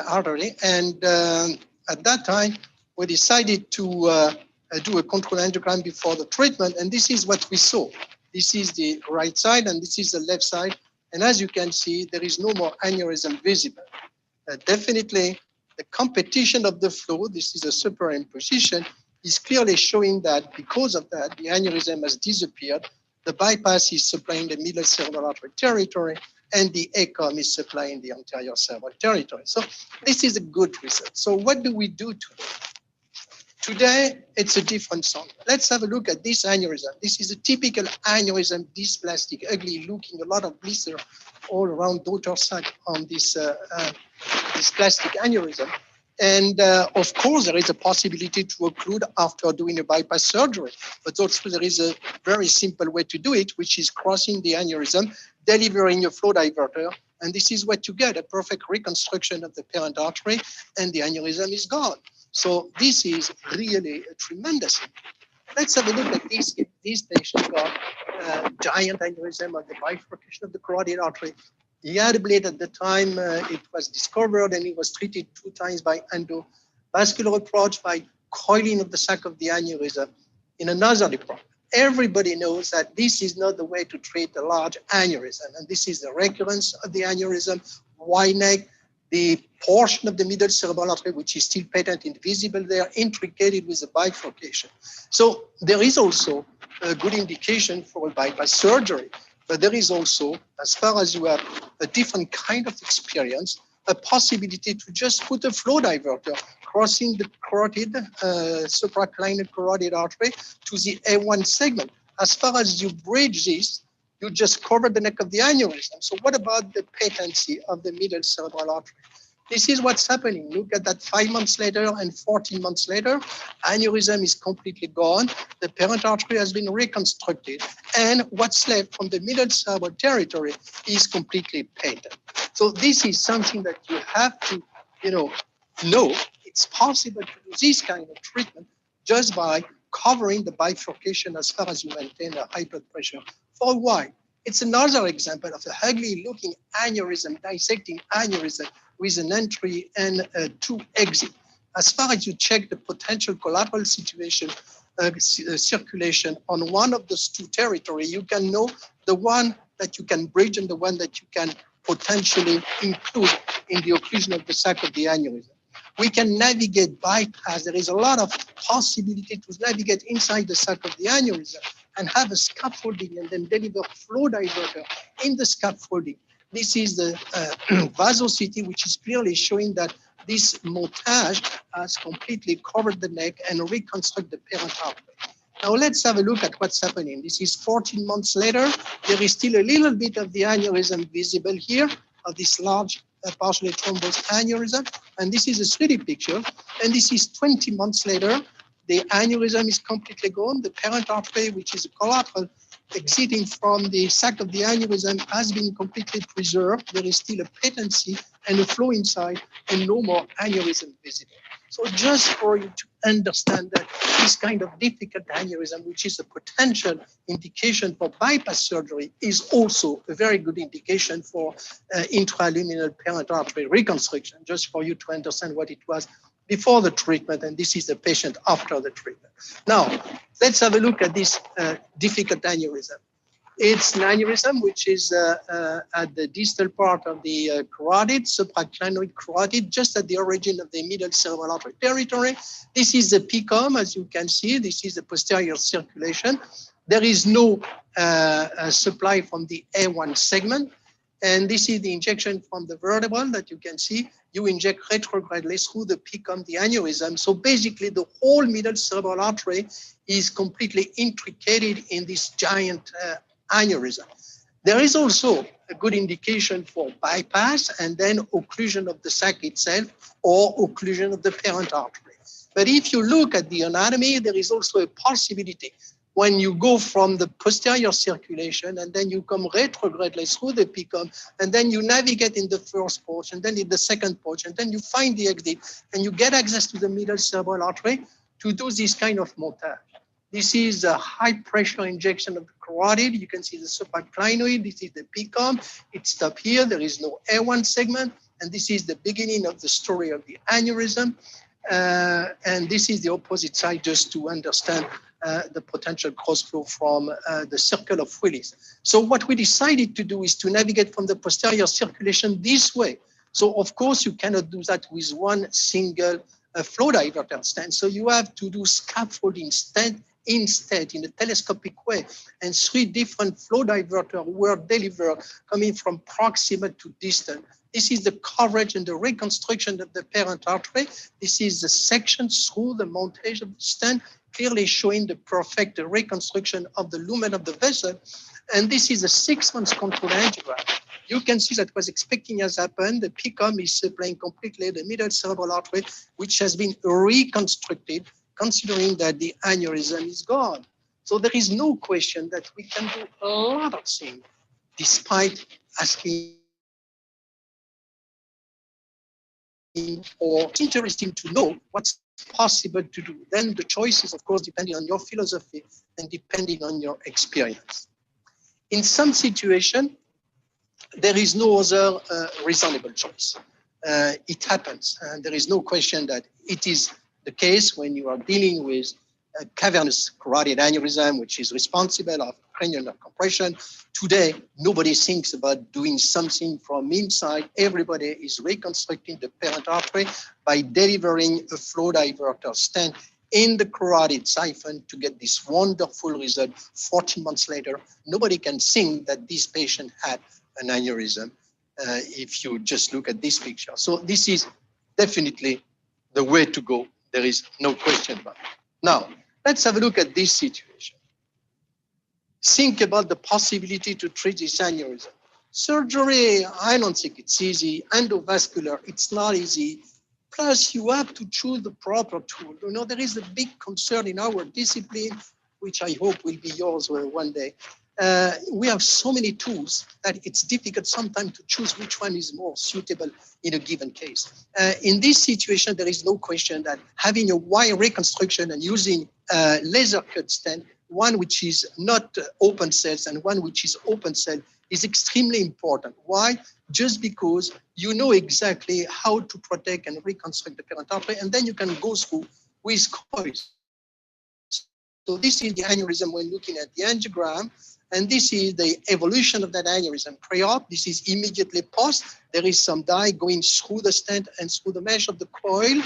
artery, and at that time, we decided to do a control angiogram before the treatment, and this is what we saw. This is the right side, and this is the left side. And as you can see, there is no more aneurysm visible. Definitely, the competition of the flow, this is a superimposition, is clearly showing that because of that, the aneurysm has disappeared. The bypass is supplying the middle cerebral artery territory, and the ECOM is supplying the anterior cerebral territory. So this is a good result. So what do we do today? Today, it's a different song. Let's have a look at this aneurysm. This is a typical aneurysm, dysplastic, ugly looking, a lot of blister all around daughter sac on this dysplastic aneurysm. And of course, there is a possibility to occlude after doing a bypass surgery, but also there is a very simple way to do it, which is crossing the aneurysm, delivering a flow diverter, and this is what you get, a perfect reconstruction of the parent artery, and the aneurysm is gone. So this is really a tremendous thing. Let's have a look at this. This patient got a giant aneurysm of the bifurcation of the carotid artery. He had a bleed at the time it was discovered, and he was treated 2 times by endovascular approach by coiling of the sac of the aneurysm in another department. Everybody knows that this is not the way to treat a large aneurysm, and this is the recurrence of the aneurysm, wide neck, the portion of the middle cerebral artery, which is still patent and visible there, intricated with a bifurcation. So there is also a good indication for a bypass surgery, but there is also, as far as you have a different kind of experience, a possibility to just put a flow diverter crossing the carotid, supraclinic carotid artery to the A1 segment. As far as you bridge this, you just cover the neck of the aneurysm. So what about the patency of the middle cerebral artery? This is what's happening. Look at that 5 months later and 14 months later, aneurysm is completely gone. The parent artery has been reconstructed. And what's left from the middle cerebral territory is completely patent. So this is something that you have to, know. It's possible to do this kind of treatment just by covering the bifurcation as far as you maintain a high blood pressure for a while. It's another example of a ugly looking aneurysm, dissecting aneurysm with an entry and 2 exits. As far as you check the potential collateral situation, circulation on one of those 2 territories, you can know the one that you can bridge and the one that you can potentially include in the occlusion of the sac of the aneurysm. We can navigate bypass. There is a lot of possibility to navigate inside the sac of the aneurysm and have a scaffolding and then deliver flow diverter in the scaffolding. This is the vasocity, which is clearly showing that this montage has completely covered the neck and reconstruct the parent artery. Now let's have a look at what's happening. This is 14 months later. There is still a little bit of the aneurysm visible here, of this large partially thrombosed aneurysm. And this is a 3D picture. And this is 20 months later. The aneurysm is completely gone. The parent artery, which is a collateral exiting from the sac of the aneurysm, has been completely preserved. There is still a patency and a flow inside and no more aneurysm visible. So just for you to understand that this kind of difficult aneurysm, which is a potential indication for bypass surgery, is also a very good indication for intraluminal parent artery reconstruction, just for you to understand what it was before the treatment, and this is the patient after the treatment. Now, let's have a look at this difficult aneurysm. It's an aneurysm which is at the distal part of the carotid, supraclinoid carotid, just at the origin of the middle cerebral artery territory. This is the PCOM, as you can see. This is the posterior circulation. There is no supply from the A1 segment. And this is the injection from the vertebral that you can see. You inject retrogradely through the PCOM, the aneurysm. So basically, the whole middle cerebral artery is completely intricated in this giant aneurysm. There is also a good indication for bypass and then occlusion of the sac itself or occlusion of the parent artery. But if you look at the anatomy, there is also a possibility when you go from the posterior circulation and then you come retrogradely through the PCOM and then you navigate in the first porch and then in the second porch and then you find the exit and you get access to the middle cerebral artery to do this kind of montage. This is a high pressure injection of the carotid. You can see the supraclinoid. This is the PCOM. It stops here. There is no A1 segment. And this is the beginning of the story of the aneurysm. And this is the opposite side, just to understand the potential cross flow from the circle of Willis. So what we decided to do is to navigate from the posterior circulation this way. So of course you cannot do that with one single flow diverter stent. So you have to do scaffolding stent instead in a telescopic way, and 3 different flow diverters were delivered coming from proximal to distal. This is the coverage and the reconstruction of the parent artery. This is the section through the montage of the stent, clearly showing the perfect reconstruction of the lumen of the vessel. And this is a 6 months control angiogram. You can see that was expecting has happened. The PCOM is supplying completely the middle cerebral artery, which has been reconstructed, considering that the aneurysm is gone. So there is no question that we can do a lot of things, despite asking, or it's interesting to know what's possible to do. Then the choice is, of course, depending on your philosophy and depending on your experience. In some situation, there is no other reasonable choice. It happens, and there is no question that it is the case when you are dealing with a cavernous carotid aneurysm, which is responsible of cranial nerve compression. Today, nobody thinks about doing something from inside. Everybody is reconstructing the parent artery by delivering a flow diverter stent in the carotid siphon to get this wonderful result 14 months later. Nobody can think that this patient had an aneurysm if you just look at this picture. So this is definitely the way to go. There is no question about it. Now, let's have a look at this situation. Think about the possibility to treat this aneurysm. Surgery, I don't think it's easy. Endovascular, it's not easy. Plus, you have to choose the proper tool. You know, there is a big concern in our discipline, which I hope will be yours one day. We have so many tools that it's difficult sometimes to choose which one is more suitable in a given case. In this situation, there is no question that having a wire reconstruction and using laser cut stent, one which is not open cells and one which is open cell, is extremely important. Why? Just because you know exactly how to protect and reconstruct the parent artery, and then you can go through with coils. So this is the aneurysm when looking at the angiogram. And this is the evolution of that aneurysm pre-op. This is immediately post. There is some dye going through the stent and through the mesh of the coil.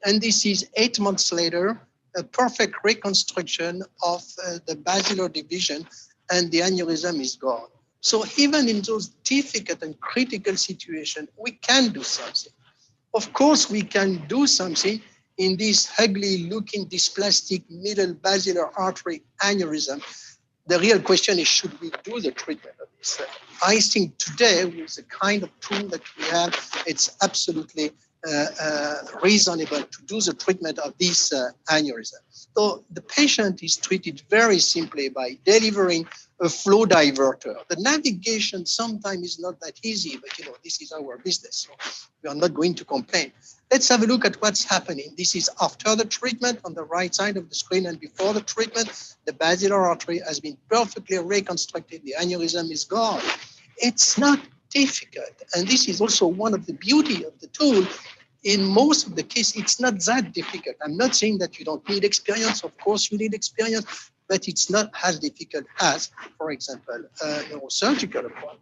And this is 8 months later, a perfect reconstruction of the basilar division, and the aneurysm is gone. So even in those difficult and critical situations, we can do something. Of course, we can do something in this ugly looking dysplastic middle basilar artery aneurysm. The real question is, should we do the treatment of this? I think today, with the kind of tool that we have, it's absolutely reasonable to do the treatment of this aneurysm. So the patient is treated very simply by delivering a flow diverter. The navigation sometimes is not that easy, but this is our business, so we are not going to complain. Let's have a look at what's happening. This is after the treatment on the right side of the screen, and before the treatment, the basilar artery has been perfectly reconstructed. The aneurysm is gone. It's not difficult, and this is also one of the beauty of the tool. In most of the cases, it's not that difficult. I'm not saying that you don't need experience. Of course, you need experience, but it's not as difficult as, for example, neurosurgical approach.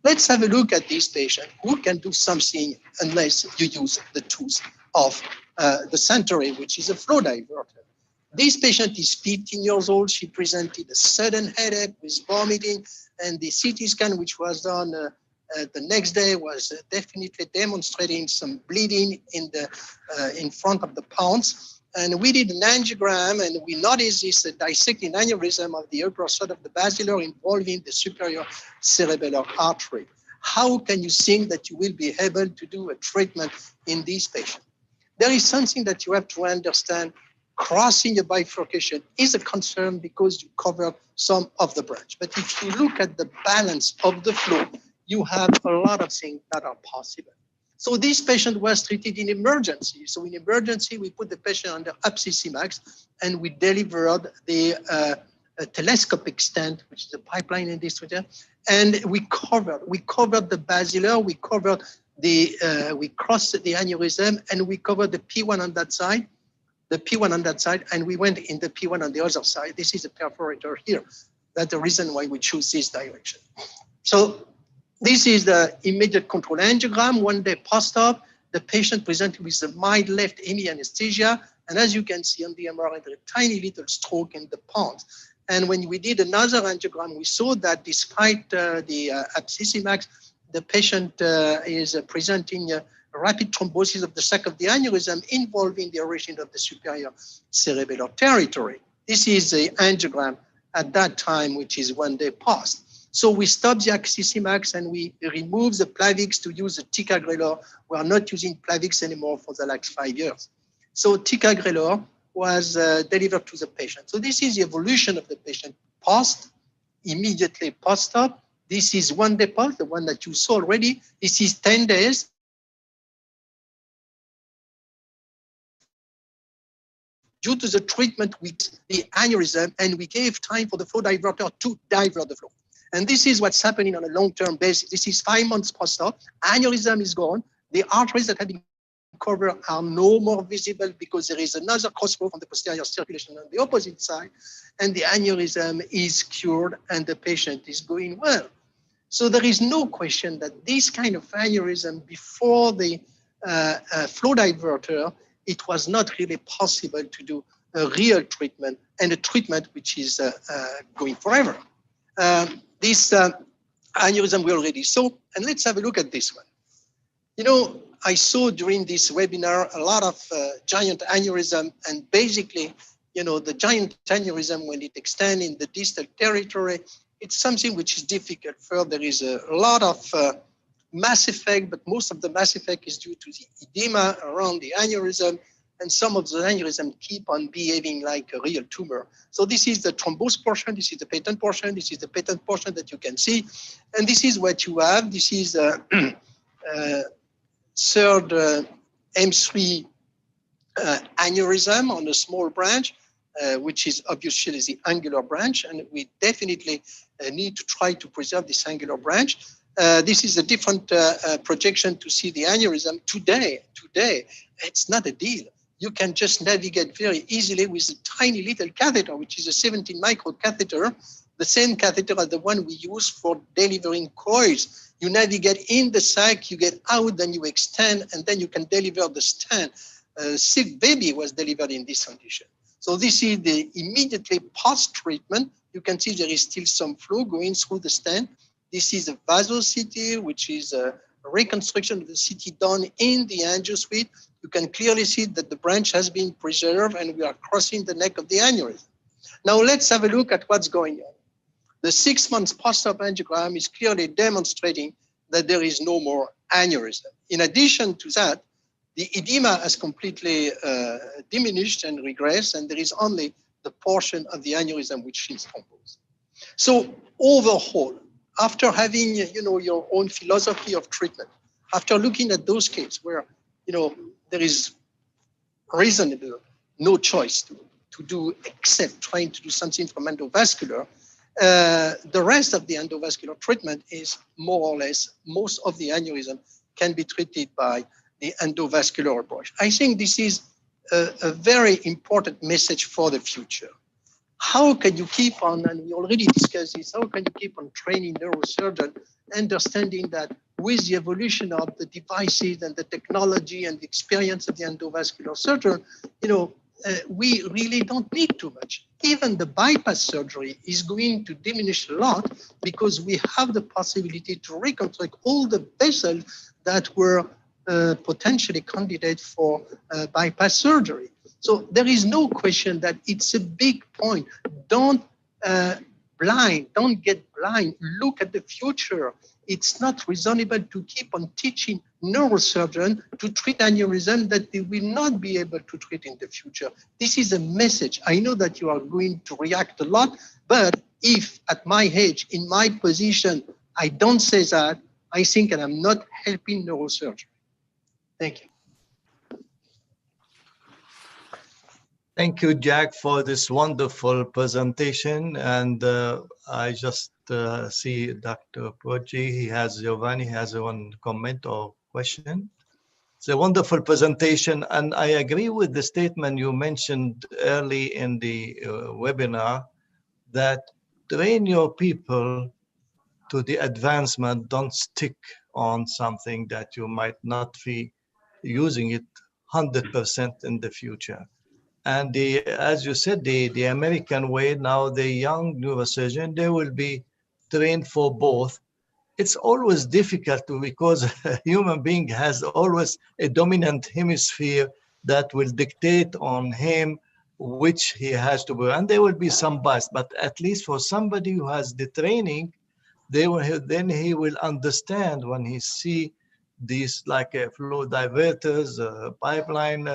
Let's have a look at this patient who can do something unless you use the tools of the Centauri, which is a flow diverter. This patient is 15 years old. She presented a sudden headache with vomiting, and the CT scan, which was done the next day, was definitely demonstrating some bleeding in front of the pons. And we did an angiogram, and we noticed this dissecting aneurysm of the upper side of the basilar involving the superior cerebellar artery. How can you think that you will be able to do a treatment in this patient? There is something that you have to understand. Crossing a bifurcation is a concern because you covered some of the branch. But if you look at the balance of the flow, you have a lot of things that are possible. So this patient was treated in emergency. So in emergency, we put the patient under abscisimax, and we delivered the telescopic stent, which is a pipeline in this region, and we covered the basilar, we covered we crossed the aneurysm, and we covered the P1 on that side, and we went in the P1 on the other side. This is a perforator here. That's the reason why we choose this direction. So this is the immediate control angiogram. 1 day post-op, the patient presented with a mild left hemi anesthesia. And as you can see on the MRI, there is a tiny little stroke in the pons. And when we did another angiogram, we saw that despite the abscisimax, the patient is presenting rapid thrombosis of the sac of the aneurysm involving the origin of the superior cerebellar territory. This is the angiogram at that time, which is 1 day post. So we stopped the abscisimax and we removed the Plavix to use the ticagrelor. We are not using Plavix anymore for the last 5 years. So ticagrelor was delivered to the patient. So this is the evolution of the patient post, immediately post-op. This is 1 day post, the one that you saw already. This is 10 days. Due to the treatment with the aneurysm, and we gave time for the flow diverter to divert the flow. And this is what's happening on a long-term basis. This is 5 months post-op. Aneurysm is gone. The arteries that have been covered are no more visible because there is another crossflow from the posterior circulation on the opposite side, and the aneurysm is cured and the patient is going well. So there is no question that this kind of aneurysm before the flow diverter, it was not really possible to do a real treatment, and a treatment which is going forever. This aneurysm we already saw, and let's have a look at this one. You know, I saw during this webinar a lot of giant aneurysm, and basically, you know, the giant aneurysm, when it extends in the distal territory, it's something which is difficult. First, there is a lot of mass effect, but most of the mass effect is due to the edema around the aneurysm, and some of the aneurysm keep on behaving like a real tumor. So this is the thrombosed portion, this is the patent portion, this is the patent portion that you can see, and this is what you have. This is third M3 aneurysm on a small branch, which is obviously the angular branch, and we definitely need to try to preserve this angular branch. This is a different projection to see the aneurysm. Today, it's not a deal. You can just navigate very easily with a tiny little catheter, which is a 17 micro catheter, the same catheter as the one we use for delivering coils. You navigate in the sac, you get out, then you extend, and then you can deliver the stent. Sick baby was delivered in this condition. So this is the immediately post-treatment. You can see there is still some flow going through the stent. This is a vasocity, which is reconstruction of the CT done in the angio suite, you can clearly see that the branch has been preserved and we are crossing the neck of the aneurysm. Now let's have a look at what's going on. The 6 months post-op angiogram is clearly demonstrating that there is no more aneurysm. In addition to that, the edema has completely diminished and regressed, and there is only the portion of the aneurysm which is composed. So overall, after having your own philosophy of treatment, after looking at those cases where there is reasonable no choice to do except trying to do something from endovascular, the rest of the endovascular treatment is more or less, most of the aneurysm can be treated by the endovascular approach. I think this is a very important message for the future. How can you keep on, and we already discussed this, how can you keep on training neurosurgeons, understanding that with the evolution of the devices and the technology and the experience of the endovascular surgeon, we really don't need too much. Even the bypass surgery is going to diminish a lot because we have the possibility to reconstruct all the vessels that were potentially candidates for bypass surgery. So there is no question that it's a big point. Don't get blind, look at the future. It's not reasonable to keep on teaching neurosurgeons to treat aneurysm that they will not be able to treat in the future. This is a message. I know that you are going to react a lot, but if at my age, in my position, I don't say that, I think that I'm not helping neurosurgery. Thank you. Thank you, Jack, for this wonderful presentation. And I just see Dr. Poggi, Giovanni has one comment or question. It's a wonderful presentation. And I agree with the statement you mentioned early in the webinar that train your people to the advancement, don't stick on something that you might not be using it 100% in the future. And as you said, the American way, now the young neurosurgeon, they will be trained for both. It's always difficult because a human being has always a dominant hemisphere that will dictate on him which he has to do. And there will be some bias, but at least for somebody who has the training, then he will understand when he see these like flow diverters, pipeline,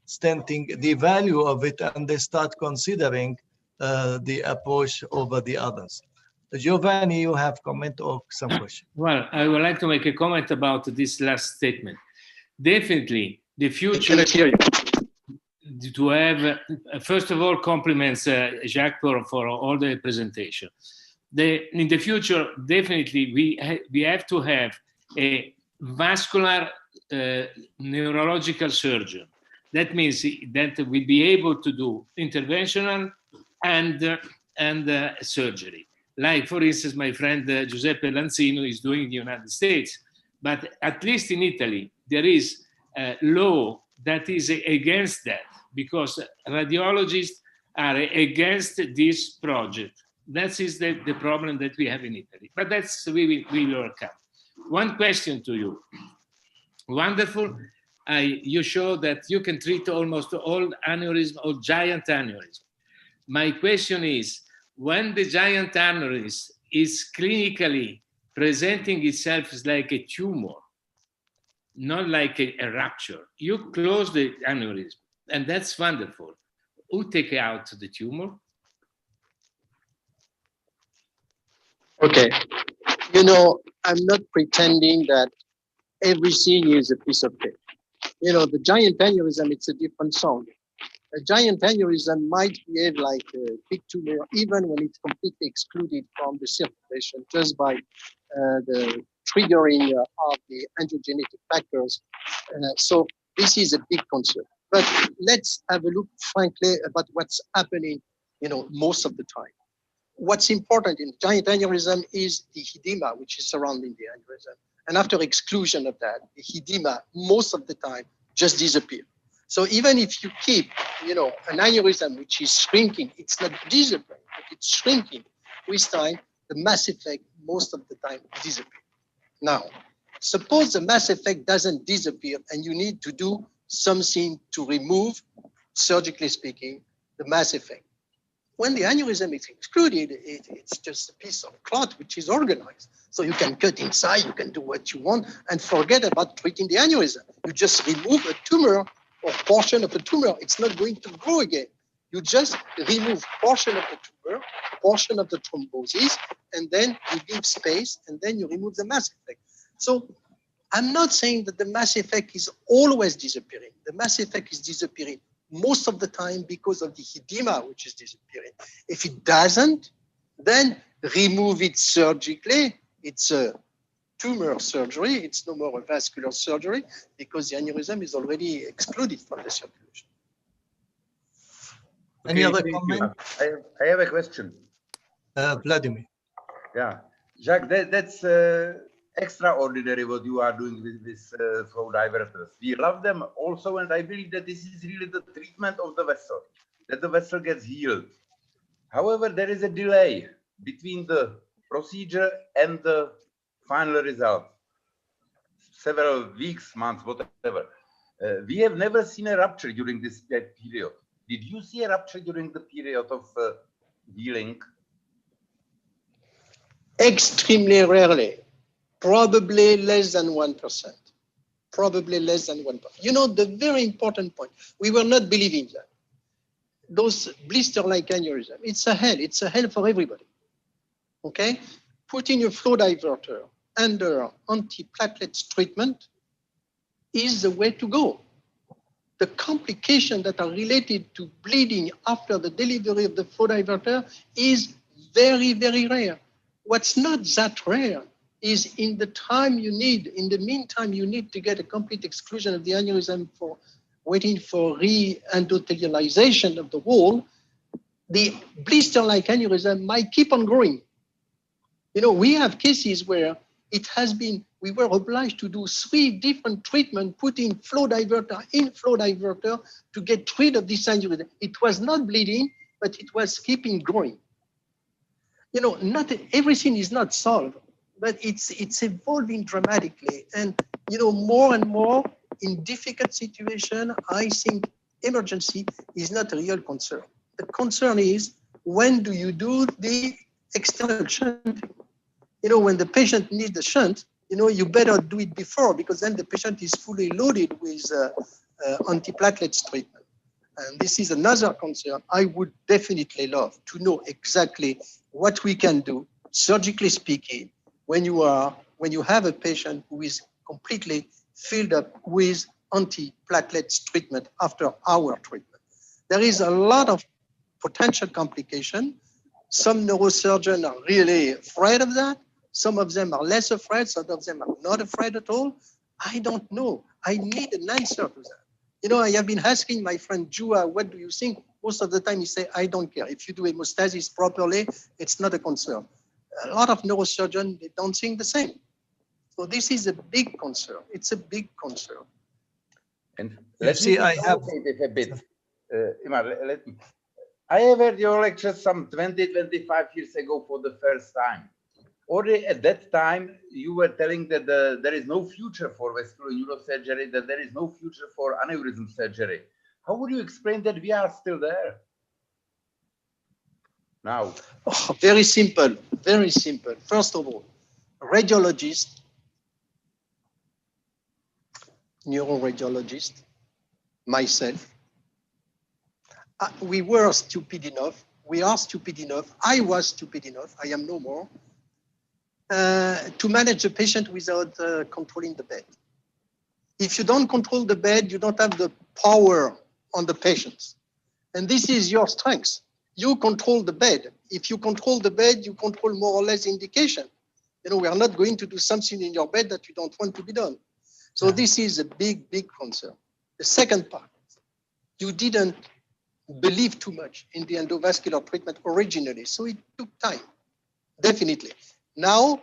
stenting, the value of it, and they start considering the approach over the others. Giovanni, you have comment or some question? Well, I would like to make a comment about this last statement. Definitely, the future to have, first of all, compliments Jacques for all the presentation. In the future, definitely, we have to have a vascular neurological surgeon. That means that we'll be able to do interventional and surgery. Like, for instance, my friend Giuseppe Lanzino is doing in the United States. But at least in Italy, there is a law that is against that because radiologists are against this project. That is the problem that we have in Italy. But that's we will overcome. One question to you. Wonderful. You show that you can treat almost all aneurysm or giant aneurysm. My question is, when the giant aneurysm is clinically presenting itself as like a tumor, not like a rupture, you close the aneurysm, and that's wonderful. Who take out the tumor? Okay. I'm not pretending that everything is a piece of cake. The giant aneurysm, it's a different song. A giant aneurysm might behave like a big tumor, even when it's completely excluded from the circulation just by the triggering of the angiogenetic factors. So this is a big concern. But let's have a look, frankly, about what's happening, most of the time. What's important in giant aneurysm is the edema, which is surrounding the aneurysm. And after exclusion of that, the edema, most of the time, just disappears. So even if you keep, an aneurysm which is shrinking, it's not disappearing, but it's shrinking. With time, the mass effect, most of the time, disappears. Now, suppose the mass effect doesn't disappear and you need to do something to remove, surgically speaking, the mass effect. When the aneurysm is excluded, it's just a piece of clot which is organized. So you can cut inside, you can do what you want, and forget about treating the aneurysm. You just remove a tumor or portion of a tumor. It's not going to grow again. You just remove portion of the tumor, portion of the thrombosis, and then you give space, and then you remove the mass effect. So I'm not saying that the mass effect is always disappearing. The mass effect is disappearing most of the time because of the edema, which is disappearing. If it doesn't, then remove it surgically. It's a tumor surgery. It's no more a vascular surgery because the aneurysm is already excluded from the circulation. Any other comment? I have a question. Vladimir. Yeah, Jacques, that's extraordinary what you are doing with this flow diverters. We love them also, and I believe that this is really the treatment of the vessel, that the vessel gets healed. However, there is a delay between the procedure and the final result. Several weeks, months, whatever. We have never seen a rupture during this period. Did you see a rupture during the period of healing? Extremely rarely. Probably less than 1%. Probably less than 1%. You know, the very important point, we were not believing that. Those blister-like aneurysm, it's a hell for everybody. Okay? Putting a flow diverter under antiplatelets treatment is the way to go. The complications that are related to bleeding after the delivery of the flow diverter is very, very rare. What's not that rare is in the meantime you need to get a complete exclusion of the aneurysm for waiting for re-endothelialization of the wall, the blister-like aneurysm might keep on growing. You know, we have cases where we were obliged to do 3 different treatments, putting flow diverter to get rid of this aneurysm. It was not bleeding, but it was keeping growing. You know, not everything is not solved, but it's evolving dramatically. And, you know, more and more in difficult situations, I think emergency is not a real concern. The concern is, when do you do the external shunting? You know, when the patient needs the shunt, you know, you better do it before, because then the patient is fully loaded with antiplatelets treatment. And this is another concern. I would definitely love to know exactly what we can do, surgically speaking, when you have a patient who is completely filled up with antiplatelets treatment after our treatment. There is a lot of potential complication. Some neurosurgeons are really afraid of that. Some of them are less afraid. Some of them are not afraid at all. I don't know. I need an answer to that. You know, I have been asking my friend Jua, what do you think? Most of the time he say, I don't care. If you do hemostasis properly, it's not a concern. A lot of neurosurgeons, they don't think the same. So this is a big concern. It's a big concern. And let me provocate it a bit. Imar, I have heard your lectures some 20, 25 years ago for the first time. Already at that time, you were telling that there is no future for vascular neurosurgery, that there is no future for aneurysm surgery. How would you explain that we are still there now? Oh, very simple, very simple. First of all, radiologist, neuroradiologist, myself, we were stupid enough, we are stupid enough, I was stupid enough, I am no more, to manage a patient without controlling the bed. If you don't control the bed, you don't have the power on the patients. And this is your strength. You control the bed. If you control the bed, you control more or less indication. You know, we are not going to do something in your bed that you don't want to be done. So this is a big, big concern. The second part, you didn't believe too much in the endovascular treatment originally, so it took time, definitely. Now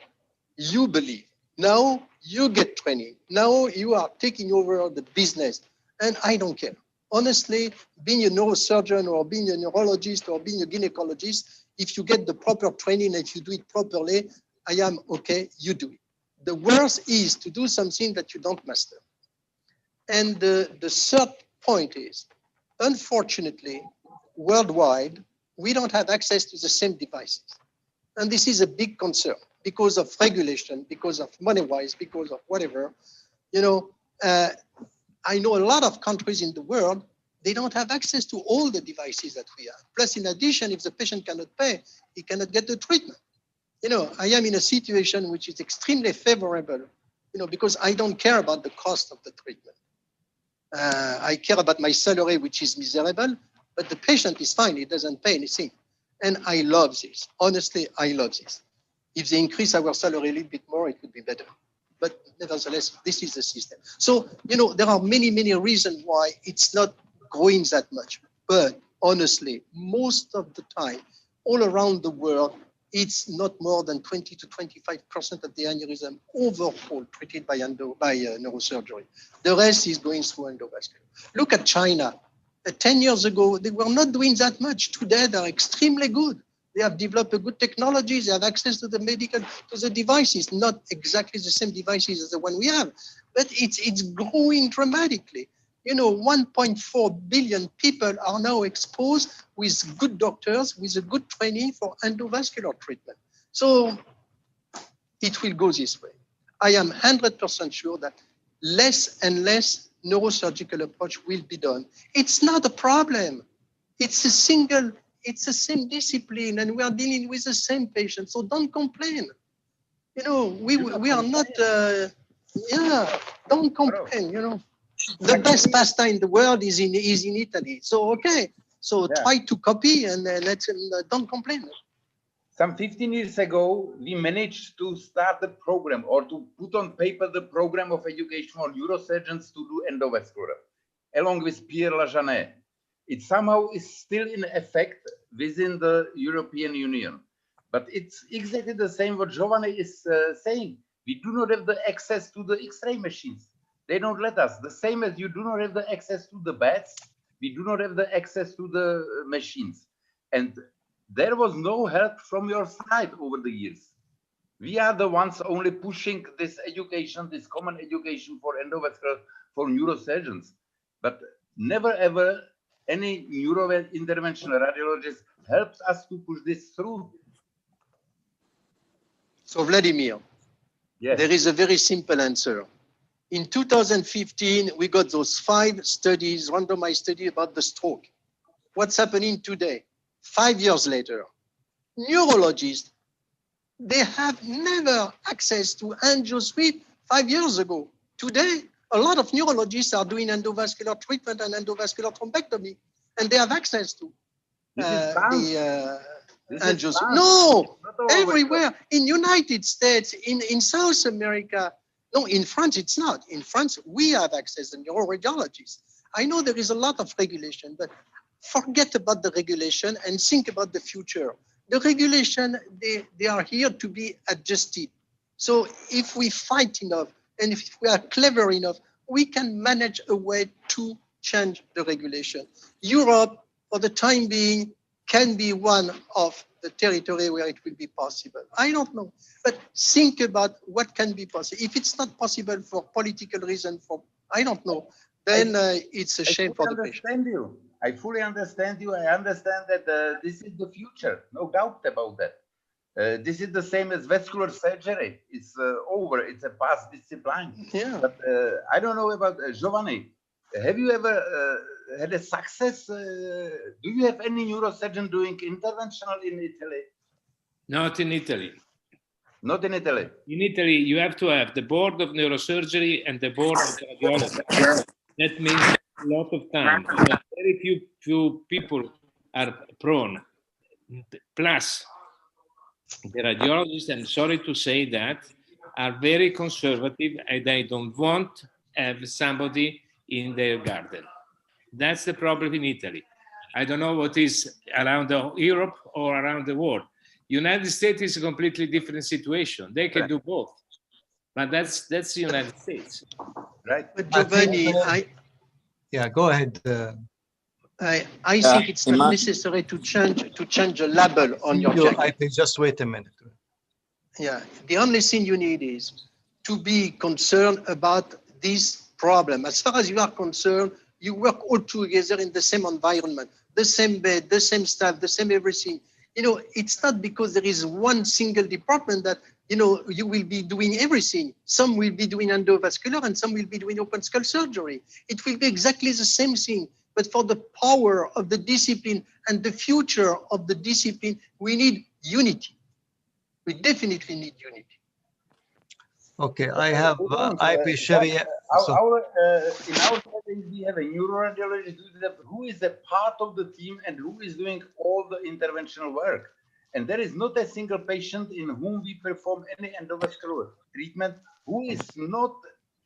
you believe, now you get training, now you are taking over the business, and I don't care. Honestly, being a neurosurgeon or being a neurologist or being a gynecologist, if you get the proper training, if you do it properly, I am okay, you do it. The worst is to do something that you don't master. And the third point is, unfortunately, worldwide, we don't have access to the same devices. And this is a big concern because of regulation, because of money-wise, because of whatever. You know, I know a lot of countries in the world, they don't have access to all the devices that we have. Plus, in addition, if the patient cannot pay, he cannot get the treatment. You know, I am in a situation which is extremely favorable, you know, because I don't care about the cost of the treatment. I care about my salary, which is miserable, but the patient is fine. He doesn't pay anything. And I love this. Honestly, I love this. If they increase our salary a little bit more, it would be better. But nevertheless, this is the system. So, you know, there are many, many reasons why it's not growing that much. But honestly, most of the time, all around the world, it's not more than 20 to 25% of the aneurysm overall treated by neurosurgery. The rest is going through endovascular. Look at China. 10 years ago, they were not doing that much. Today, they're extremely good. They have developed a good technology. They have access to the medical, to the devices, not exactly the same devices as the one we have, but it's growing dramatically. You know, 1.4 billion people are now exposed with good doctors, with a good training for endovascular treatment. So it will go this way. I am 100% sure that less and less neurosurgical approach will be done. It's not a problem. It's the same discipline, and we are dealing with the same patient. So don't complain. You know, we are not, don't complain, you know. The best pasta in the world is in Italy. So, okay. So try to copy and don't complain. Some 15 years ago, we managed to start the program or to put on paper the program of education for neurosurgeons to do endovascular, along with Pierre Lajanet. It somehow is still in effect within the European Union. But it's exactly the same what Giovanni is saying. We do not have the access to the X-ray machines. They don't let us. The same as you do not have the access to the beds, we do not have the access to the machines. And there was no help from your side over the years. We are the ones only pushing this education, this common education for endovascular, for neurosurgeons. But never ever any neurointerventional radiologist helped us to push this through. So Vladimir, yes, there is a very simple answer. In 2015, we got those 5 studies, randomized study about the stroke. What's happening today? 5 years later, neurologists, they have never access to angio suite 5 years ago. Today, a lot of neurologists are doing endovascular treatment and endovascular thrombectomy, and they have access to the angio suite. No, everywhere. In United States, in South America, no, in France, it's not. In France, we have access to neuroradiologists. I know there is a lot of regulation, but forget about the regulation and think about the future. The regulation, they are here to be adjusted. So if we fight enough and if we are clever enough, we can manage a way to change the regulation. Europe, for the time being, can be one of the territory where it will be possible. I don't know, but think about what can be possible. If it's not possible for political reason, for I don't know, then it's a shame for the patient. I fully understand you. I understand that this is the future, no doubt about that. This is the same as vascular surgery. It's over. It's a past discipline. Yeah. But I don't know about Giovanni. Have you ever had a success? Do you have any neurosurgeon doing interventional in Italy? Not in Italy. Not in Italy. In Italy, you have to have the board of neurosurgery and the board of radiology. That means a lot of time. Very few people are prone. Plus, the radiologists, I'm sorry to say that, are very conservative and they don't want to have somebody in their garden. That's the problem in Italy. I don't know what is around Europe or around the world. United States is a completely different situation. They can do both, but that's the United States. Right. But Giovanni, yeah, go ahead. I think it's not necessary to change a label on your jacket. I think just wait a minute. Yeah, the only thing you need is to be concerned about this problem. As far as you are concerned, you work all together in the same environment, the same bed, the same staff, the same everything. You know, it's not because there is one single department that, you know, you will be doing everything. Some will be doing endovascular and some will be doing open skull surgery. It will be exactly the same thing. But for the power of the discipline and the future of the discipline, we need unity. We definitely need unity. Okay, I have IP Sharia. In our settings, we have a neuroradiologist who is a part of the team and who is doing all the interventional work. And there is not a single patient in whom we perform any endovascular treatment who is not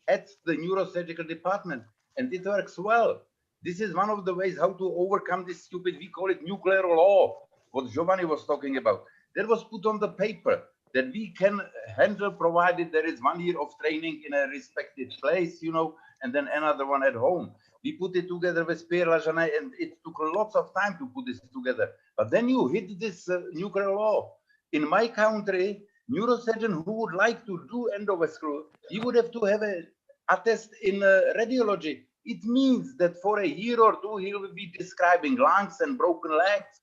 at the neurosurgical department. And it works well. This is one of the ways how to overcome this stupid, we call it nuclear law, what Giovanni was talking about. That was put on the paper that we can handle provided there is 1 year of training in a respected place, you know, and then another one at home. We put it together with Pierre Lajanet, and it took lots of time to put this together. But then you hit this nuclear law. In my country, neurosurgeon who would like to do endovascular, he would have to have a attest in radiology. It means that for a year or two, he will be describing lungs and broken legs.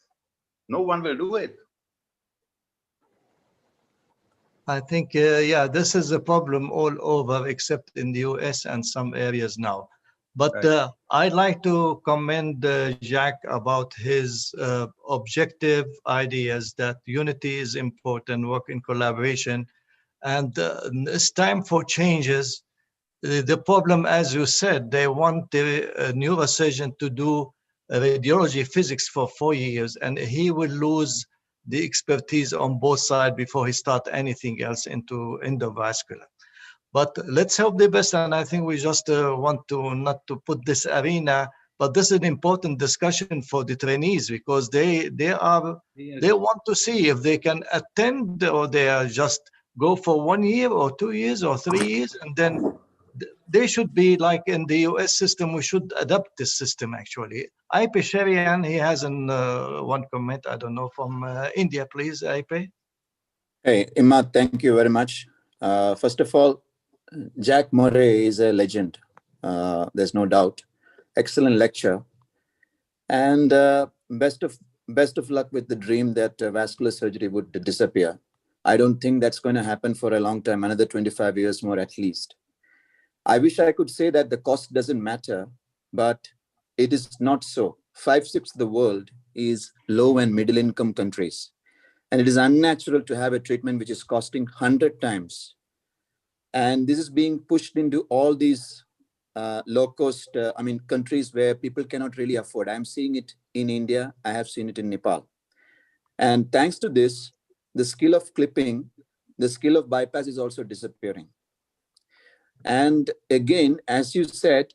No one will do it. I think, yeah, this is a problem all over except in the US and some areas now. But right. I'd like to commend Jacques about his objective ideas that unity is important, work in collaboration, and it's time for changes. The problem, as you said, they want the neurosurgeon to do radiology physics for 4 years, and he will lose the expertise on both sides before he starts anything else into endovascular. But let's hope the best, and I think we just want to not to put this arena, but this is an important discussion for the trainees because they want to see if they can attend or they are just go for 1 year or 2 years or 3 years, and then they should be like in the US system. We should adapt this system actually. IP Sharian, he has one comment, I don't know, from India, please, IP. Hey, Imad, thank you very much. First of all, Jack Murray is a legend. There's no doubt. Excellent lecture. And best of luck with the dream that vascular surgery would disappear. I don't think that's going to happen for a long time, another 25 years more at least. I wish I could say that the cost doesn't matter, but it is not so. 5/6 of the world is low and middle income countries. And it is unnatural to have a treatment which is costing 100 times. And this is being pushed into all these low cost, countries where people cannot really afford. I'm seeing it in India. I have seen it in Nepal. And thanks to this, the skill of clipping, the skill of bypass is also disappearing. And again, as you said,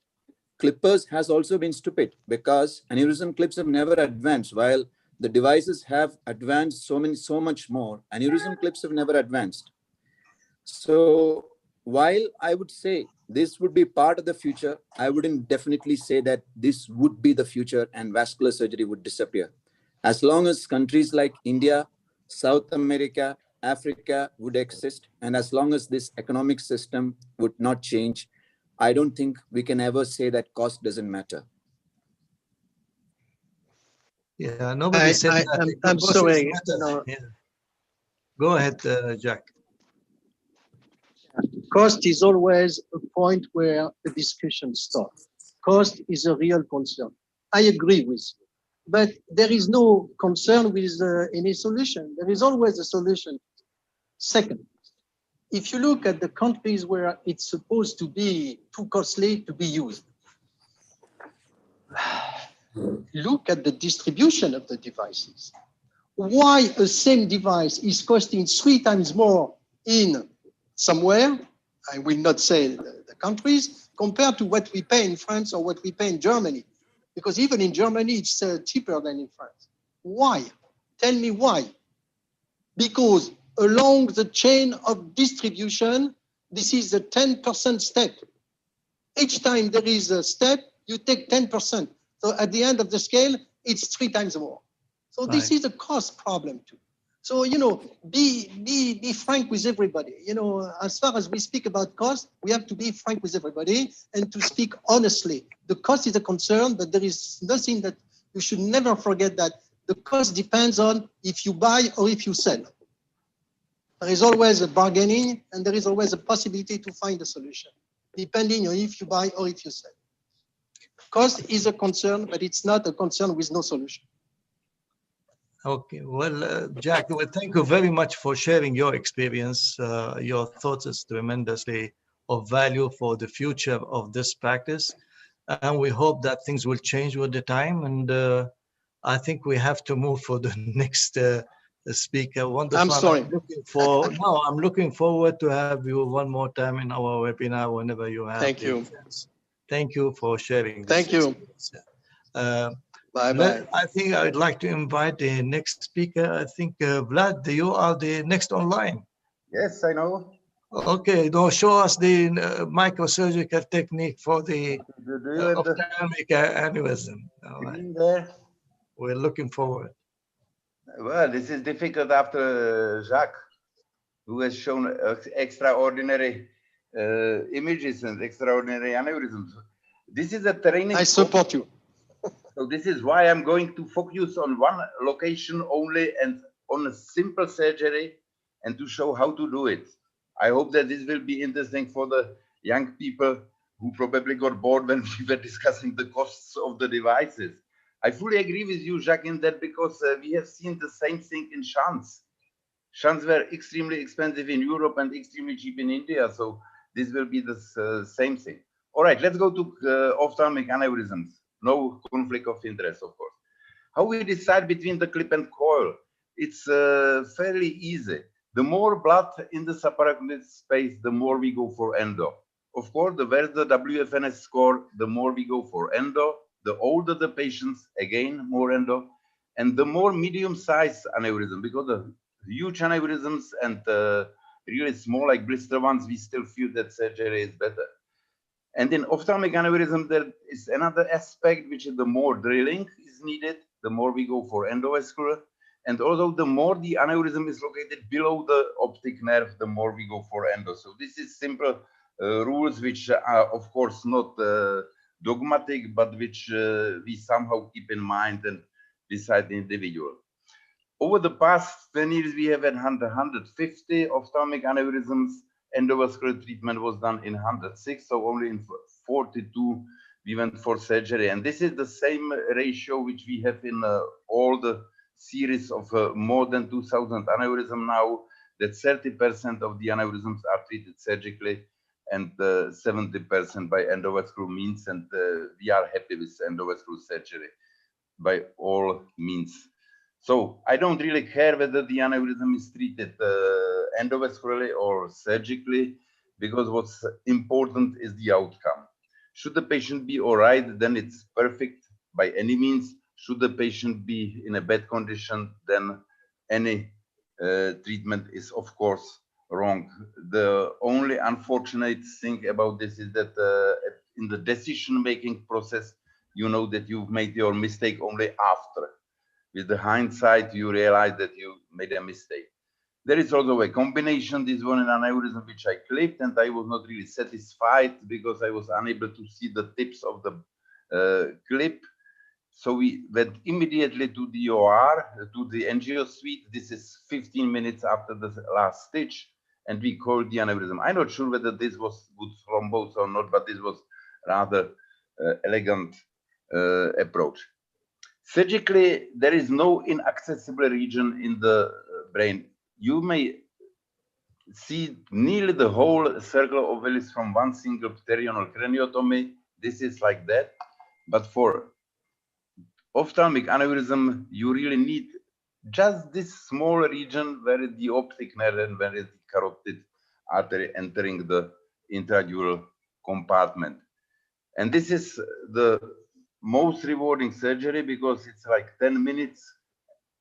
clippers has also been stupid because aneurysm clips have never advanced. While the devices have advanced so much more, aneurysm clips have never advanced. So while I would say this would be part of the future, I wouldn't definitely say that this would be the future and vascular surgery would disappear. As long as countries like India, South America, Africa would exist, and as long as this economic system would not change, I don't think we can ever say that cost doesn't matter. Yeah, nobody said that. I'm sorry. No. Yeah. Go ahead, Jack. Cost is always a point where the discussion stops. Cost is a real concern. I agree with you. But there is no concern with any solution. There is always a solution. Second, if you look at the countries where it's supposed to be too costly to be used, look at the distribution of the devices. Why a same device is costing 3 times more in somewhere, I will not say the countries, compared to what we pay in France or what we pay in Germany? Because even in Germany, it's cheaper than in France. Why? Tell me why. Because along the chain of distribution, this is a 10% step. Each time there is a step, you take 10%. So at the end of the scale, it's 3 times more. So this is a cost problem too. So, you know, be frank with everybody. You know, as far as we speak about cost, we have to be frank with everybody and to speak honestly. The cost is a concern, but there is nothing that you should never forget, that the cost depends on if you buy or if you sell. There is always a bargaining, and there is always a possibility to find a solution, depending on if you buy or if you sell. Cost is a concern, but it's not a concern with no solution. Okay, well, Jack, well, thank you very much for sharing your experience. Your thoughts is tremendously of value for the future of this practice. And we hope that things will change with the time. And I think we have to move for the next speaker. Wonderful. I'm sorry. I'm looking forward to have you one more time in our webinar whenever you have. Thank you. Chance. Thank you for sharing this. Thank you. Bye-bye. I think I'd like to invite the next speaker. I think, Vlad, you are the next online. Yes, I know. Okay, now show us the microsurgical technique for the ophthalmic aneurysm. There? We're looking forward. Well, this is difficult after Jacques, who has shown extraordinary images and extraordinary aneurysms. This is a training. I support you. So this is why I'm going to focus on one location only and on a simple surgery and to show how to do it. I hope that this will be interesting for the young people who probably got bored when we were discussing the costs of the devices. I fully agree with you, Jacques, in that, because we have seen the same thing in shunts. Shunts were extremely expensive in Europe and extremely cheap in India. So this will be the same thing. All right, let's go to ophthalmic aneurysms. No conflict of interest, of course. How we decide between the clip and coil? It's fairly easy. The more blood in the subarachnoid space, the more we go for endo. Of course, the worse the WFNS score, the more we go for endo. The older the patients, again, more endo. And the more medium-sized aneurysm, because the huge aneurysms and really small, like blister ones, we still feel that surgery is better. And in ophthalmic aneurysm, there is another aspect, which is the more drilling is needed, the more we go for endovascular. And although the more the aneurysm is located below the optic nerve, the more we go for endo. So this is simple rules, which are, of course, not dogmatic, but which we somehow keep in mind and decide the individual. Over the past 10 years, we have had 150 ophthalmic aneurysms. Endovascular treatment was done in 106, so only in 42 we went for surgery. And this is the same ratio which we have in all the series of more than 2,000 aneurysms now, that 30% of the aneurysms are treated surgically and 70% by endovascular means. And we are happy with endovascular surgery by all means. So I don't really care whether the aneurysm is treated endovascularly or surgically, because what's important is the outcome. Should the patient be all right, then it's perfect by any means. Should the patient be in a bad condition, then any treatment is, of course, wrong. The only unfortunate thing about this is that in the decision-making process, you know that you've made your mistake only after. With the hindsight, you realize that you made a mistake. There is also a combination, this one an aneurysm which I clipped, and I was not really satisfied because I was unable to see the tips of the clip. So we went immediately to the OR, to the angio suite. This is 15 minutes after the last stitch, and we called the aneurysm. I'm not sure whether this was good thrombose or not, but this was rather elegant approach. Surgically, there is no inaccessible region in the brain. You may see nearly the whole circle of Willis from one single pterional craniotomy. This is like that. But for ophthalmic aneurysm, you really need just this small region where is the optic nerve and where is the carotid artery entering the intradural compartment. And this is the most rewarding surgery because it's like 10 minutes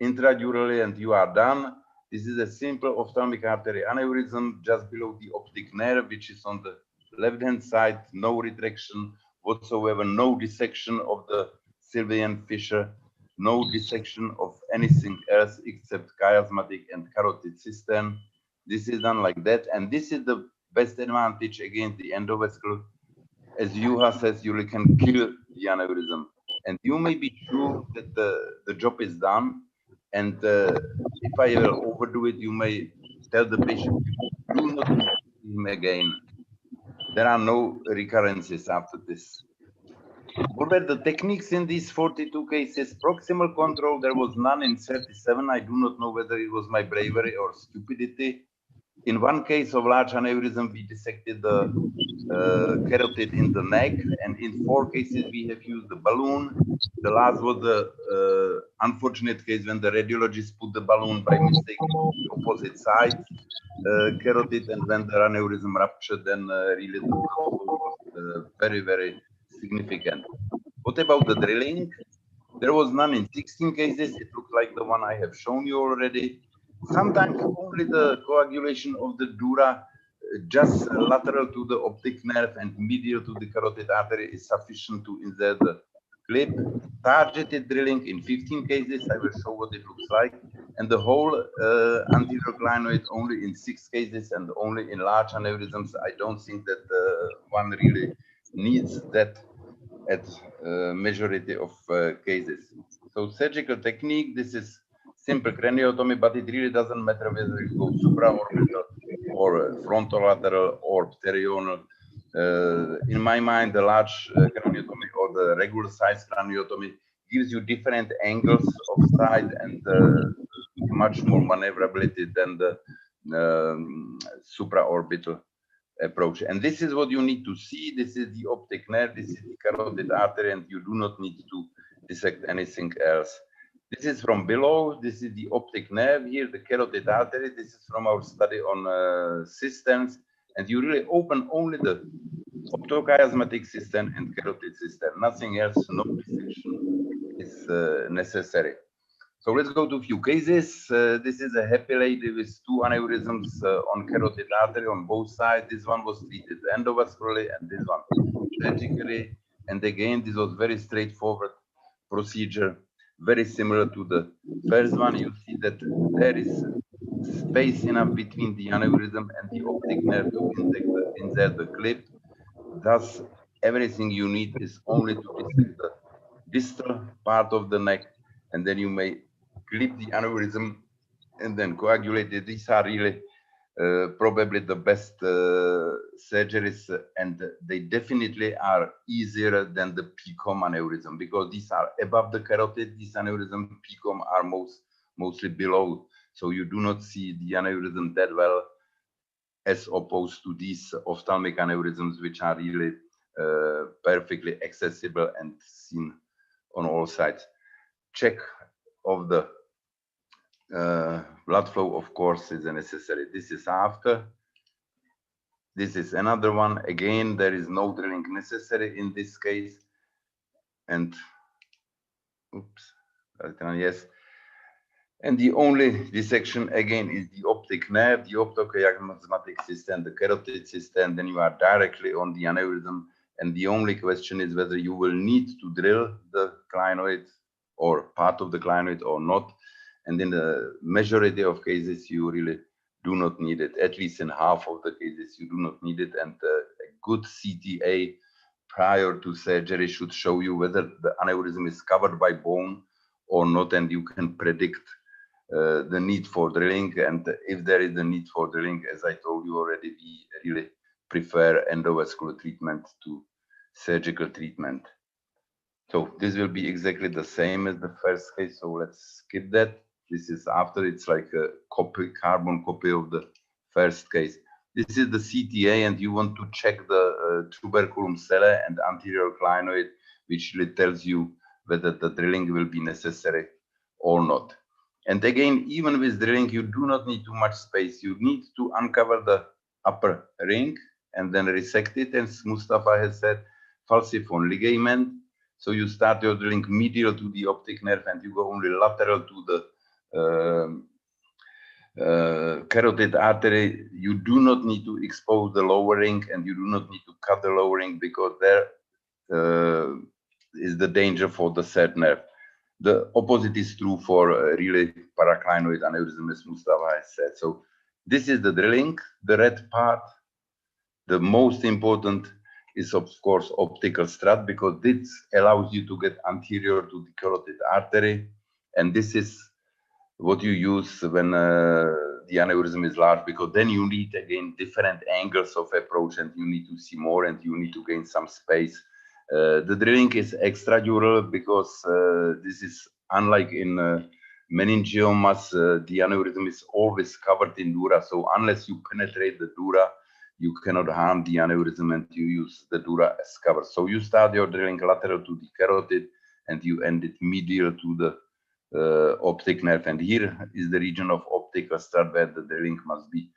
intradurally and you are done. This is a simple ophthalmic artery aneurysm just below the optic nerve, which is on the left-hand side, no retraction whatsoever, no dissection of the Sylvian fissure, no dissection of anything else except chiasmatic and carotid cistern. This is done like that, and this is the best advantage against the endovascular. As Juha says, you can kill the aneurysm, and you may be sure that the job is done. And if I will overdo it, you may tell the patient, do not need to see him again. There are no recurrences after this. What were the techniques in these 42 cases? Proximal control, there was none in 37. I do not know whether it was my bravery or stupidity. In one case of large aneurysm, we dissected the carotid in the neck, and in 4 cases, we have used the balloon. The last was the unfortunate case when the radiologist put the balloon by mistake on the opposite side carotid, and when the aneurysm ruptured, then really the was very, very significant. What about the drilling? There was none in 16 cases. It looks like the one I have shown you already. Sometimes only the coagulation of the dura just lateral to the optic nerve and medial to the carotid artery is sufficient to insert the clip. Targeted drilling in 15 cases, I will show what it looks like. And the whole anterior clinoid only in 6 cases and only in large aneurysms. I don't think that one really needs that at majority of cases. So surgical technique, this is simple craniotomy, but it really doesn't matter whether you go supraorbital or frontolateral or pterional. In my mind, the large craniotomy or the regular size craniotomy gives you different angles of sight and much more maneuverability than the supraorbital approach. And this is what you need to see. This is the optic nerve, this is the carotid artery, and you do not need to dissect anything else. This is from below. This is the optic nerve here, the carotid artery. This is from our study on cisterns. And you really open only the optochiasmatic cistern and carotid cistern. Nothing else, no dissection is necessary. So let's go to a few cases. This is a happy lady with 2 aneurysms on carotid artery on both sides. This one was treated endovascularly and this one surgically. And again, this was very straightforward procedure, very similar to the first one. You see that there is space enough between the aneurysm and the optic nerve to insert the clip. Thus, everything you need is only to dissect the distal part of the neck, and then you may clip the aneurysm and then coagulate it. These are really probably the best surgeries, and they definitely are easier than the PCOM aneurysm because these are above the carotid. These aneurysm PCOM are mostly below, so you do not see the aneurysm that well as opposed to these ophthalmic aneurysms, which are really perfectly accessible and seen on all sides. Check of the blood flow, of course, is necessary. This is after. This is another one. Again, there is no drilling necessary in this case. And oops, yes. And the only dissection again is the optic nerve, the optochiasmatic cistern, the carotid cistern. Then you are directly on the aneurysm. And the only question is whether you will need to drill the clinoid or part of the clinoid or not. And in the majority of cases, you really do not need it. At least in half of the cases, you do not need it. And a good CTA prior to surgery should show you whether the aneurysm is covered by bone or not, and you can predict the need for drilling. And if there is a need for drilling, as I told you already, we really prefer endovascular treatment to surgical treatment. So this will be exactly the same as the first case. So let's skip that. This is after. It's like a carbon copy of the first case. This is the CTA, and you want to check the tuberculum cellae and anterior clinoid, which really tells you whether the drilling will be necessary or not. And again, even with drilling, you do not need too much space. You need to uncover the upper ring and then resect it. And Mustafa has said, falciform ligament. So you start your drilling medial to the optic nerve and you go only lateral to the carotid artery. You do not need to expose the lower ring and you do not need to cut the lower ring because there is the danger for the third nerve. The opposite is true for really paraclinoid aneurysm, as Mustafa has said. So this is the drilling, the red part. The most important is, of course, optical strut, because this allows you to get anterior to the carotid artery. And this is what you use when the aneurysm is large, because then you need, again, different angles of approach, and you need to see more, and you need to gain some space. The drilling is extradural because this is unlike in meningiomas, the aneurysm is always covered in dura. So unless you penetrate the dura, you cannot harm the aneurysm, and you use the dura as cover. So you start your drilling lateral to the carotid, and you end it medial to the optic nerve. And here is the region of optical strut where the drilling must be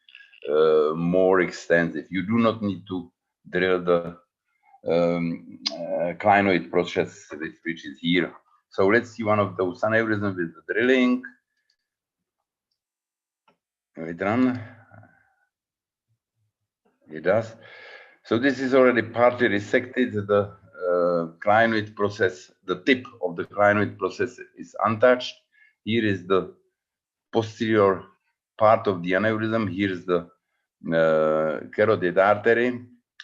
more extensive. You do not need to drill the clinoid process, which is here. So let's see one of those aneurysms with the drilling. It run. It does. So this is already partly resected. The clinoid process, the tip of the clinoid process is untouched. Here is the posterior part of the aneurysm. Here is the carotid artery.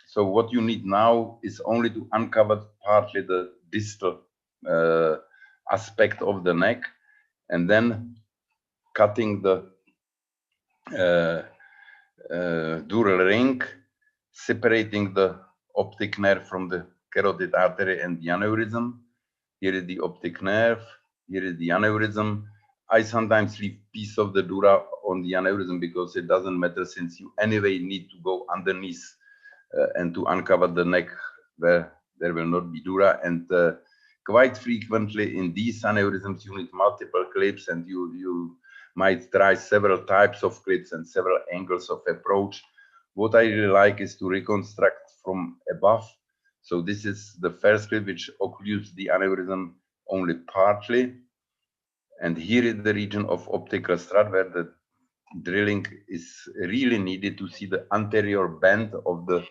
So what you need now is only to uncover partly the distal aspect of the neck, and then cutting the dural ring, separating the optic nerve from the carotid artery and the aneurysm. Here is the optic nerve, here is the aneurysm. I sometimes leave piece of the dura on the aneurysm because it doesn't matter, since you anyway need to go underneath and to uncover the neck where there will not be dura. And quite frequently in these aneurysms you need multiple clips, and you might try several types of clips and several angles of approach. What I really like is to reconstruct from above. So this is the first clip which occludes the aneurysm only partly. And here is the region of optical strut where the drilling is really needed to see the anterior bend of the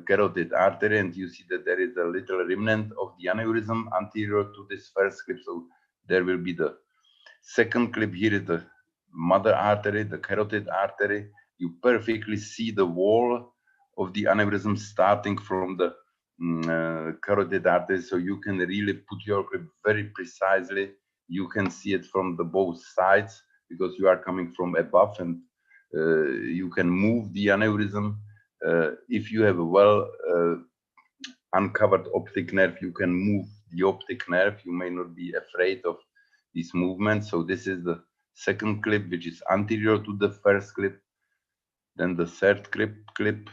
carotid artery. And you see that there is a little remnant of the aneurysm anterior to this first clip. So there will be the second clip. Here is the mother artery, the carotid artery. You perfectly see the wall of the aneurysm starting from the carotid artery. So you can really put your clip very precisely. You can see it from the both sides because you are coming from above, and you can move the aneurysm. If you have a well uncovered optic nerve, you can move the optic nerve. You may not be afraid of these movements. So this is the second clip, which is anterior to the first clip. Then the third clip,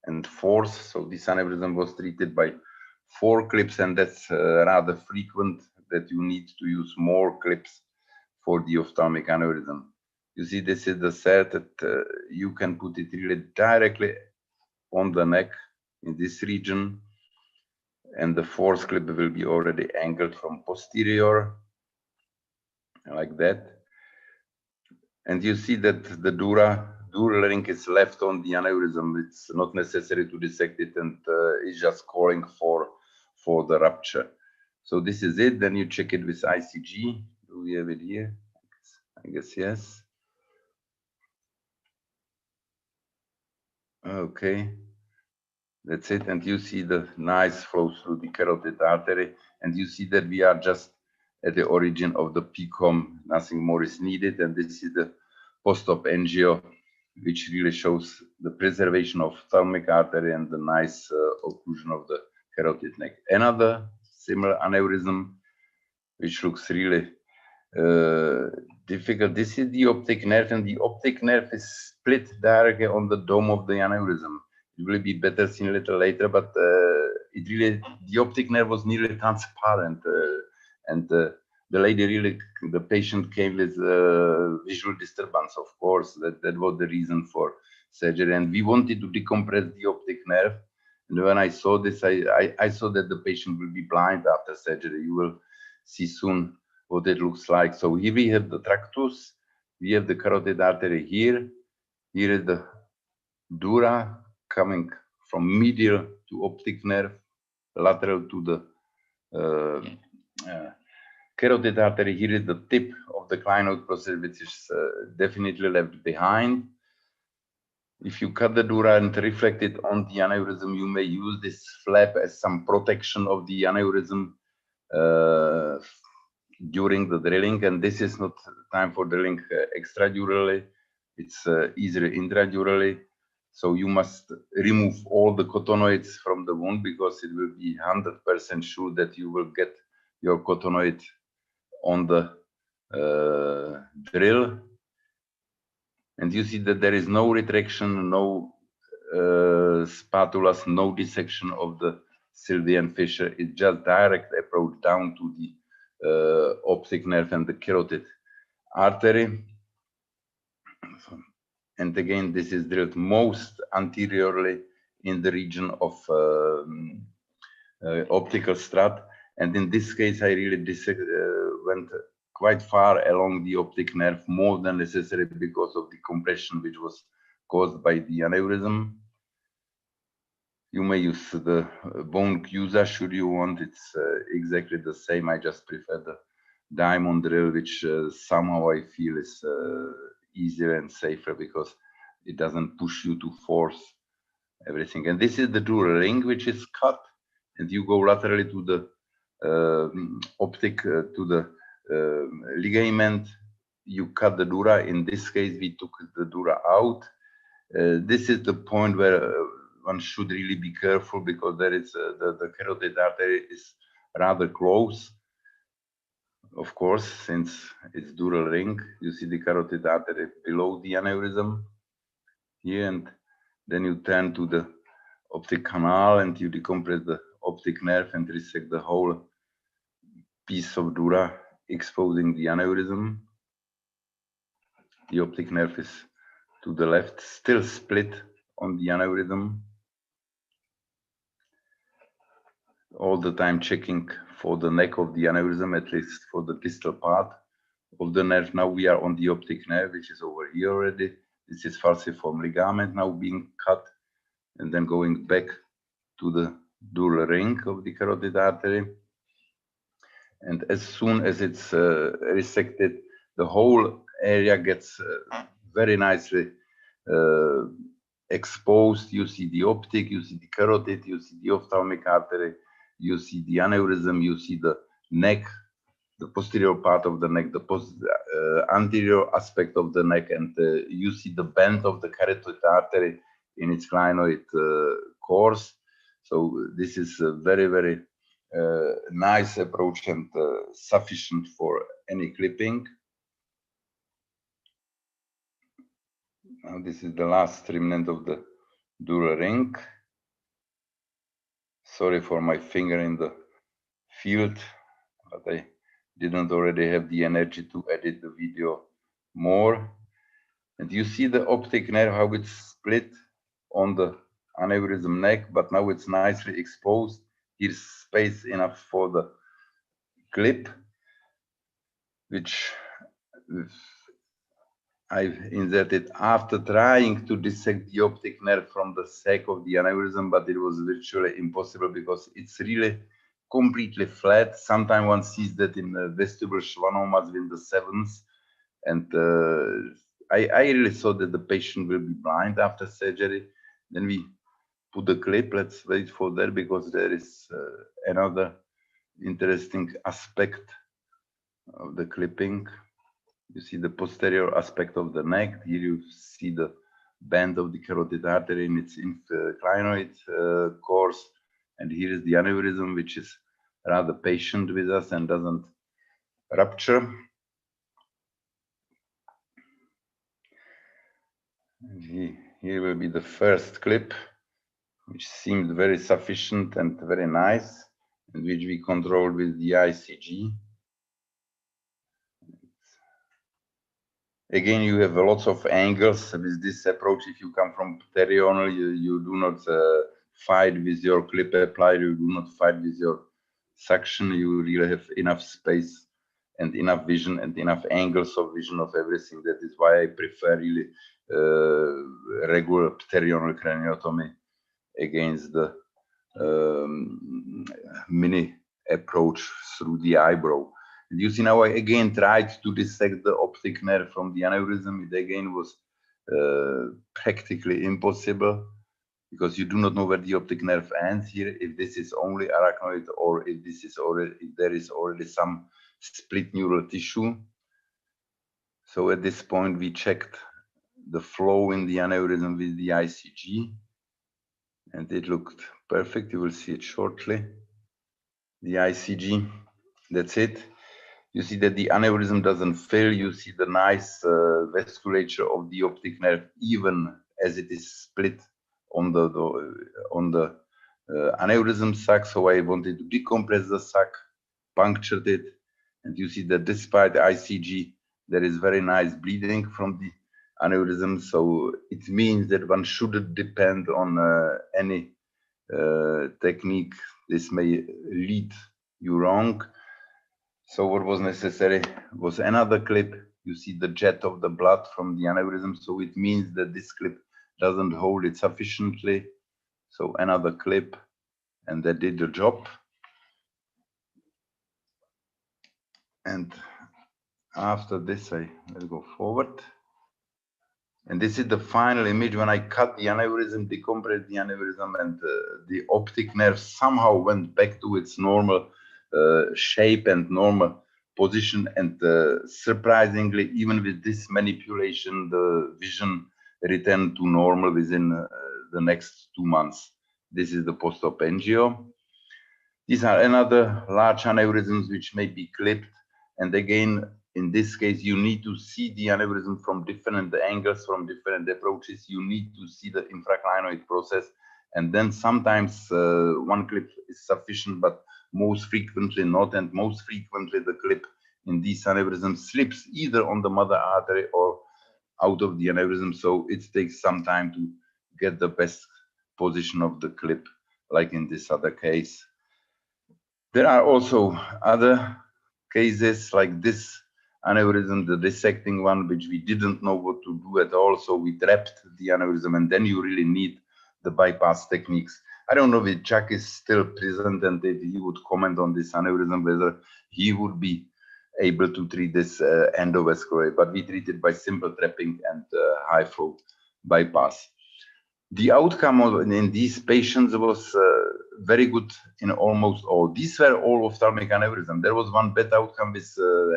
and fourth. So this aneurysm was treated by 4 clips, and that's rather frequent that you need to use more clips for the ophthalmic aneurysm. You see, this is the third that you can put it really directly on the neck in this region, and the fourth clip will be already angled from posterior like that. And you see that the dural ring is left on the aneurysm. It's not necessary to dissect it, and it's just calling for the rupture. So this is it. Then you check it with ICG. Do we have it here? I guess yes. Okay, that's it. And you see the nice flow through the carotid artery, and you see that we are just at the origin of the PCOM. Nothing more is needed. And this is the post-op angio, which really shows the preservation of ophthalmic artery and the nice occlusion of the carotid neck. Another similar aneurysm, which looks really difficult. This is the optic nerve, and the optic nerve is split directly on the dome of the aneurysm. It will be better seen a little later, but it really, the optic nerve was nearly transparent, and the lady really, the patient came with visual disturbance, of course. That was the reason for surgery, and we wanted to decompress the optic nerve. And when I saw this, I saw that the patient will be blind after surgery. You will see soon what it looks like. So here we have the tractus, we have the carotid artery here. Here is the dura coming from medial to optic nerve, lateral to the carotid artery. Here is the tip of the clinoid process, which is definitely left behind. If you cut the dura and reflect it on the aneurysm, you may use this flap as some protection of the aneurysm during the drilling. And this is not time for drilling extradurally, it's easier intradurally. So you must remove all the cotonoids from the wound, because it will be 100% sure that you will get your cotonoid on the drill. And you see that there is no retraction, no spatulas, no dissection of the Sylvian fissure. It's just direct approach down to the optic nerve and the carotid artery. And again, this is drilled most anteriorly in the region of optical strut. And in this case, I really went quite far along the optic nerve, more than necessary, because of the compression which was caused by the aneurysm. You may use the bone Cusa should you want. It's exactly the same. I just prefer the diamond drill, which somehow I feel is easier and safer, because it doesn't push you to force everything. And this is the dura ring, which is cut, and you go laterally to the optic, to the ligament. You cut the dura. In this case, we took the dura out. This is the point where one should really be careful, because there is the carotid artery is rather close. Of course, since it's dural ring, you see the carotid artery below the aneurysm here, and then you turn to the optic canal and you decompress the optic nerve and resect the whole piece of dura, exposing the aneurysm. The optic nerve is to the left, still split on the aneurysm. All the time checking for the neck of the aneurysm, at least for the distal part of the nerve. Now we are on the optic nerve, which is over here already. This is falciform ligament now being cut, and then going back to the dural ring of the carotid artery. And as soon as it's resected, the whole area gets very nicely exposed. You see the optic, you see the carotid, you see the ophthalmic artery, you see the aneurysm, you see the neck, the posterior part of the neck, the anterior aspect of the neck, and you see the bend of the carotid artery in its clinoid course. So this is a very, very nice approach and sufficient for any clipping. Now this is the last remnant of the dural ring. Sorry for my finger in the field, but I didn't already have the energy to edit the video more. And you see the optic nerve, how it's split on the aneurysm neck, but now it's nicely exposed. Here's space enough for the clip, which I've inserted after trying to dissect the optic nerve from the sac of the aneurysm, but it was virtually impossible, because it's really completely flat. Sometimes one sees that in vestibular schwannomas in the 7s, and I really thought that the patient will be blind after surgery. Then we put the clip. Let's wait for that, because there is another interesting aspect of the clipping. You see the posterior aspect of the neck. Here you see the bend of the carotid artery in its clinoid course. And here is the aneurysm, which is rather patient with us and doesn't rupture. And here will be the first clip, which seemed very sufficient and very nice, and which we controlled with the ICG. Again, you have lots of angles with this approach. If you come from perional, you do not fight with your clip applied, you do not fight with your suction. You really have enough space and enough vision and enough angles of vision of everything. That is why I prefer really regular perional craniotomy against the mini approach through the eyebrow. And you see now I again tried to dissect the optic nerve from the aneurysm. It again was practically impossible, because you do not know where the optic nerve ends here, if this is only arachnoid or if this is already, if there is already some split neural tissue. So at this point we checked the flow in the aneurysm with the ICG, and it looked perfect. You will see it shortly. The ICG, that's it. You see that the aneurysm doesn't fill. You see the nice vasculature of the optic nerve, even as it is split on the aneurysm sac. So I wanted to decompress the sac, punctured it, and you see that despite the ICG, there is very nice bleeding from the aneurysm. So it means that one shouldn't depend on any technique. This may lead you wrong. So what was necessary was another clip. You see the jet of the blood from the aneurysm. So it means that this clip doesn't hold it sufficiently. So another clip, and that did the job. And after this, I will go forward. And this is the final image when I cut the aneurysm, decompressed the aneurysm, and the optic nerve somehow went back to its normal shape and normal position. And surprisingly, even with this manipulation, the vision returned to normal within the next 2 months. This is the post-op angio. These are another large aneurysms which may be clipped. And again, in this case, you need to see the aneurysm from different angles, from different approaches. You need to see the infraclinoid process. And then sometimes one clip is sufficient, but most frequently not. And most frequently the clip in these aneurysms slips either on the mother artery or out of the aneurysm. So it takes some time to get the best position of the clip, like in this other case. There are also other cases like this aneurysm, the dissecting one, which we didn't know what to do at all. So we trapped the aneurysm, and then you really need the bypass techniques. I don't know if Jack is still present and if he would comment on this aneurysm, whether he would be able to treat this endovascular, but we treated by simple trapping and high flow bypass. The outcome in these patients was very good in almost all. These were all ophthalmic aneurysm. There was one bad outcome with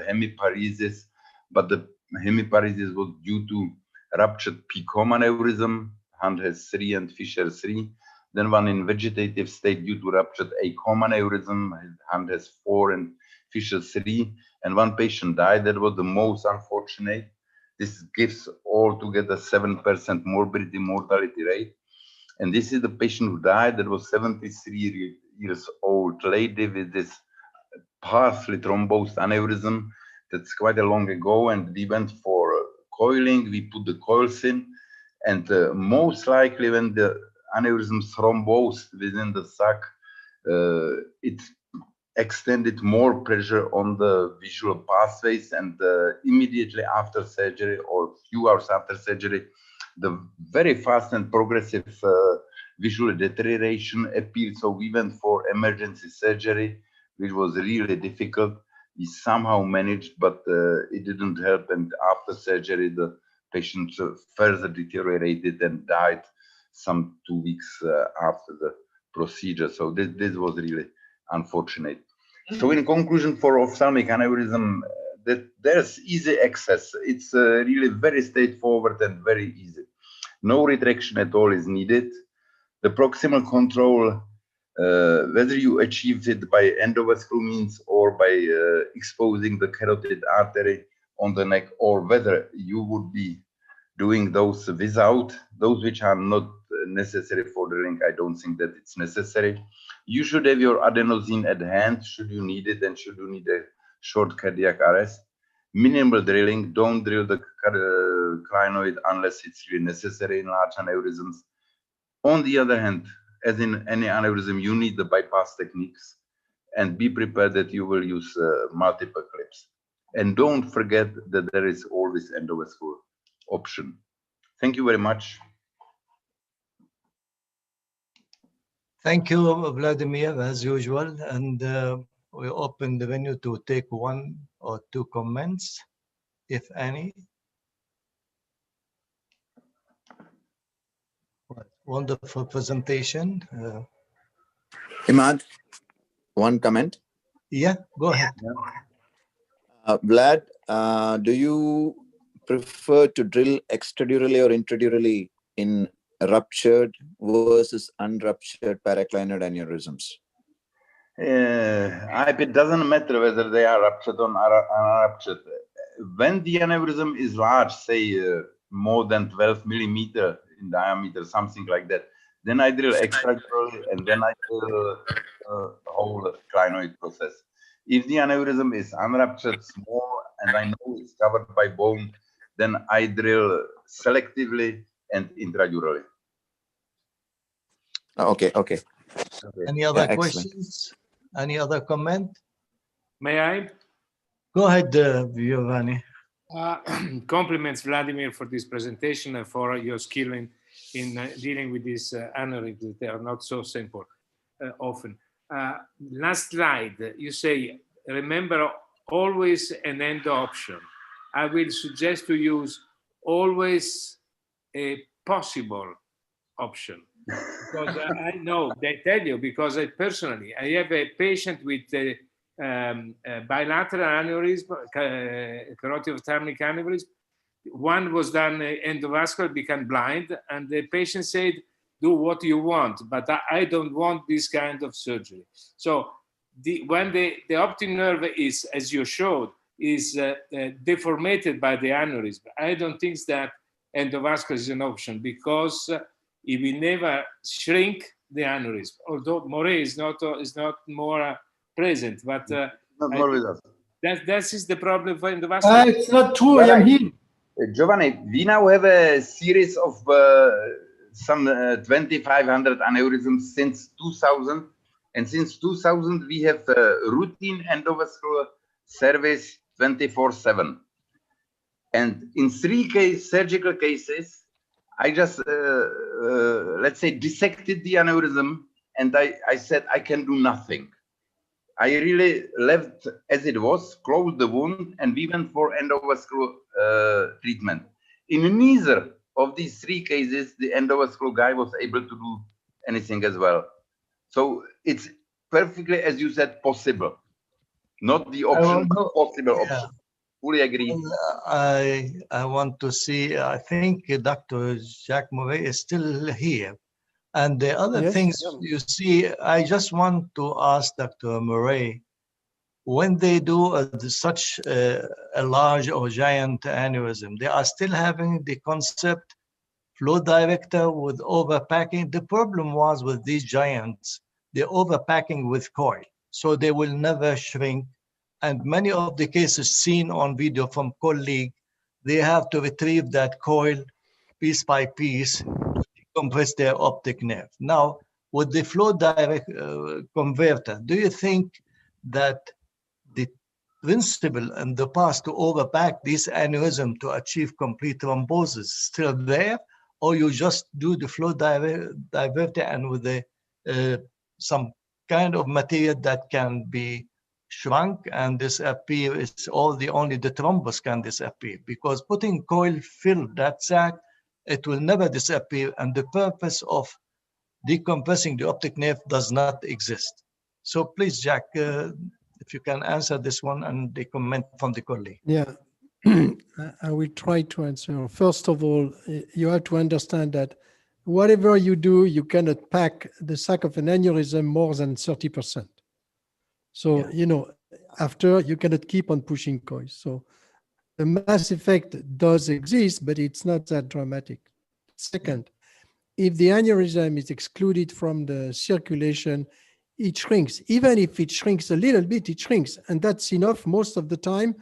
hemiparesis, but the hemiparesis was due to ruptured PCOM aneurysm. Hunt has 3 and Fisher 3. Then one in vegetative state due to ruptured ACOM aneurysm. Hunt has 4 and Fisher 3. And one patient died. That was the most unfortunate. This gives altogether 7% morbidity mortality rate. And this is the patient who died. That was 73 years old lady with this partially thrombosed aneurysm. That's quite a long ago. And we went for coiling. We put the coils in. And most likely when the aneurysm thrombosed within the sac, it extended more pressure on the visual pathways, and immediately after surgery or few hours after surgery, the very fast and progressive visual deterioration appeared. So we went for emergency surgery, which was really difficult. We somehow managed, but it didn't help. And after surgery, the patient further deteriorated and died some 2 weeks after the procedure. So this was really unfortunate. So in conclusion, for ophthalmic aneurysm, there's easy access. It's really very straightforward and very easy. No retraction at all is needed. The proximal control, whether you achieve it by endovascular means or by exposing the carotid artery on the neck, or whether you would be doing those without, those which are not necessary for drilling, I don't think that it's necessary. You should have your adenosine at hand should you need it, and should you need a short cardiac arrest. Minimal drilling, don't drill the clinoid unless it's really necessary in large aneurysms. On the other hand, as in any aneurysm, you need the bypass techniques, and be prepared that you will use multiple clips. And don't forget that there is always endovascular option. Thank you very much. Thank you, Vladimir, as usual. And we open the venue to take one or two comments, if any. Wonderful presentation. Imad, one comment. Yeah, go ahead. Vlad, do you prefer to drill extradurally or intradurally in ruptured versus unruptured paraclinoid aneurysms? It doesn't matter whether they are ruptured or unruptured. When the aneurysm is large, say more than 12 millimeter in diameter, something like that, then I drill extradurally and then I drill whole clinoid process. If the aneurysm is unruptured, small, and I know it's covered by bone, then I drill selectively and intradurally. Okay. Any other Yeah, questions? Any other comment? May I? Go ahead, Giovanni. Compliments, Vladimir, for this presentation and for your skill in dealing with these aneurysms. They are not so simple often. Last slide, you say, remember always an end option. I will suggest to use always a possible option. Because I know, they tell you, because I have a patient with bilateral aneurysm, carotid ophthalmic aneurysm. One was done endovascular, became blind, and the patient said, do what you want, but I don't want this kind of surgery. So when the optic nerve is, as you showed, is deformated by the aneurysm, I don't think that endovascular is an option, because it will never shrink the aneurysm. Although Moray is not more present, but that is the problem for endovascular. It's not true. I am here. Giovanni, we now have a series of some 2,500 aneurysms since 2000. And since 2000, we have routine endovascular service 24/7. And in 3 surgical cases, I just, let's say, dissected the aneurysm, and I said, I can do nothing. I really left as it was, closed the wound, and we went for endovascular treatment. In neither of these 3 cases, the endovascular guy was able to do anything as well. So it's perfectly, as you said, possible. Not the option, but possible option. Fully agree. I want to see, I think Dr. Jacques Moray is still here. And the other things you see, I just want to ask Dr. Moray, when they do such a large or giant aneurysm, they are still having the concept flow director with overpacking. The problem was with these giants, the overpacking with coil, so they will never shrink. And many of the cases seen on video from colleague, they have to retrieve that coil piece by piece to decompress their optic nerve. Now, with the flow direct converter, do you think that the principle in the past to overpack this aneurysm to achieve complete thrombosis is still there, or you just do the flow diverter and with some kind of material that can be shrunk and disappear, it's only the thrombus can disappear, because putting coil fill that sac, it will never disappear, and the purpose of decompressing the optic nerve does not exist. So please, Jack, if you can answer this one and the comment from the colleague. Yeah, I will try to answer. First of all, you have to understand that whatever you do, you cannot pack the sac of an aneurysm more than 30%. So, after you cannot keep on pushing coils. So the mass effect does exist, but it's not that dramatic. Second, if the aneurysm is excluded from the circulation, it shrinks. Even if it shrinks a little bit, it shrinks. And that's enough most of the time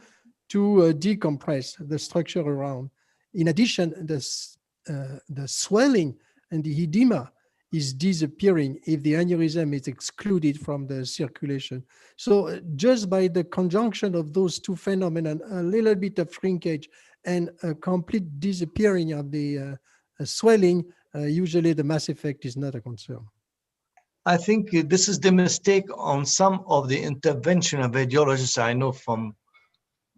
to decompress the structure around. In addition, the swelling and the edema is disappearing if the aneurysm is excluded from the circulation. So just by the conjunction of those two phenomena, a little bit of shrinkage and a complete disappearing of the swelling, usually the mass effect is not a concern. I think this is the mistake on some of the interventional radiologists I know from,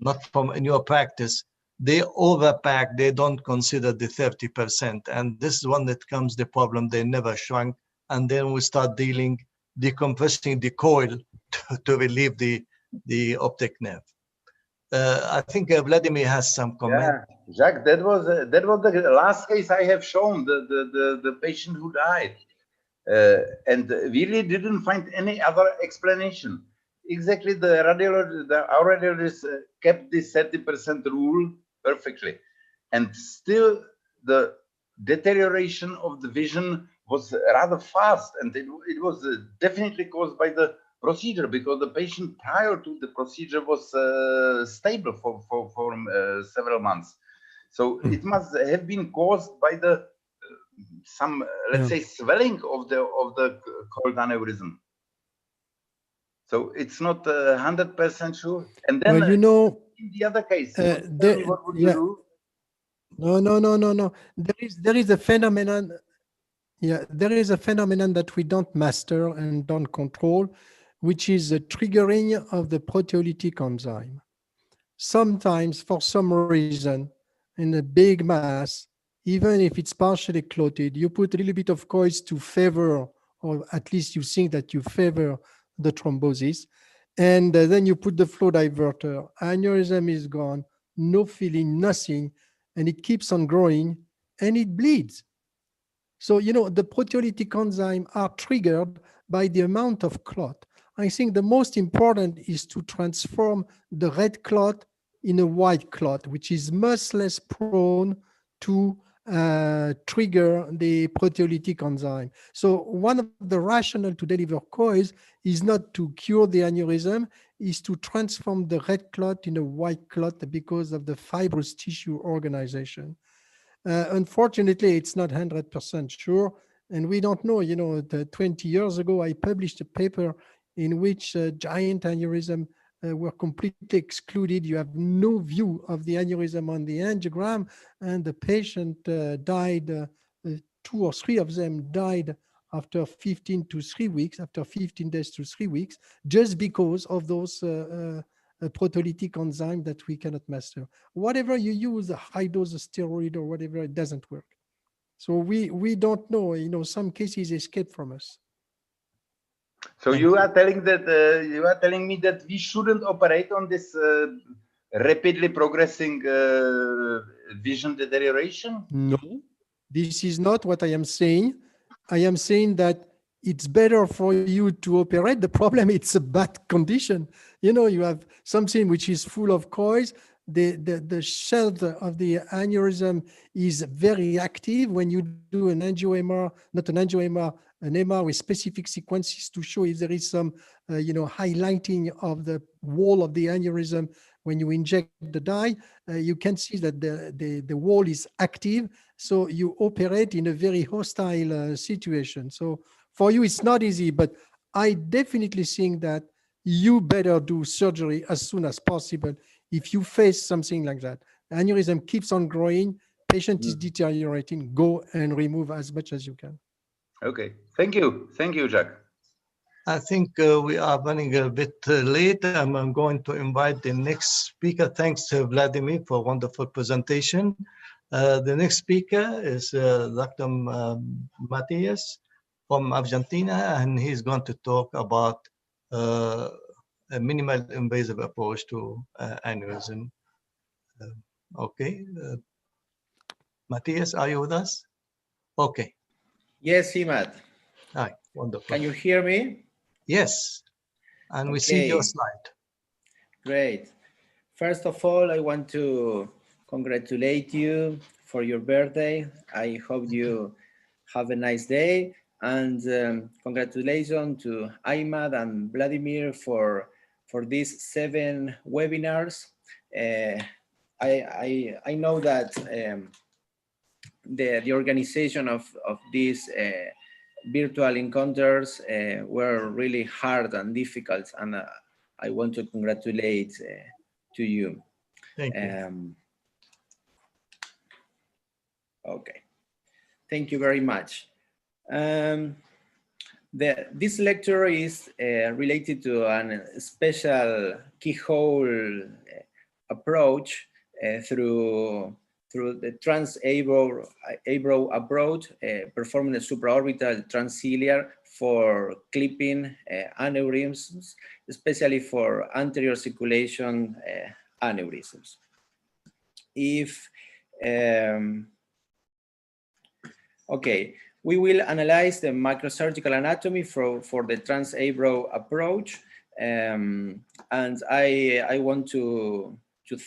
not from in your practice. They overpack, they don't consider the 30%. And this is one that comes the problem, they never shrunk. And then we start decompressing the coil to relieve the optic nerve. I think Vladimir has some comment. Yeah, Jacques, that was the last case I have shown, the patient who died. And really didn't find any other explanation. Exactly, our radiologist kept this 30% rule perfectly. And still the deterioration of the vision was rather fast, and it was definitely caused by the procedure, because the patient prior to the procedure was stable for several months. So it must have been caused by the some, let's say, swelling of the cold aneurysm. So it's not 100% sure. And then, well, you know, in the other case, what would you do? No. There is a phenomenon. Yeah, there is a phenomenon that we don't master and don't control, which is the triggering of the proteolytic enzyme. Sometimes, for some reason, in a big mass, even if it's partially clotted, you put a little bit of coils to favor, or at least you think that you favor the thrombosis, and then you put the flow diverter. Aneurysm is gone, no feeling, nothing, and it keeps on growing, and it bleeds. So, you know, the proteolytic enzymes are triggered by the amount of clot. I think the most important is to transform the red clot in a white clot, which is much less prone to trigger the proteolytic enzyme. So one of the rationale to deliver coils is not to cure the aneurysm, is to transform the red clot in a white clot because of the fibrous tissue organization. Unfortunately, it's not 100% sure, and we don't know. You know, 20 years ago, I published a paper in which giant aneurysm were completely excluded. You have no view of the aneurysm on the angiogram, and the patient died, 2 or 3 of them died after 15 to 3 weeks, after 15 days to 3 weeks, just because of those a proteolytic enzyme that we cannot master. Whatever you use, a high dose of steroid or whatever, it doesn't work. So we don't know, you know, some cases escape from us. So you are telling me that we shouldn't operate on this rapidly progressing vision deterioration? No, this is not what I am saying. I am saying that it's better for you to operate. The problem, it's a bad condition. You know, you have something which is full of coils. The shell of the aneurysm is very active. When you do an angio-MR, not an angio-MR, an MR with specific sequences to show if there is some, you know, highlighting of the wall of the aneurysm. When you inject the dye, you can see that the wall is active. So you operate in a very hostile situation. So for you, it's not easy, but I definitely think that you better do surgery as soon as possible if you face something like that. Aneurysm keeps on growing, patient is deteriorating, go and remove as much as you can. Okay, thank you, Jacques. I think we are running a bit late. I'm going to invite the next speaker. Thanks to Vladimir for a wonderful presentation. The next speaker is Dr. Matthias from Argentina, and he's going to talk about a minimal invasive approach to aneurysm. Okay. Matthias, are you with us? Okay. Yes, Imad. Hi, wonderful. Can you hear me? Yes, and we see your slide. Great. First of all, I want to congratulate you for your birthday. I hope you have a nice day, and congratulations to Imad and Vladimir for these 7 webinars. I know that the organization of these virtual encounters were really hard and difficult, and I want to congratulate to you. Thank you. Okay, thank you very much. This lecture is related to a special keyhole approach through the trans-eyebrow approach, performing the supraorbital transciliar for clipping aneurysms, especially for anterior circulation aneurysms. Okay, we will analyze the microsurgical anatomy for the trans-eyebrow approach, and I want to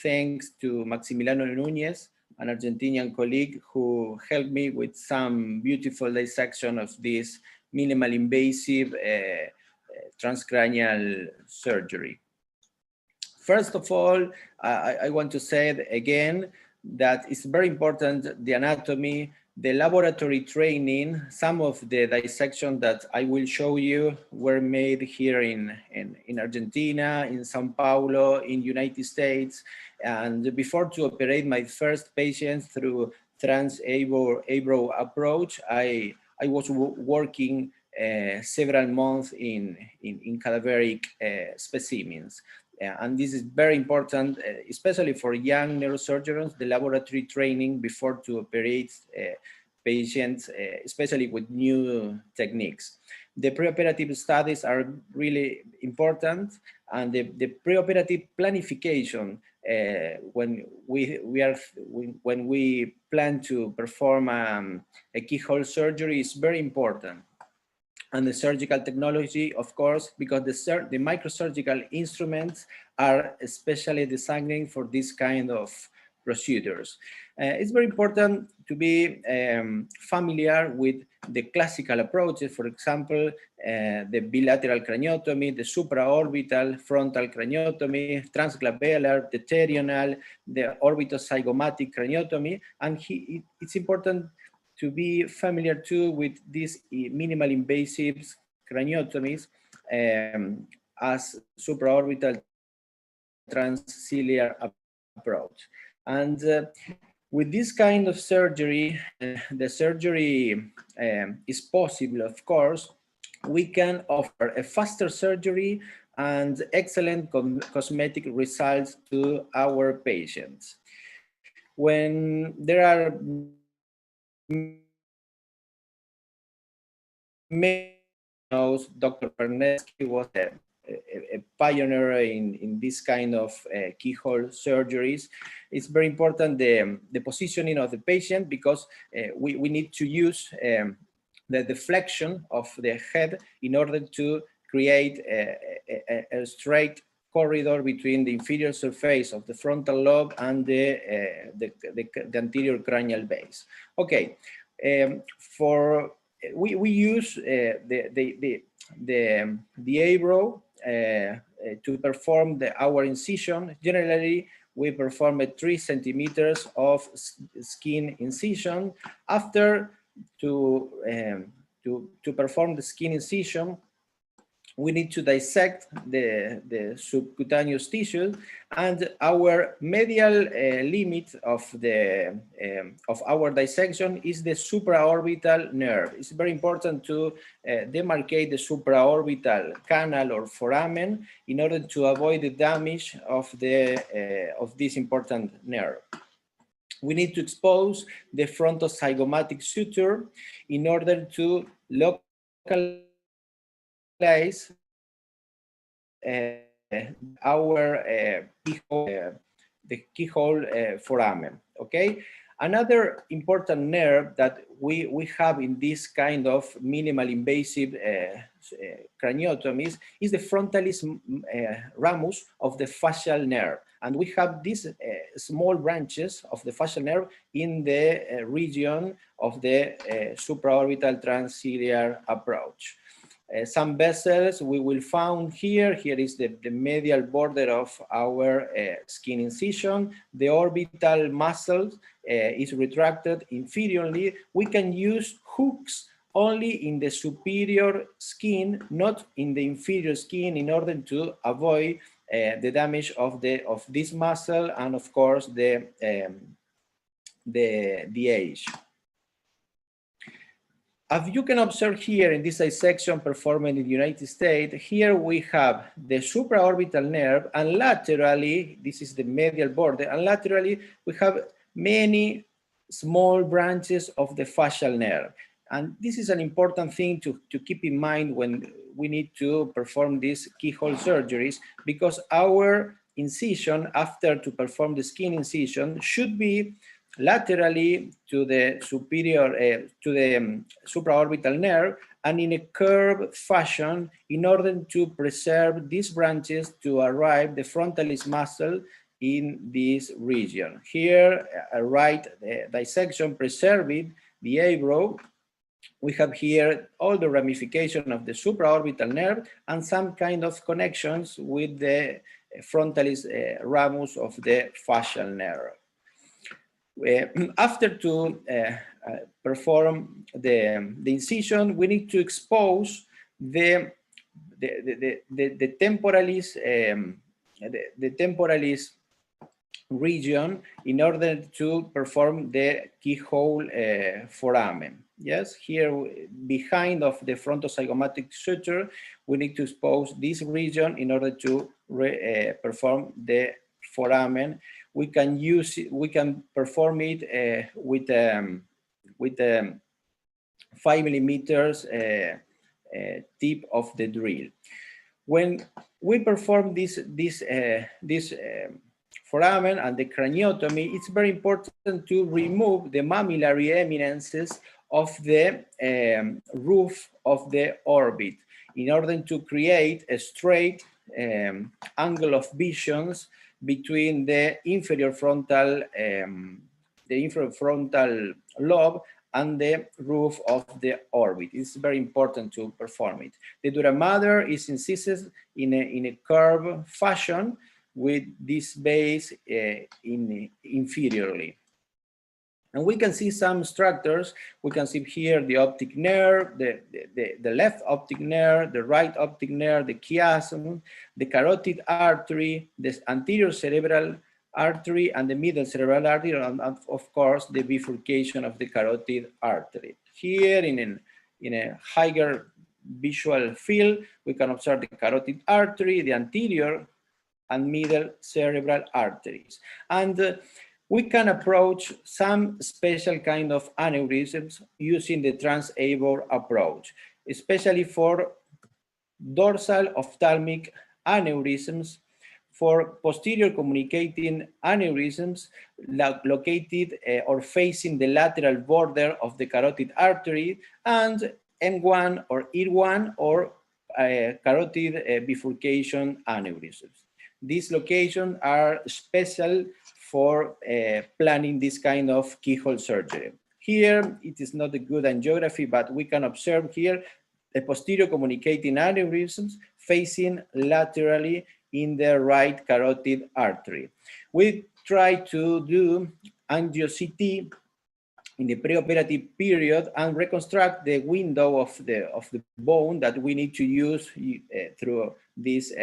thank to Maximiliano Núñez, an Argentinian colleague who helped me with some beautiful dissection of this minimal invasive transcranial surgery. First of all, I want to say again that it's very important, the anatomy, the laboratory training. Some of the dissection that I will show you were made here in Argentina, in Sao Paulo, in United States. And before to operate my first patient through trans-eyebrow approach, I was working several months in cadaveric specimens. And this is very important, especially for young neurosurgeons, the laboratory training before to operate patients, especially with new techniques. The preoperative studies are really important, and the preoperative planification when we plan to perform a keyhole surgery is very important. And the surgical technology, of course, because the microsurgical instruments are especially designed for this kind of procedures. It's very important to be familiar with the classical approaches, for example, the bilateral craniotomy, the supraorbital frontal craniotomy, transglabellar, the pterional, the orbitozygomatic craniotomy, and it's important to be familiar too with these minimal invasive craniotomies as supraorbital transciliar approach. And with this kind of surgery, the surgery is possible, of course. We can offer a faster surgery and excellent cosmetic results to our patients. When there are Dr. Pernesky was a pioneer in this kind of keyhole surgeries. It's very important the positioning of the patient, because we need to use the deflection of the head in order to create a straight corridor between the inferior surface of the frontal lobe and the anterior cranial base. Okay, we use the eyebrow to perform our incision. Generally, we perform a 3 centimeters of skin incision. After to perform the skin incision, we need to dissect the subcutaneous tissue, and our medial limit of our dissection is the supraorbital nerve. It's very important to demarcate the supraorbital canal or foramen in order to avoid the damage of this important nerve. We need to expose the frontozygomatic suture in order to localize the keyhole foramen. Okay. Another important nerve that we have in this kind of minimal invasive craniotomies is the frontalis ramus of the facial nerve. And we have these small branches of the facial nerve in the region of the supraorbital transciliar approach. Some vessels we will find here. Here is the medial border of our skin incision. The orbital muscle is retracted inferiorly. We can use hooks only in the superior skin, not in the inferior skin, in order to avoid the damage of this muscle and, of course, the age. as you can observe here in this dissection performed in the United States, here we have the supraorbital nerve, and laterally, this is the medial border, and laterally we have many small branches of the fascial nerve. And this is an important thing to keep in mind when we need to perform these keyhole surgeries, because our incision, after to perform the skin incision, should be laterally to the superior, to the supraorbital nerve, and in a curved fashion in order to preserve these branches to arrive the frontalis muscle in this region. Here, a right dissection preserving the eyebrow. We have here all the ramification of the supraorbital nerve and some kind of connections with the frontalis ramus of the fascial nerve. After to perform the incision, we need to expose the temporalis region in order to perform the keyhole foramen. Yes, here behind of the frontozygomatic suture, we need to expose this region in order to perform the foramen. We can use it, we can perform it with 5 millimeters tip of the drill. When we perform this foramen and the craniotomy, it's very important to remove the mammillary eminences of the roof of the orbit in order to create a straight angle of visions between the inferior frontal lobe and the roof of the orbit. It's very important to perform it. The dura mater is incised in a curved fashion with this base inferiorly. And we can see some structures. We can see here the optic nerve, the left optic nerve, the right optic nerve, the chiasm, the carotid artery, the anterior cerebral artery, and the middle cerebral artery, and of course the bifurcation of the carotid artery. Here in a higher visual field, we can observe the carotid artery, the anterior and middle cerebral arteries. And we can approach some special kind of aneurysms using the trans-Avor approach, especially for dorsal ophthalmic aneurysms, for posterior communicating aneurysms located or facing the lateral border of the carotid artery, and M1 or E1 or carotid bifurcation aneurysms. These locations are special for planning this kind of keyhole surgery. Here, it is not a good angiography, but we can observe here the posterior communicating aneurysms facing laterally in the right carotid artery. We try to do angio-CT in the preoperative period and reconstruct the window of the bone that we need to use through this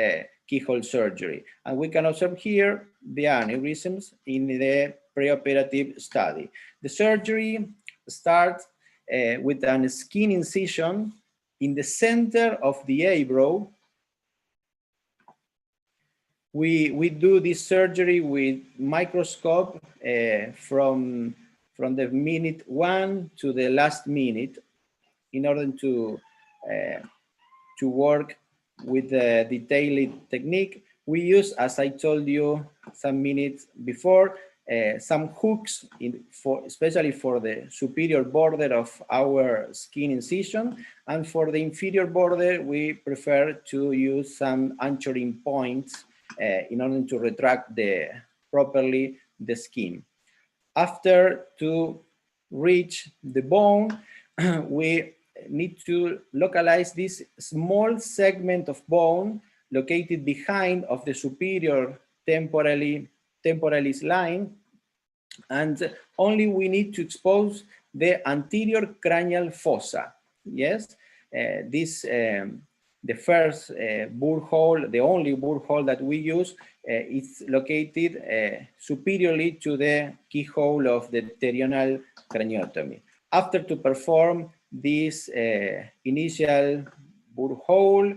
keyhole surgery. And we can observe here the aneurysms in the preoperative study. The surgery starts with a skin incision in the center of the eyebrow. We do this surgery with microscope from the minute 1 to the last minute in order to work with the detailed technique. We use, as I told you some minutes before, some hooks, especially for the superior border of our skin incision, and for the inferior border, we prefer to use some anchoring points in order to retract properly the skin. After to reach the bone, we need to localize this small segment of bone located behind of the superior temporalis line, and only we need to expose the anterior cranial fossa. Yes, the first burr hole, the only burr hole that we use, is located superiorly to the keyhole of the pterional craniotomy. After to perform this initial burr hole,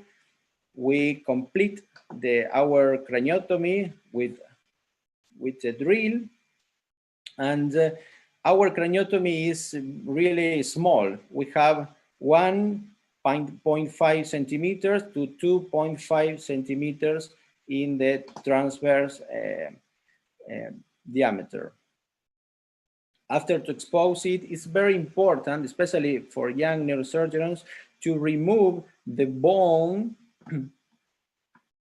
we complete our craniotomy with a drill, and our craniotomy is really small. We have 1.5 centimeters to 2.5 centimeters in the transverse diameter. After to expose it, it's very important, especially for young neurosurgeons, to remove the bone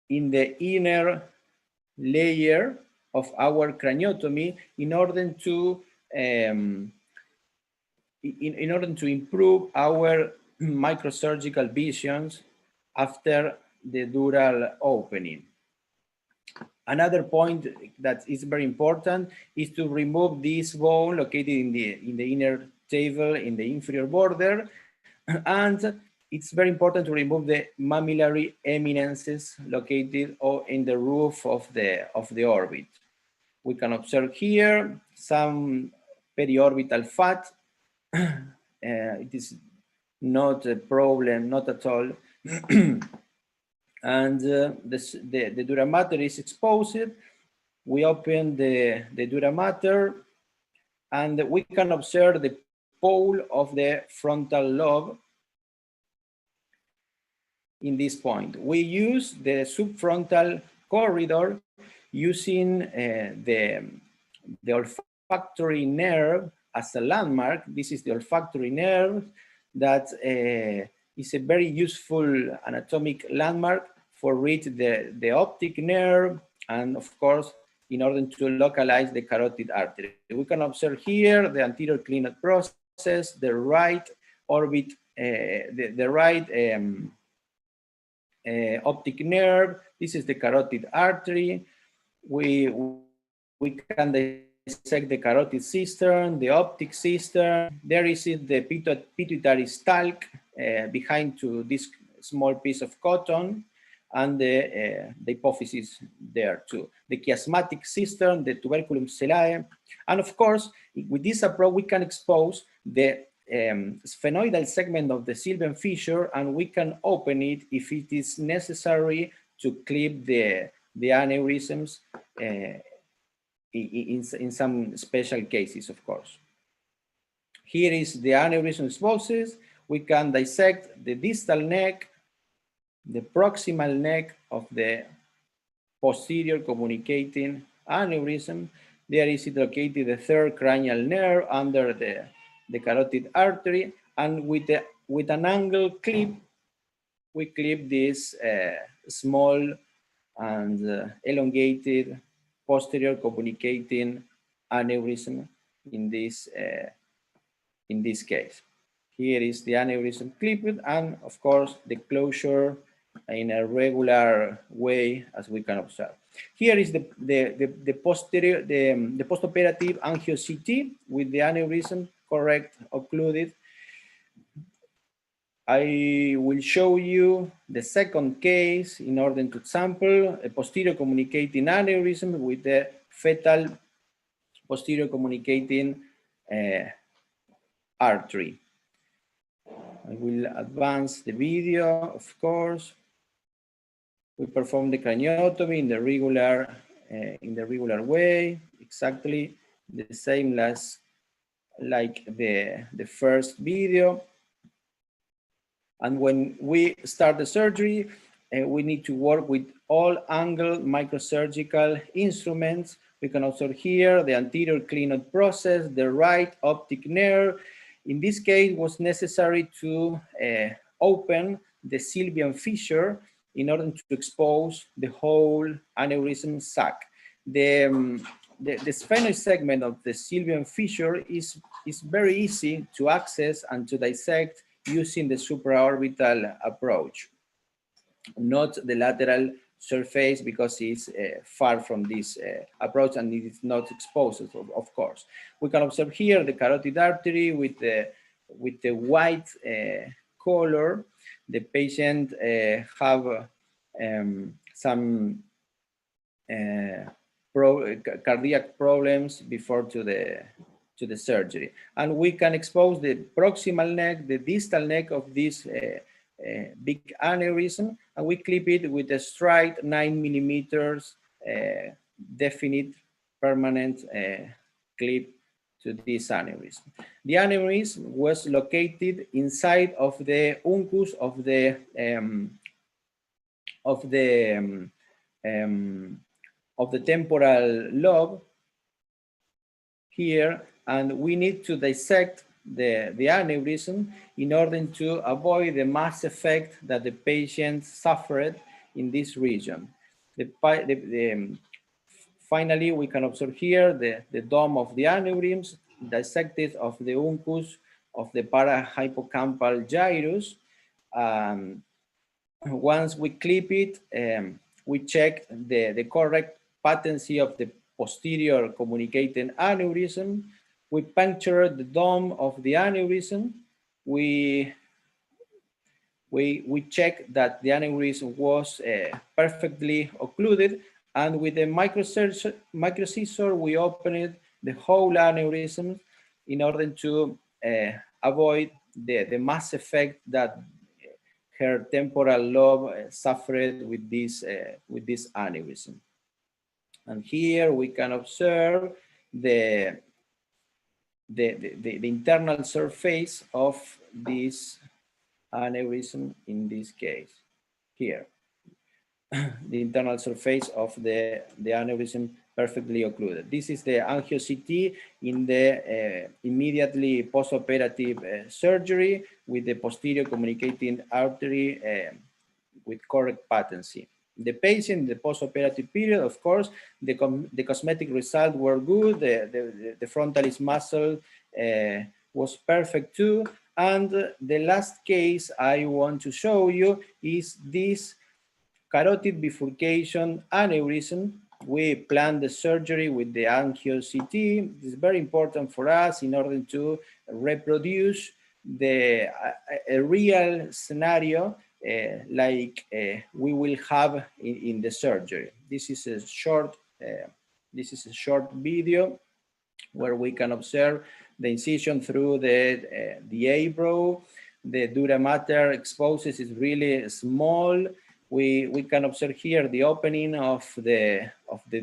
in the inner layer of our craniotomy in order to improve our microsurgical visions after the dural opening. Another point that is very important is to remove this bone located in the inner table in the inferior border, and it's very important to remove the mammillary eminences located in the roof of the orbit. We can observe here some periorbital fat. It is not a problem, not at all. And the dura mater is exposed. We open the dura mater, and we can observe the pole of the frontal lobe in this point. We use the subfrontal corridor using the olfactory nerve as a landmark. This is the olfactory nerve that is a very useful anatomic landmark for reach the optic nerve, and of course, in order to localize the carotid artery. We can observe here the anterior cleanout process, the right orbit, the right optic nerve. This is the carotid artery. We can dissect the carotid cistern, the optic cistern. There is the pituitary stalk behind to this small piece of cotton, and the hypophysis there too. The chiasmatic cistern, the tuberculum cellae. And of course, with this approach, we can expose the sphenoidal segment of the sylvian fissure, and we can open it if it is necessary to clip the aneurysms in some special cases, of course. Here is the aneurysm exposed. We can dissect the distal neck, the proximal neck of the posterior communicating aneurysm. There is located the third cranial nerve under the carotid artery, and with an angle clip, we clip this small and elongated posterior communicating aneurysm in this case. Here is the aneurysm clipped, and of course the closure in a regular way, as we can observe. Here is the postoperative angio-CT with the aneurysm correct occluded. I will show you the second case in order to sample a posterior communicating aneurysm with the fetal posterior communicating artery. I will advance the video, of course. We perform the craniotomy in the regular way, exactly the same as like the first video. And when we start the surgery, we need to work with all angle microsurgical instruments. We can observe here the anterior cleanout process, the right optic nerve. In this case, it was necessary to open the sylvian fissure in order to expose the whole aneurysm sac. The sphenoid segment of the sylvian fissure is very easy to access and to dissect using the supraorbital approach, not the lateral surface, because it's far from this approach and it is not exposed, of course. We can observe here the carotid artery with the white color. The patient have some cardiac problems before to the to the surgery. And we can expose the proximal neck, the distal neck of this big aneurysm, and we clip it with a straight 9 millimeters definite permanent clip to this aneurysm. The aneurysm was located inside of the uncus of the temporal lobe here, and we need to dissect the aneurysm in order to avoid the mass effect that the patient suffered in this region. Finally, we can observe here the dome of the aneurysm, dissected of the uncus of the parahippocampal gyrus. Once we clip it, we check the correct patency of the posterior communicating aneurysm. We puncture the dome of the aneurysm. We check that the aneurysm was perfectly occluded, and with the microcisor, we opened the whole aneurysm in order to avoid the mass effect that her temporal lobe suffered with this aneurysm. And here we can observe the internal surface of this aneurysm in this case here. The internal surface of the aneurysm perfectly occluded. This is the angio-CT in the immediately postoperative surgery with the posterior communicating artery with correct patency. The patient in the postoperative period, of course, the cosmetic results were good. The frontalis muscle was perfect too. And the last case I want to show you is this carotid bifurcation aneurysm. We planned the surgery with the angio-CT. This is very important for us in order to reproduce a real scenario like we will have in the surgery. This is a short video where we can observe the incision through the eyebrow. The dura mater exposes is really small. We can observe here the opening of the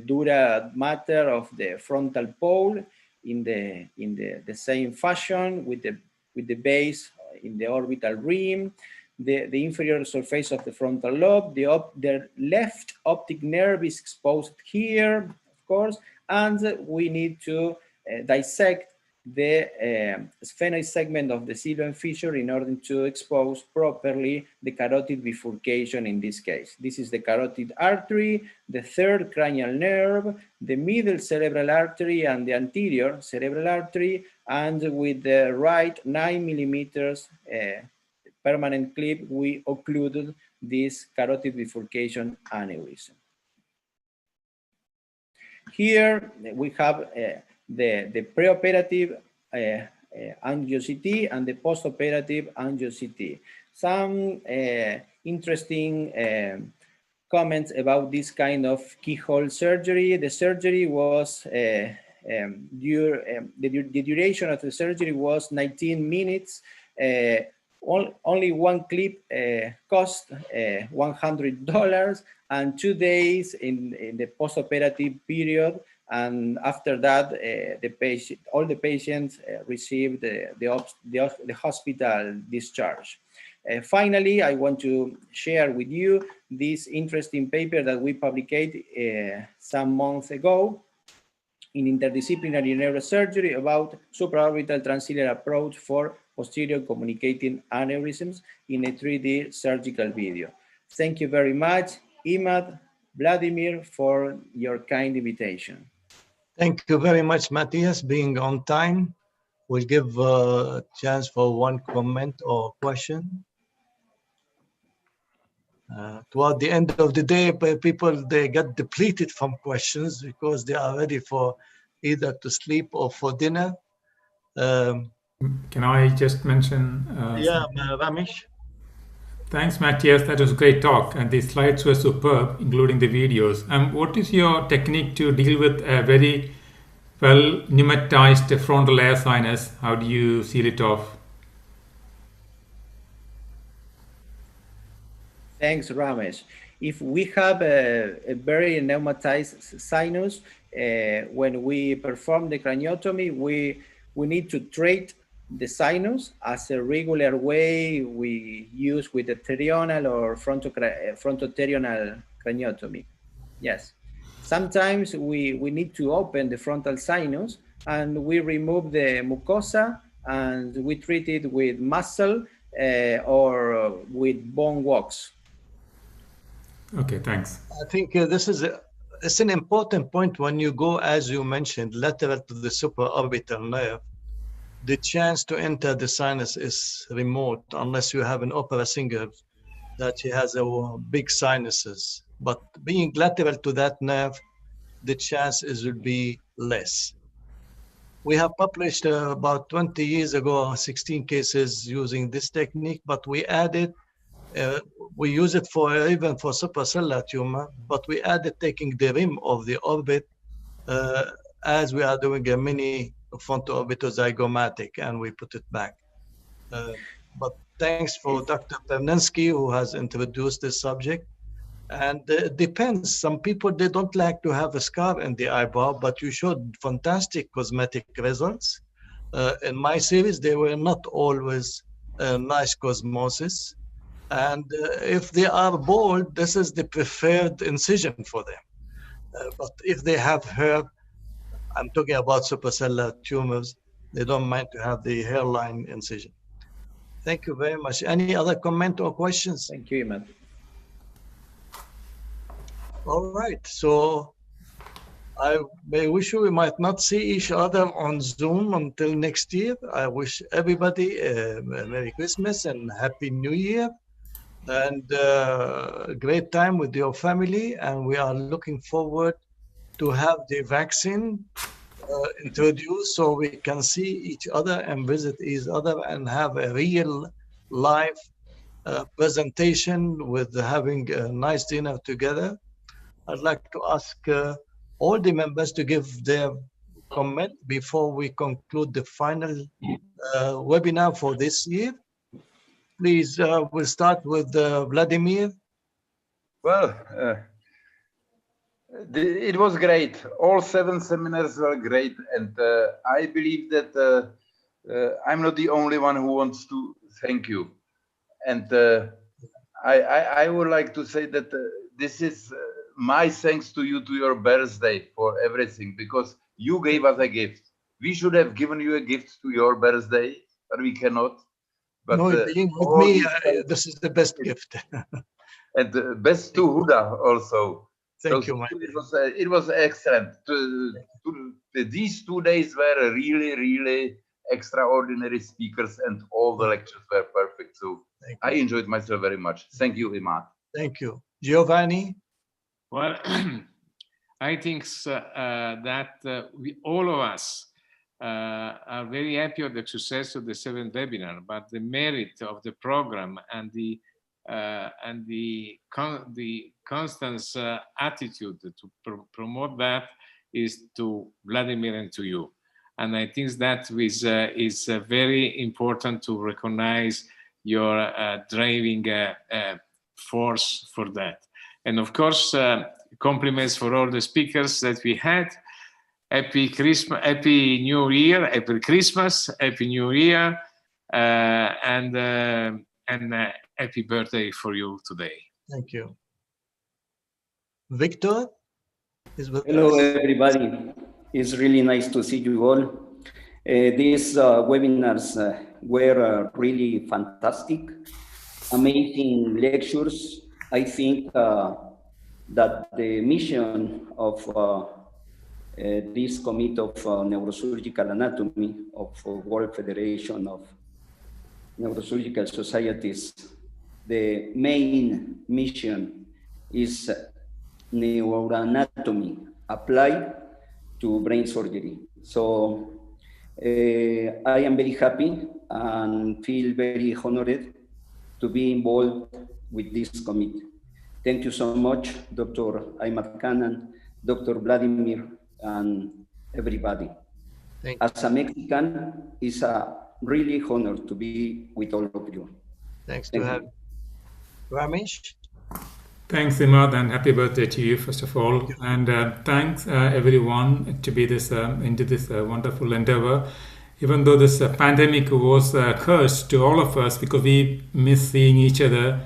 dura mater of the frontal pole in the same fashion with the base in the orbital rim. The inferior surface of the frontal lobe, the left optic nerve is exposed here, of course, and we need to dissect the sphenoid segment of the sylvian fissure in order to expose properly the carotid bifurcation in this case. This is the carotid artery, the third cranial nerve, the middle cerebral artery, and the anterior cerebral artery, and with the right 9 millimeters permanent clip, we occluded this carotid bifurcation aneurysm. Here we have the preoperative angio-CT and the postoperative angio-CT. Some interesting comments about this kind of keyhole surgery. The surgery was, the duration of the surgery was 19 minutes. Only one clip cost $100 and 2 days in the postoperative period. And after that, all the patients received the hospital discharge. Finally, I want to share with you this interesting paper that we published some months ago in Interdisciplinary Neurosurgery about supraorbital transciliar approach for posterior communicating aneurysms in a 3D surgical video. Thank you very much, Imad, Vladimir, for your kind invitation. Thank you very much, Matthias, being on time. We'll give a chance for one comment or question. Toward the end of the day, people, they get depleted from questions because they are ready for either to sleep or for dinner. Can I just mention? Yeah, Ramesh. Thanks, Matthias. That was a great talk, and the slides were superb, including the videos. What is your technique to deal with a very well pneumatized frontal air sinus, how do you seal it off? Thanks, Ramesh. If we have a very pneumatized sinus, when we perform the craniotomy, we need to treat the sinus as a regular way we use with the pterional or frontoterional craniotomy. Yes. Sometimes we need to open the frontal sinus and we remove the mucosa and we treat it with muscle or with bone wax. Okay, thanks. I think it's an important point when you go, as you mentioned, lateral to the supraorbital nerve. The chance to enter the sinus is remote unless you have an opera singer that he has a big sinuses. But being lateral to that nerve, the chance will be less. We have published about 20 years ago 16 cases using this technique, but we added we use it for even for supracellular tumor, but we added taking the rim of the orbit as we are doing a mini fronto-orbitozygomatic, and we put it back. But thanks for Dr. Pernensky, who has introduced this subject. And it depends. Some people, they don't like to have a scar in the eyebrow, but you showed fantastic cosmetic results. In my series, they were not always nice cosmosis. And if they are bald, this is the preferred incision for them. But if they have hair, I'm talking about supracellular tumors, they don't mind to have the hairline incision. Thank you very much. Any other comment or questions? Thank you, Imad. All right, so I may wish you we might not see each other on Zoom until next year. I wish everybody a Merry Christmas and Happy New Year and a great time with your family. And we are looking forward to have the vaccine introduced so we can see each other and visit each other and have a real live presentation with having a nice dinner together. I'd like to ask all the members to give their comment before we conclude the final webinar for this year. Please, we'll start with Vladimir. Well, it was great. All 7 seminars were great. And I believe that I'm not the only one who wants to thank you. And I would like to say that this is my thanks to you, to your birthday, for everything, because you gave us a gift. We should have given you a gift to your birthday, but we cannot. But no, being with me, this is the best gift. And best to Huda also. Thank you, it was excellent. These 2 days were really, really extraordinary speakers, and all the lectures were perfect. So I enjoyed myself very much. Thank you, Imad. Thank you. Giovanni? Well, I think that we, all of us are very happy of the success of the 7th webinar, but the merit of the program and the constant attitude to promote that is to Vladimir and to you. And I think that is very important to recognize your driving force for that. And of course, compliments for all the speakers that we had. Happy Christmas, Happy New Year, Happy Christmas, Happy New Year, and happy birthday for you today. Thank you. Victor? Hello, everybody. It's really nice to see you all. These webinars were really fantastic, amazing lectures. I think that the mission of this Committee of Neurosurgical Anatomy of World Federation of Neurosurgical Societies, the main mission is neuroanatomy applied to brain surgery. So I am very happy and feel very honored to be involved with this committee. Thank you so much, Dr. Aymat Khan, Dr. Vladimir, and everybody. Thanks. As a Mexican, it's a really honor to be with all of you. Thanks to have Ramesh. Thanks, Imad, and happy birthday to you, first of all. And thanks, everyone, to be this into this wonderful endeavor. Even though this pandemic was a curse to all of us because we miss seeing each other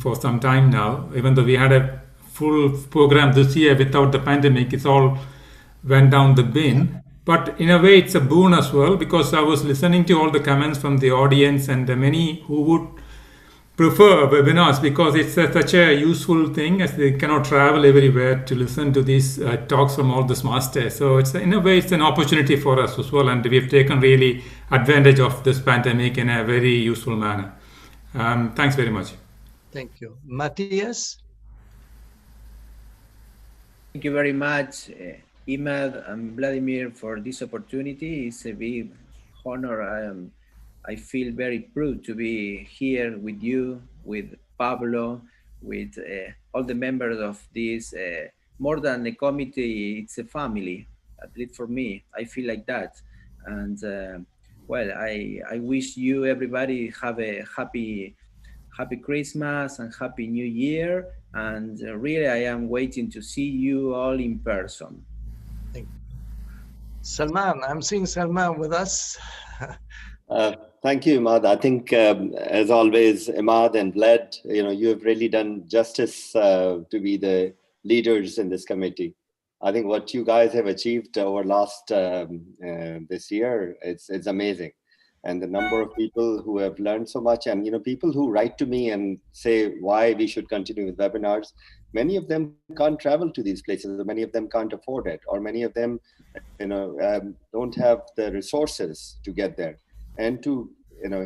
for some time now. Even though we had a full program this year without the pandemic, it's all went down the bin. But in a way, it's a boon as well because I was listening to all the comments from the audience and many who would prefer webinars because it's such a useful thing as they cannot travel everywhere to listen to these talks from all these masters. So it's in a way it's an opportunity for us as well, and we've taken really advantage of this pandemic in a very useful manner. Thanks very much. Thank you. Matthias? Thank you very much, Imad and Vladimir, for this opportunity. It's a big honor. I feel very proud to be here with you, with Pablo, with all the members of this, more than a committee, it's a family, at least for me. I feel like that. And well, I wish you, everybody, have a happy Christmas and happy New Year. And really, I am waiting to see you all in person. Thank you. Salman, I'm seeing Salman with us. Thank you, Imad. I think, as always, Imad and Vlad, you have really done justice to be the leaders in this committee. I think what you guys have achieved over last this year, it's amazing. And the number of people who have learned so much, and people who write to me and say why we should continue with webinars, many of them can't travel to these places, or many of them can't afford it, or many of them don't have the resources to get there. And to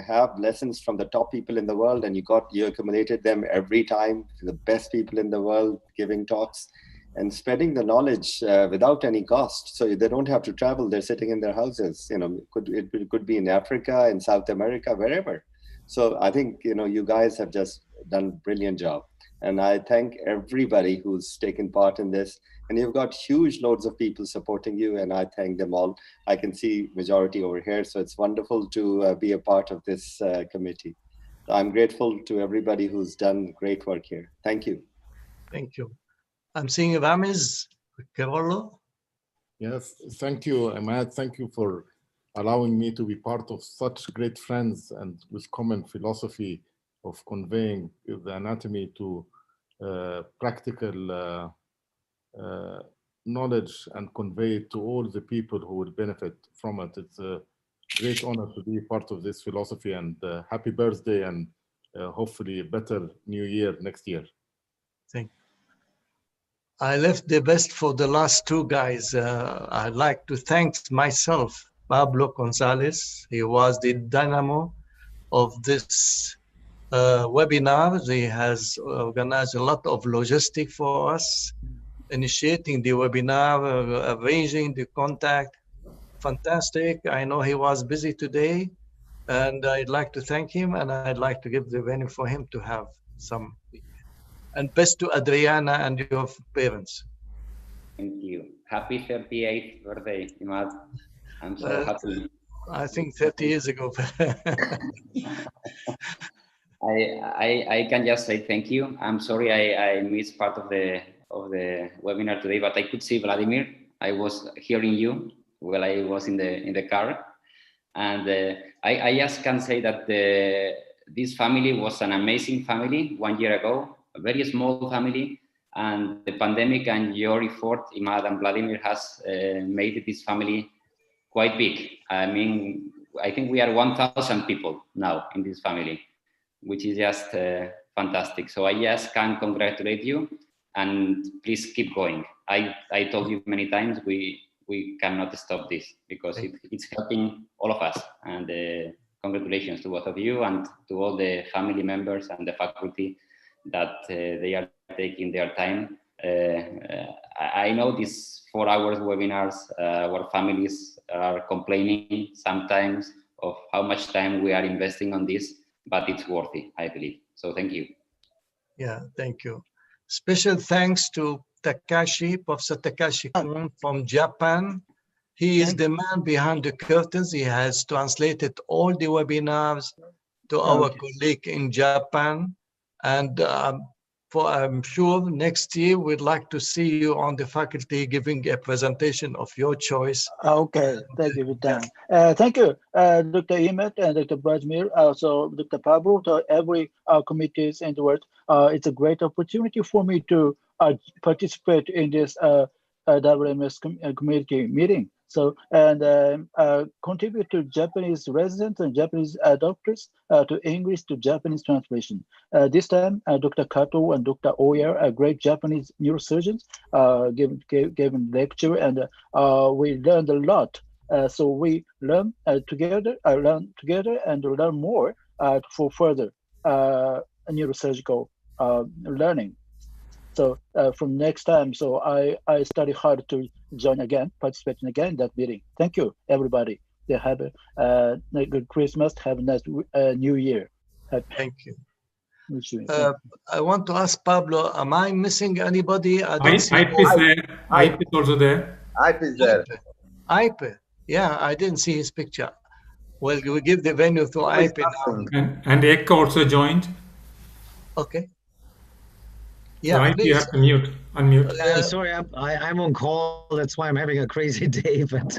have lessons from the top people in the world, and you accumulated them every time, the best people in the world giving talks and spreading the knowledge without any cost. So they don't have to travel, they're sitting in their houses. It could be in Africa, in South America, wherever. So I think you guys have just done a brilliant job. And I thank everybody who's taken part in this. And you've got huge loads of people supporting you, and I thank them all. I can see majority over here, so it's wonderful to be a part of this committee. So I'm grateful to everybody who's done great work here. Thank you. Thank you. I'm seeing Ramesh Carollo. Yes, thank you, Imad. Thank you for allowing me to be part of such great friends and with common philosophy of conveying the anatomy to practical knowledge and convey it to all the people who will benefit from it. It's a great honor to be part of this philosophy, and happy birthday, and hopefully a better new year next year. Thank you. I left the best for the last two guys. I'd like to thank myself, Pablo Gonzalez. He was the dynamo of this webinar. He has organized a lot of logistics for us, initiating the webinar, arranging the contact. Fantastic. I know he was busy today, and I'd like to thank him, and I'd like to give the venue for him to have some. And best to Adriana and your parents. Thank you. Happy 38th birthday, Imad. I'm so happy. I think 30 years ago. I can just say thank you. I'm sorry I missed part of the webinar today, but I could see Vladimir. I was hearing you while I was in the car, and I just can say that this family was an amazing family 1 year ago. A very small family, and the pandemic and your effort, Imad and Vladimir, has made this family quite big. I mean, I think we are 1,000 people now in this family, which is just fantastic. So I just can congratulate you, and please keep going. I told you many times we cannot stop this because it's helping all of us. And congratulations to both of you and to all the family members and the faculty that they are taking their time. I know these 4 hours webinars, our families are complaining sometimes of how much time we are investing on this, but it's worthy, I believe. So thank you. Yeah, thank you. Special thanks to Takashi, Professor Takashi Kun from Japan, He is the man behind the curtains. He has translated all the webinars to our colleague in Japan. And I'm sure next year we'd like to see you on the faculty giving a presentation of your choice. Okay, thank you, Vitan. Thank you, Dr. Imet and Dr. Brajmir, also Dr. Pablo, to every committees in the world. It's a great opportunity for me to participate in this WMS community meeting. So, and contribute to Japanese residents and Japanese doctors to English to Japanese translation. This time, Dr. Kato and Dr. Oya, great Japanese neurosurgeons, gave a lecture, and we learned a lot. So we learn together, and learn more for further neurosurgical learning. So from next time, so I study hard to join again, participating again in that meeting. Thank you, everybody. They have a good Christmas. Have a nice New Year. Thank you. I want to ask Pablo, am I missing anybody? I don't see Ipe is there. Ipe is also there. Ipe is there. Ipe. Yeah, I didn't see his picture. Well, we give the venue to Ipe now. And Ek also joined. Okay. Yeah, so you have to unmute. I'm sorry, I'm on call. That's why I'm having a crazy day. But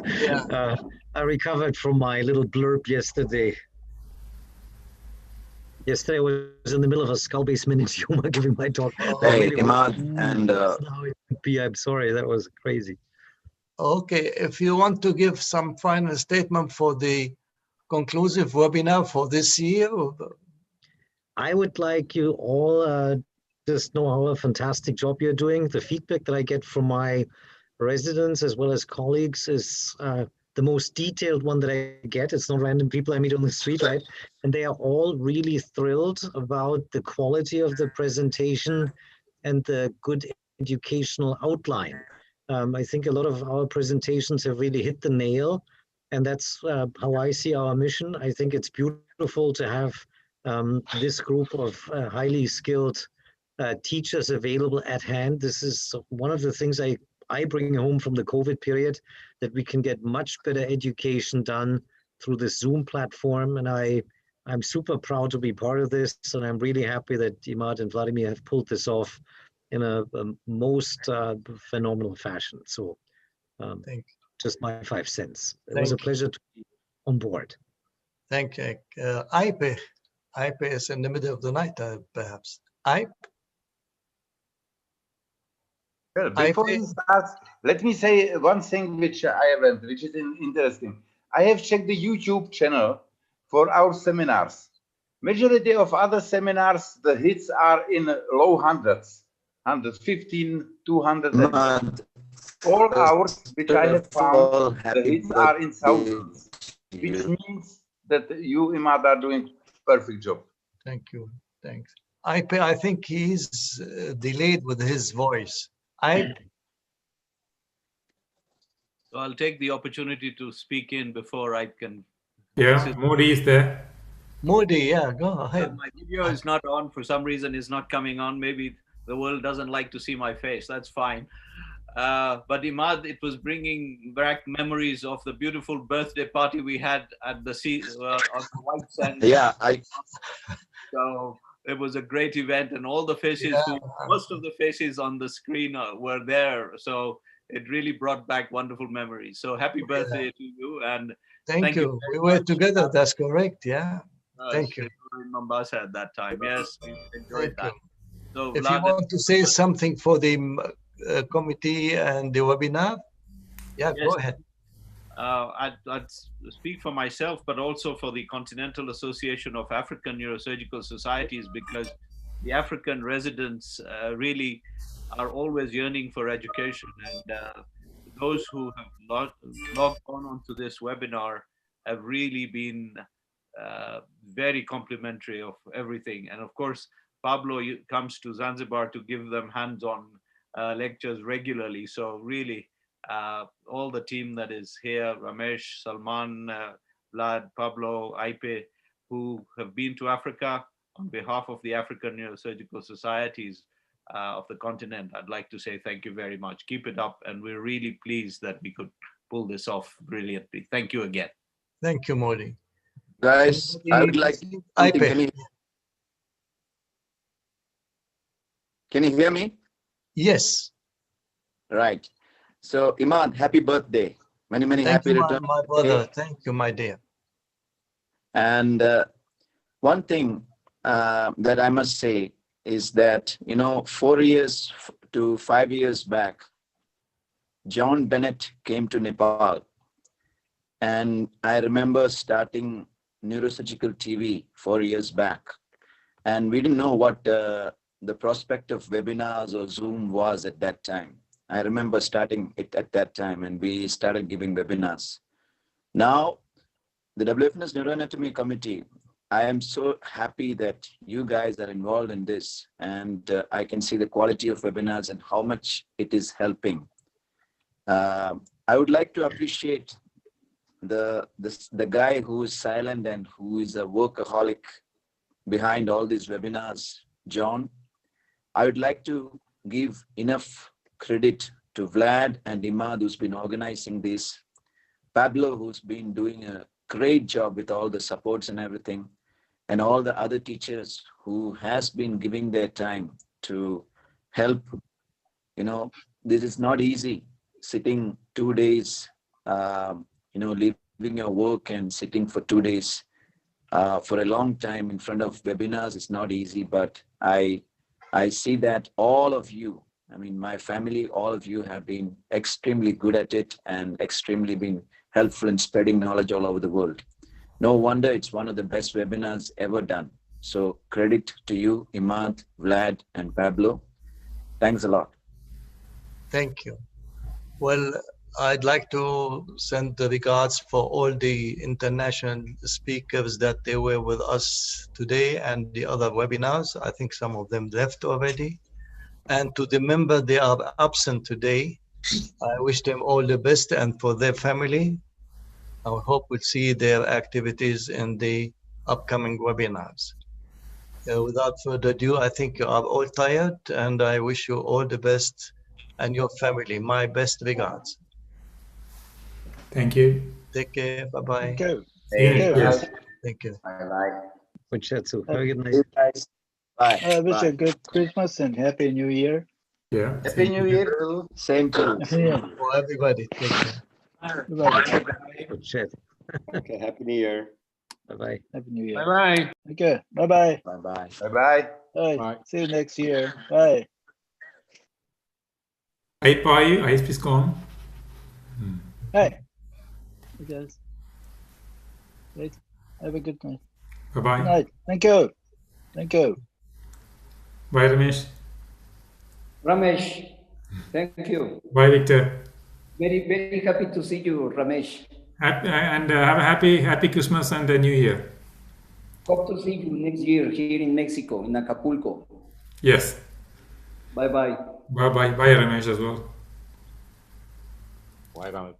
I recovered from my little blurb yesterday. Yesterday I was in the middle of a skull-based meningioma giving my talk. Hey, Imad, and I'm sorry, that was crazy. Okay, if you want to give some final statement for the conclusive webinar for this year. I would like you all just know how a fantastic job you're doing. The feedback that I get from my residents as well as colleagues is the most detailed one that I get. It's not random people I meet on the street, right? And they are all really thrilled about the quality of the presentation and the good educational outline. I think a lot of our presentations have really hit the nail, and that's how I see our mission. I think it's beautiful to have this group of highly skilled teachers available at hand. This is one of the things I bring home from the COVID period, that we can get much better education done through the Zoom platform. And I'm super proud to be part of this. And I'm really happy that Imad and Vladimir have pulled this off in a most phenomenal fashion. So just my 5 cents. It was a pleasure to be on board. Thank you. Ipe is in the middle of the night, perhaps. Ipe? Well, before we start, let me say one thing which I have learned, which is interesting. I have checked the YouTube channel for our seminars. Majority of other seminars, the hits are in low hundreds, 115, 200. All ours, which I have found, the hits are in thousands, which means that you, Imad, are doing perfect job. Thank you. Thanks. I think he's delayed with his voice. So I'll take the opportunity to speak in before I can. Yeah, Modi is there. Modi, yeah, go ahead. My video is not on for some reason. Is not coming on. Maybe the world doesn't like to see my face. That's fine. But Imad, it was bringing back memories of the beautiful birthday party we had at the sea on the White Sand. Yeah, So it was a great event, and all the faces, most of the faces on the screen were there. So it really brought back wonderful memories. So happy birthday to you, and thank you. We were together. That's correct. Yeah. Thank you. In Mombasa at that time. Yes, we enjoyed that. So if you want to say something for the committee and the webinar, yeah, yes. Go ahead. I'd speak for myself, but also for the Continental Association of African Neurosurgical Societies, because the African residents really are always yearning for education. And those who have logged on to this webinar have really been very complimentary of everything. And of course, Pablo comes to Zanzibar to give them hands-on lectures regularly. So really, all the team that is here, Ramesh, Salman, Vlad, Pablo, Ipe, who have been to Africa on behalf of the African Neurosurgical Societies of the continent, I'd like to say thank you very much. Keep it up, and we're really pleased that we could pull this off brilliantly. Thank you again. Thank you, Modi. Guys, I would like Can you hear me? Yes. Right. So, Imad, happy birthday. Many, many Thank happy you, returns. my brother. Thank you, my dear. And one thing that I must say is that, 4 years to 5 years back, John Bennett came to Nepal. And I remember starting Neurosurgical TV 4 years back. And we didn't know what the prospect of webinars or Zoom was at that time. I remember starting it at that time, and we started giving webinars. Now, the WFNS Neuroanatomy Committee, I am so happy that you guys are involved in this, and I can see the quality of webinars and how much it is helping. I would like to appreciate the guy who is silent and who is a workaholic behind all these webinars, John. I would like to give enough credit to Vlad and Imad, who's been organizing this, Pablo, who's been doing a great job with all the supports and everything, and all the other teachers who has been giving their time to help. This is not easy, sitting 2 days, leaving your work and sitting for 2 days for a long time in front of webinars is not easy, but I see that all of you, my family, all of you have been extremely good at it and extremely been helpful in spreading knowledge all over the world. No wonder it's one of the best webinars ever done. So credit to you, Imad, Vlad, and Pablo. Thanks a lot. Thank you. Well, I'd like to send the regards for all the international speakers that they were with us today and the other webinars. I think some of them left already. And to the members they are absent today, I wish them all the best, and for their family, I hope we'll see their activities in the upcoming webinars. Without further ado, I think you are all tired, and I wish you all the best and your family. My best regards. Thank you. Take care. Bye-bye. Thank you. Thank you. Bye-bye. Have a good night. Bye. I wish you a good Christmas and Happy New Year. Yeah. Happy New Year too. Same to Yeah. For everybody. Take care. Bye-bye. Good chat. Okay, Happy New Year. Bye-bye. Happy New Year. Bye-bye. Okay. Bye-bye. Bye-bye. Bye-bye. Bye. See you next year. Bye. Kahit po kayo, ayos please come. Hey. Hey guys. Great. Have a good night. Bye-bye. Good night. Thank you. Thank you. Bye, Ramesh. Ramesh, thank you. Bye, Victor. Very, very happy to see you, Ramesh. Have a happy Christmas and a New Year. Hope to see you next year here in Mexico, in Acapulco. Yes. Bye-bye. Bye-bye. Bye, Ramesh as well. Bye, Ramesh.